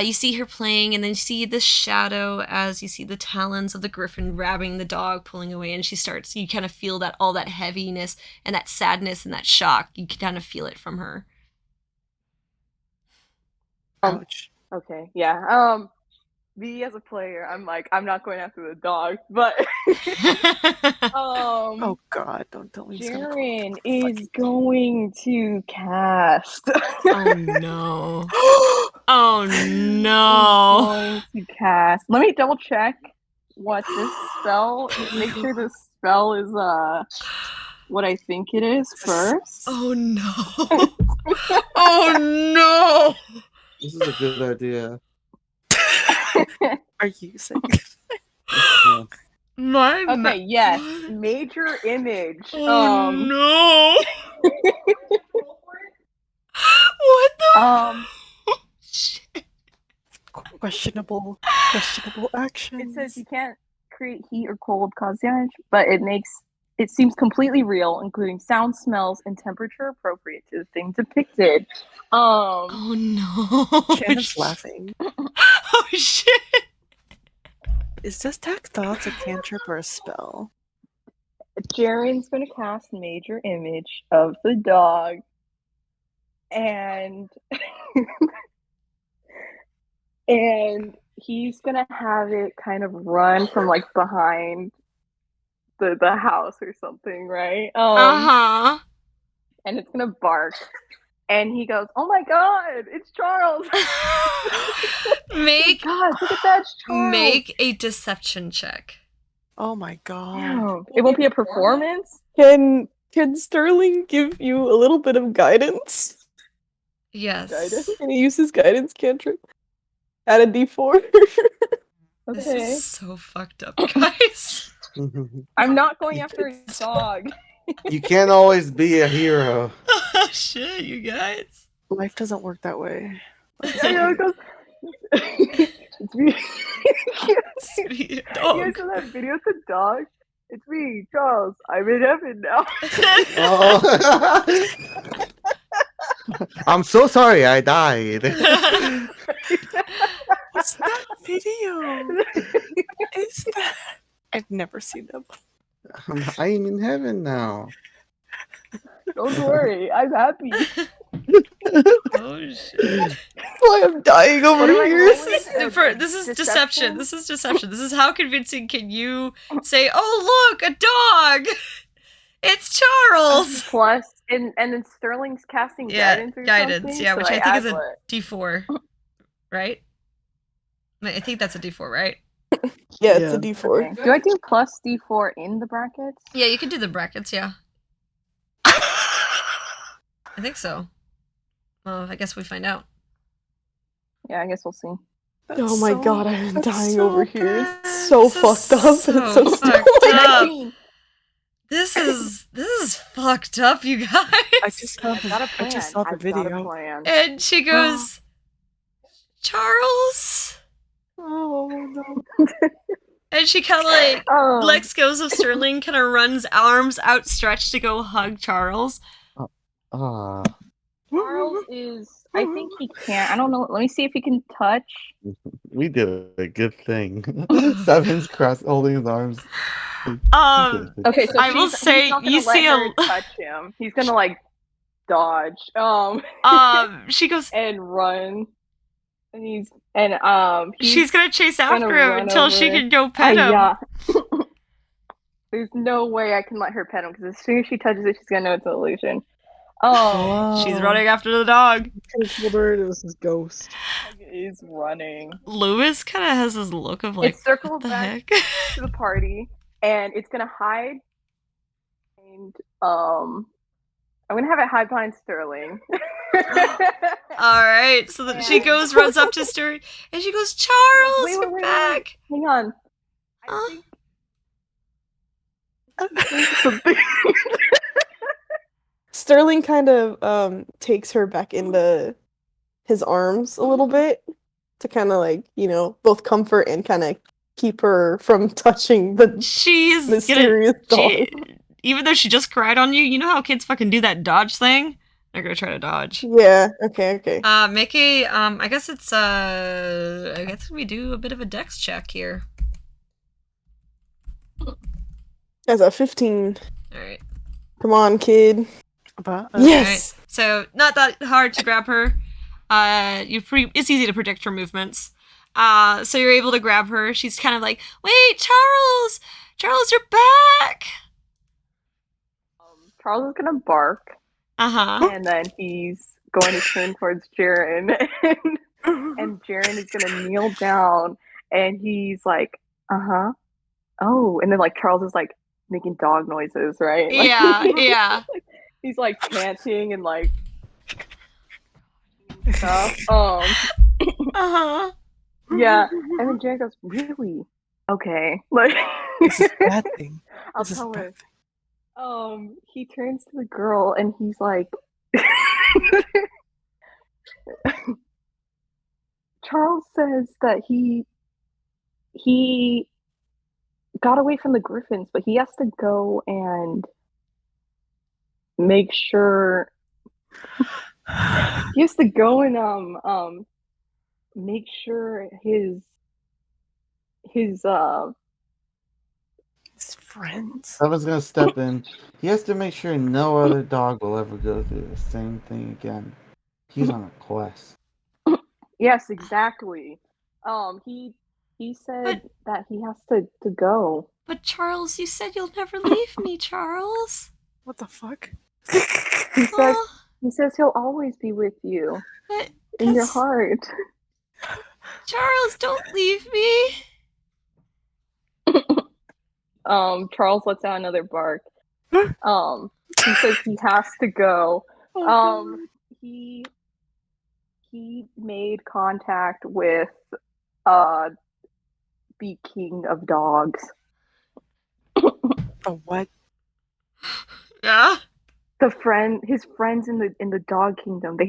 Speaker 2: you see her playing, and then you see the shadow as you see the talons of the griffin grabbing the dog, pulling away, and you kind of feel that all that heaviness and that sadness and that shock. You can kind of feel it from her.
Speaker 5: Ouch.
Speaker 6: Okay, yeah. Me as a player, I'm like, I'm not going after the dog, but
Speaker 5: Oh god, don't tell me he's gonna call
Speaker 6: Jaren
Speaker 5: it the
Speaker 6: is going to cast.
Speaker 2: Oh no. Oh no.
Speaker 6: He's going to cast. Let me double check what this spell. Make sure this spell is what I think it is first.
Speaker 2: Oh no! Oh no!
Speaker 3: This is a good idea.
Speaker 5: Are you sick?
Speaker 3: Yeah.
Speaker 6: Okay, yes, major image.
Speaker 2: Oh no! What the? Shit.
Speaker 5: Questionable actions.
Speaker 6: It says you can't create heat or cold cause damage, but it seems completely real, including sound, smells, and temperature appropriate to the thing depicted.
Speaker 2: Oh no!
Speaker 5: Shannon's laughing.
Speaker 2: Oh shit!
Speaker 5: Is this Tech Thoughts a cantrip or a spell?
Speaker 6: Jaren's gonna cast major image of the dog, and and he's gonna have it kind of run from like behind the house or something, right?
Speaker 2: Uh-huh.
Speaker 6: And it's gonna bark. And he goes, "Oh my god, it's Charles!"
Speaker 2: Make
Speaker 6: God, look at that, it's Charles.
Speaker 2: make a deception check.
Speaker 5: Oh my god.
Speaker 6: Damn. It won't be a performance.
Speaker 1: Can Sterling give you a little bit of guidance?
Speaker 2: Yes.
Speaker 1: Can he use his guidance cantrip? Add a D4.
Speaker 2: This
Speaker 6: Okay.
Speaker 2: is so fucked up, guys.
Speaker 6: I'm not going after a dog.
Speaker 3: You can't always be a hero.
Speaker 2: Oh shit, you guys.
Speaker 5: Life doesn't work that way.
Speaker 6: I know, it goes, it's me.
Speaker 2: Sweet
Speaker 6: You guys
Speaker 2: dog.
Speaker 6: know that video of the dog? It's me, Charles. I'm in heaven now.
Speaker 3: Oh. I'm so sorry I died.
Speaker 5: What's that video? Is that? I've never seen them.
Speaker 3: I'm in heaven now.
Speaker 6: Don't worry, I'm happy.
Speaker 2: Oh shit.
Speaker 1: Why I'm dying over
Speaker 6: What am I
Speaker 1: here.
Speaker 6: rolling?
Speaker 2: This is deception. This is deception. This is how convincing can you say, "Oh look, a dog! It's Charles."
Speaker 6: Plus, and then Sterling's casting
Speaker 2: Yeah,
Speaker 6: guidance or
Speaker 2: guidance.
Speaker 6: something.
Speaker 2: Yeah,
Speaker 6: so
Speaker 2: which I think
Speaker 6: add
Speaker 2: is a
Speaker 6: what?
Speaker 2: D4, right? I think that's a D4, right?
Speaker 1: Yeah, it's a
Speaker 4: Yeah.
Speaker 1: D4.
Speaker 6: Okay. Do I do plus D4 in the brackets?
Speaker 2: Yeah, you can do the brackets. Yeah, I think so. Well, I guess we find out.
Speaker 6: Yeah, I guess we'll see.
Speaker 1: Oh my god, I'm
Speaker 5: that's
Speaker 1: dying
Speaker 5: so
Speaker 1: over here.
Speaker 5: bad.
Speaker 1: It's so
Speaker 2: This is
Speaker 1: fucked up.
Speaker 2: so
Speaker 1: It's so
Speaker 2: fucked
Speaker 1: stupid.
Speaker 2: up.
Speaker 6: 19.
Speaker 2: This is fucked up, you guys.
Speaker 5: I just saw
Speaker 6: I've got a
Speaker 5: the,
Speaker 6: plan.
Speaker 5: I just saw the
Speaker 6: I've got a
Speaker 5: video.
Speaker 6: plan.
Speaker 2: And she goes, Charles,
Speaker 1: Oh no.
Speaker 2: and she kind of like
Speaker 6: Oh,
Speaker 2: Lex goes of Sterling, kind of runs arms outstretched to go hug Charles.
Speaker 3: Ah,
Speaker 6: Charles is. I think he can't. I don't know. Let me see if he can touch.
Speaker 3: we did a good thing. Seven's cross holding his arms.
Speaker 6: Okay, so
Speaker 2: I will
Speaker 6: he's
Speaker 2: say,
Speaker 6: not gonna
Speaker 2: you
Speaker 6: let
Speaker 2: see
Speaker 6: her
Speaker 2: a-
Speaker 6: touch him. He's gonna like dodge,
Speaker 2: She goes,
Speaker 6: and run, and he's
Speaker 2: she's gonna chase after him
Speaker 6: run
Speaker 2: until she
Speaker 6: over.
Speaker 2: can go pet him.
Speaker 6: Yeah. There's no way I can let her pet him because as soon as she touches it, she's gonna know it's an illusion. Oh,
Speaker 2: She's running after the dog.
Speaker 4: Told her it was his ghost.
Speaker 6: he's running.
Speaker 2: Lewis kind of has this look of like,
Speaker 6: It circles
Speaker 2: what the
Speaker 6: back
Speaker 2: heck?
Speaker 6: to the party, and it's gonna hide. And I'm gonna have it hide behind Sterling.
Speaker 2: All right, so that she goes, runs up to Sterling, and she goes, Charles,
Speaker 6: Wait,
Speaker 2: you're
Speaker 6: wait,
Speaker 2: back.
Speaker 6: Hang on. I think
Speaker 1: Sterling kind of takes her back into his arms a little bit to kind of like, you know, both comfort and kind of keep her from touching the
Speaker 2: She's
Speaker 1: mysterious dog.
Speaker 2: even though she just cried on you, you know how kids fucking do that dodge thing? They're gonna try to dodge.
Speaker 1: Yeah, okay.
Speaker 2: Make a, I guess it's, I guess we do a bit of a dex check here.
Speaker 1: That's a 15.
Speaker 2: Alright.
Speaker 1: Come on, kid.
Speaker 5: But
Speaker 1: Yes!
Speaker 2: Alright. So, not that hard to grab her. It's easy to predict her movements. So you're able to grab her. She's kind of like, wait, Charles! Charles, you're back!
Speaker 6: Charles is gonna bark,
Speaker 2: Uh-huh.
Speaker 6: and then he's going to turn towards Jaren, and Jaren is gonna kneel down, and he's like, oh, and then like Charles is like,
Speaker 7: making dog noises, right?
Speaker 2: Yeah, yeah.
Speaker 7: He's like panting and like stuff.
Speaker 2: Uh-huh.
Speaker 7: Yeah. And then Jan goes, really? Okay. Like
Speaker 5: This is a bad thing.
Speaker 7: I'll
Speaker 5: This is a
Speaker 7: tell
Speaker 5: bad
Speaker 7: her.
Speaker 5: thing.
Speaker 7: He turns to the girl and he's like Charles says that he got away from the Griffins, but he has to go and make sure he has to go and make sure his
Speaker 5: His friends.
Speaker 3: I was gonna step in. He has to make sure no other dog will ever go through the same thing again. He's on a quest.
Speaker 7: Yes, exactly. He said that he has to go.
Speaker 2: But Charles, you said you'll never leave me, Charles.
Speaker 5: What the fuck?
Speaker 7: He says he'll always be with you
Speaker 2: But
Speaker 7: in your heart.
Speaker 2: Charles, don't leave me.
Speaker 7: Charles lets out another bark. He says he has to go. He made contact with the king of dogs.
Speaker 5: The what?
Speaker 2: Yeah.
Speaker 7: His friends in the dog kingdom. He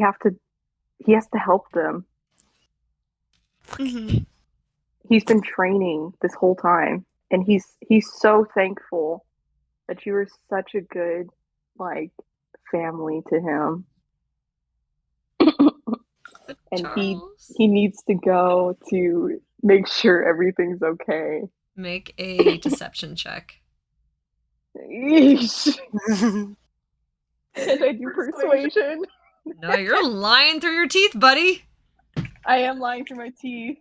Speaker 7: has to help them.
Speaker 2: Mm-hmm.
Speaker 7: He's been training this whole time, and he's so thankful that you were such a good family to him. And
Speaker 2: Charles,
Speaker 7: he needs to go to make sure everything's okay.
Speaker 2: make a deception check.
Speaker 7: Yeesh. Can I do persuasion?
Speaker 2: No, you're lying through your teeth, buddy.
Speaker 7: I am lying through my teeth.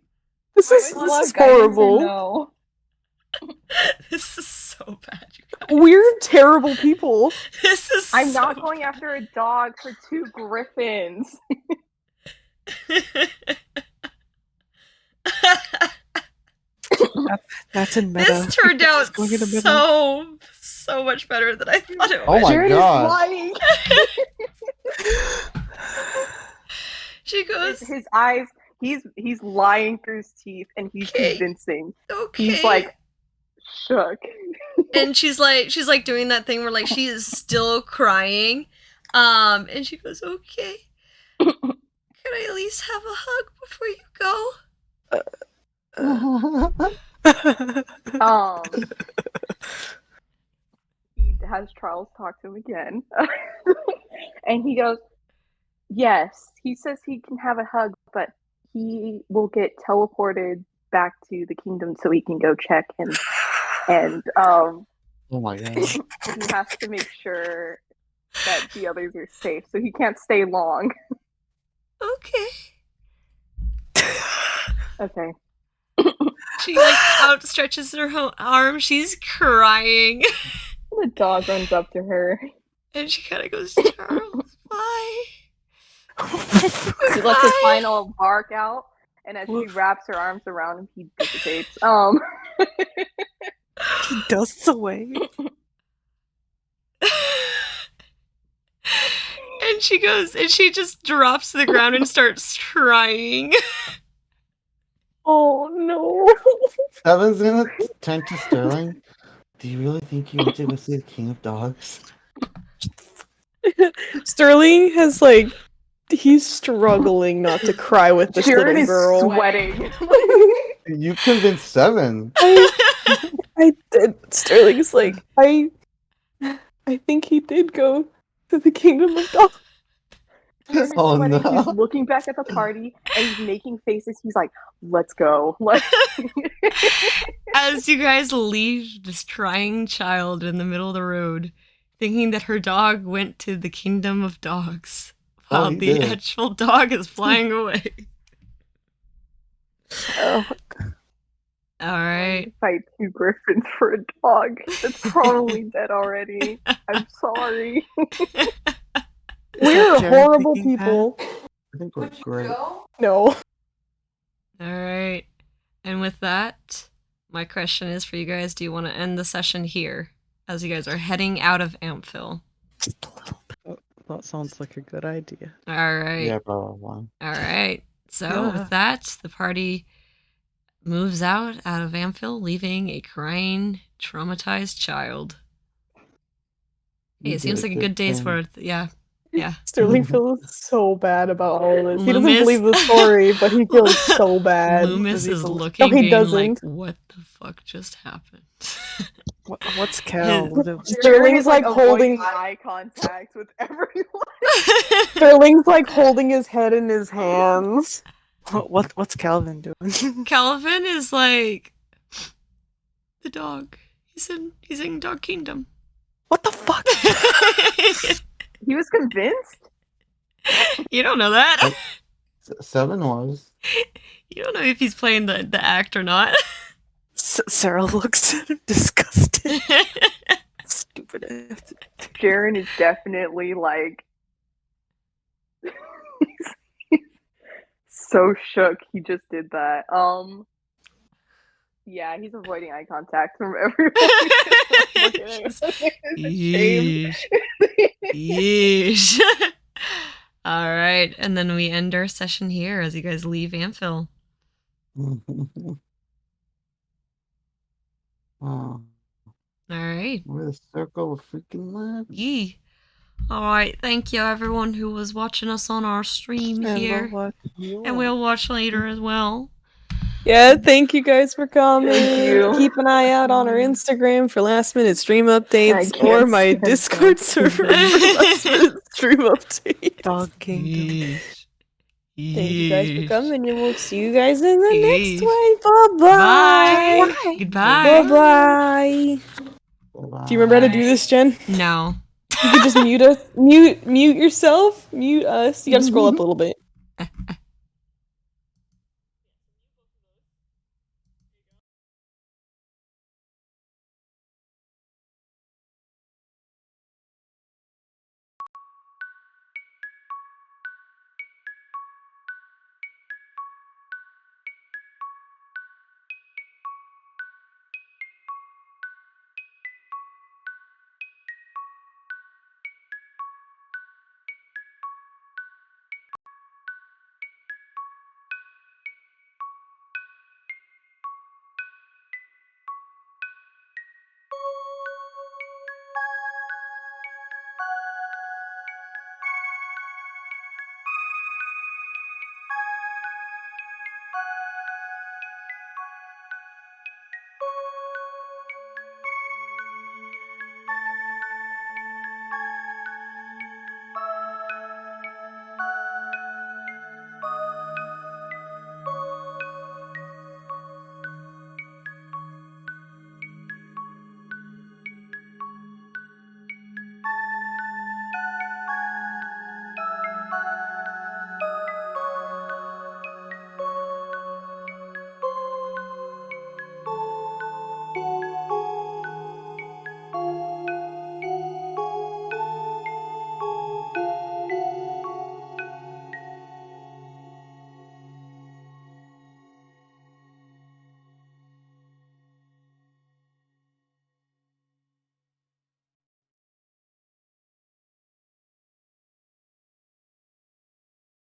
Speaker 1: This is
Speaker 7: Guidance or
Speaker 1: horrible.
Speaker 7: No.
Speaker 2: This is so bad, you guys.
Speaker 1: We're terrible people.
Speaker 2: This is
Speaker 7: I'm
Speaker 2: so
Speaker 7: not going after a dog for 2 griffins.
Speaker 5: That's in meta.
Speaker 2: This turned out
Speaker 5: It's going into meta.
Speaker 2: so much better than I thought it
Speaker 3: Oh
Speaker 2: would.
Speaker 3: my
Speaker 7: Jared is
Speaker 3: god.
Speaker 7: lying.
Speaker 2: She goes,
Speaker 7: His eyes. He's lying through his teeth, and he's
Speaker 2: Okay.
Speaker 7: convincing.
Speaker 2: okay.
Speaker 7: He's like shook.
Speaker 2: And she's like doing that thing where like she is still crying. And she goes, okay. Can I at least have a hug before you go?
Speaker 7: He has Charles talk to him again. And he goes, yes. He says he can have a hug, but he will get teleported back to the kingdom so he can go check and
Speaker 3: Oh my god.
Speaker 7: he has to make sure that the others are safe, so he can't stay long.
Speaker 2: Okay.
Speaker 7: Okay.
Speaker 2: She like outstretches her arm. She's crying.
Speaker 7: The dog runs up to her.
Speaker 2: And she kind of goes, Charles, bye.
Speaker 7: She lets his final bark out, and as she wraps her arms around him, he dissipates.
Speaker 5: He dusts away.
Speaker 2: And she goes, and she just drops to the ground and starts crying.
Speaker 1: Oh no.
Speaker 3: Evan's gonna turn to Sterling. Do you really think you want to go see the King of Dogs?
Speaker 1: Sterling has he's struggling not to cry with this
Speaker 7: Jared
Speaker 1: little
Speaker 7: is
Speaker 1: girl.
Speaker 7: sweating.
Speaker 3: You convinced Seven.
Speaker 1: I did. Sterling's I think he did go to the kingdom of dogs.
Speaker 7: Jared is
Speaker 3: Oh,
Speaker 7: sweating.
Speaker 3: no.
Speaker 7: He's looking back at the party, and he's making faces. He's like, let's go. Like,
Speaker 2: As you guys leave this crying child in the middle of the road, thinking that her dog went to the kingdom of dogs,
Speaker 3: Oh,
Speaker 2: while
Speaker 3: he
Speaker 2: the
Speaker 3: did.
Speaker 2: actual dog is flying away.
Speaker 1: Oh,
Speaker 2: All right.
Speaker 7: fight 2 griffins for a dog that's probably dead already. I'm sorry.
Speaker 1: we're
Speaker 5: Jared
Speaker 1: horrible
Speaker 5: thinking that?
Speaker 1: people.
Speaker 3: I think we're great.
Speaker 1: No.
Speaker 2: All right. And with that, my question is for you guys, do you want to end the session here? as you guys are heading out of Ampville.
Speaker 4: That sounds like a good idea.
Speaker 2: All right.
Speaker 3: Yeah, probably.
Speaker 2: All right. So
Speaker 5: Yeah.
Speaker 2: with that, the party moves out of Ampville, leaving a crying, traumatized child. Hey,
Speaker 3: You
Speaker 2: it seems
Speaker 3: did
Speaker 2: like a
Speaker 3: good
Speaker 2: good day's
Speaker 3: thing.
Speaker 2: worth. Yeah. Yeah.
Speaker 1: Sterling feels so bad about all of this. He doesn't
Speaker 2: Loomis-
Speaker 1: believe the story, but he feels so bad.
Speaker 2: Loomis
Speaker 5: Does he
Speaker 2: is
Speaker 5: believe-
Speaker 2: looking,
Speaker 1: No, he
Speaker 2: being like,
Speaker 1: doesn't.
Speaker 2: what the fuck just happened?
Speaker 5: What's Cal?
Speaker 1: Sterling's like holding.
Speaker 7: eye contact with everyone.
Speaker 1: Sterling's like holding his head in his hands.
Speaker 5: What's Calvin doing?
Speaker 2: Calvin is like, the dog. He's in Dog Kingdom.
Speaker 5: What the fuck?
Speaker 7: He was convinced.
Speaker 2: You don't know that.
Speaker 3: 7 was.
Speaker 2: You don't know if he's playing the act or not.
Speaker 5: Sarah looks at him disgusted. Stupid ass.
Speaker 7: Jaren is definitely like he's so shook he just did that. Yeah, he's avoiding eye contact from everyone. Look at him. Shame.
Speaker 2: Yeesh. Yeesh. All right, and then we end our session here as you guys leave Ampville.
Speaker 3: Oh,
Speaker 2: All right.
Speaker 3: we're the circle of freaking life.
Speaker 2: Yee. All right. Thank you, everyone who was watching us on our stream here, and we'll watch later as well.
Speaker 1: Yeah, thank you guys for coming.
Speaker 7: Thank you.
Speaker 1: Keep an eye out on our Instagram for last minute stream updates
Speaker 7: can't
Speaker 1: or my
Speaker 7: stand
Speaker 1: Discord
Speaker 7: Dog
Speaker 1: server for last minute stream updates.
Speaker 5: Dog Kingdom.
Speaker 1: Thank you guys for coming, and we'll see you guys in the
Speaker 2: Yeesh.
Speaker 1: next one. Bye-bye.
Speaker 2: Bye. Goodbye.
Speaker 1: Bye-bye. Do you remember how to do this, Jen?
Speaker 2: No.
Speaker 1: You could just mute us. Mute yourself. Mute us. You gotta scroll up a little bit.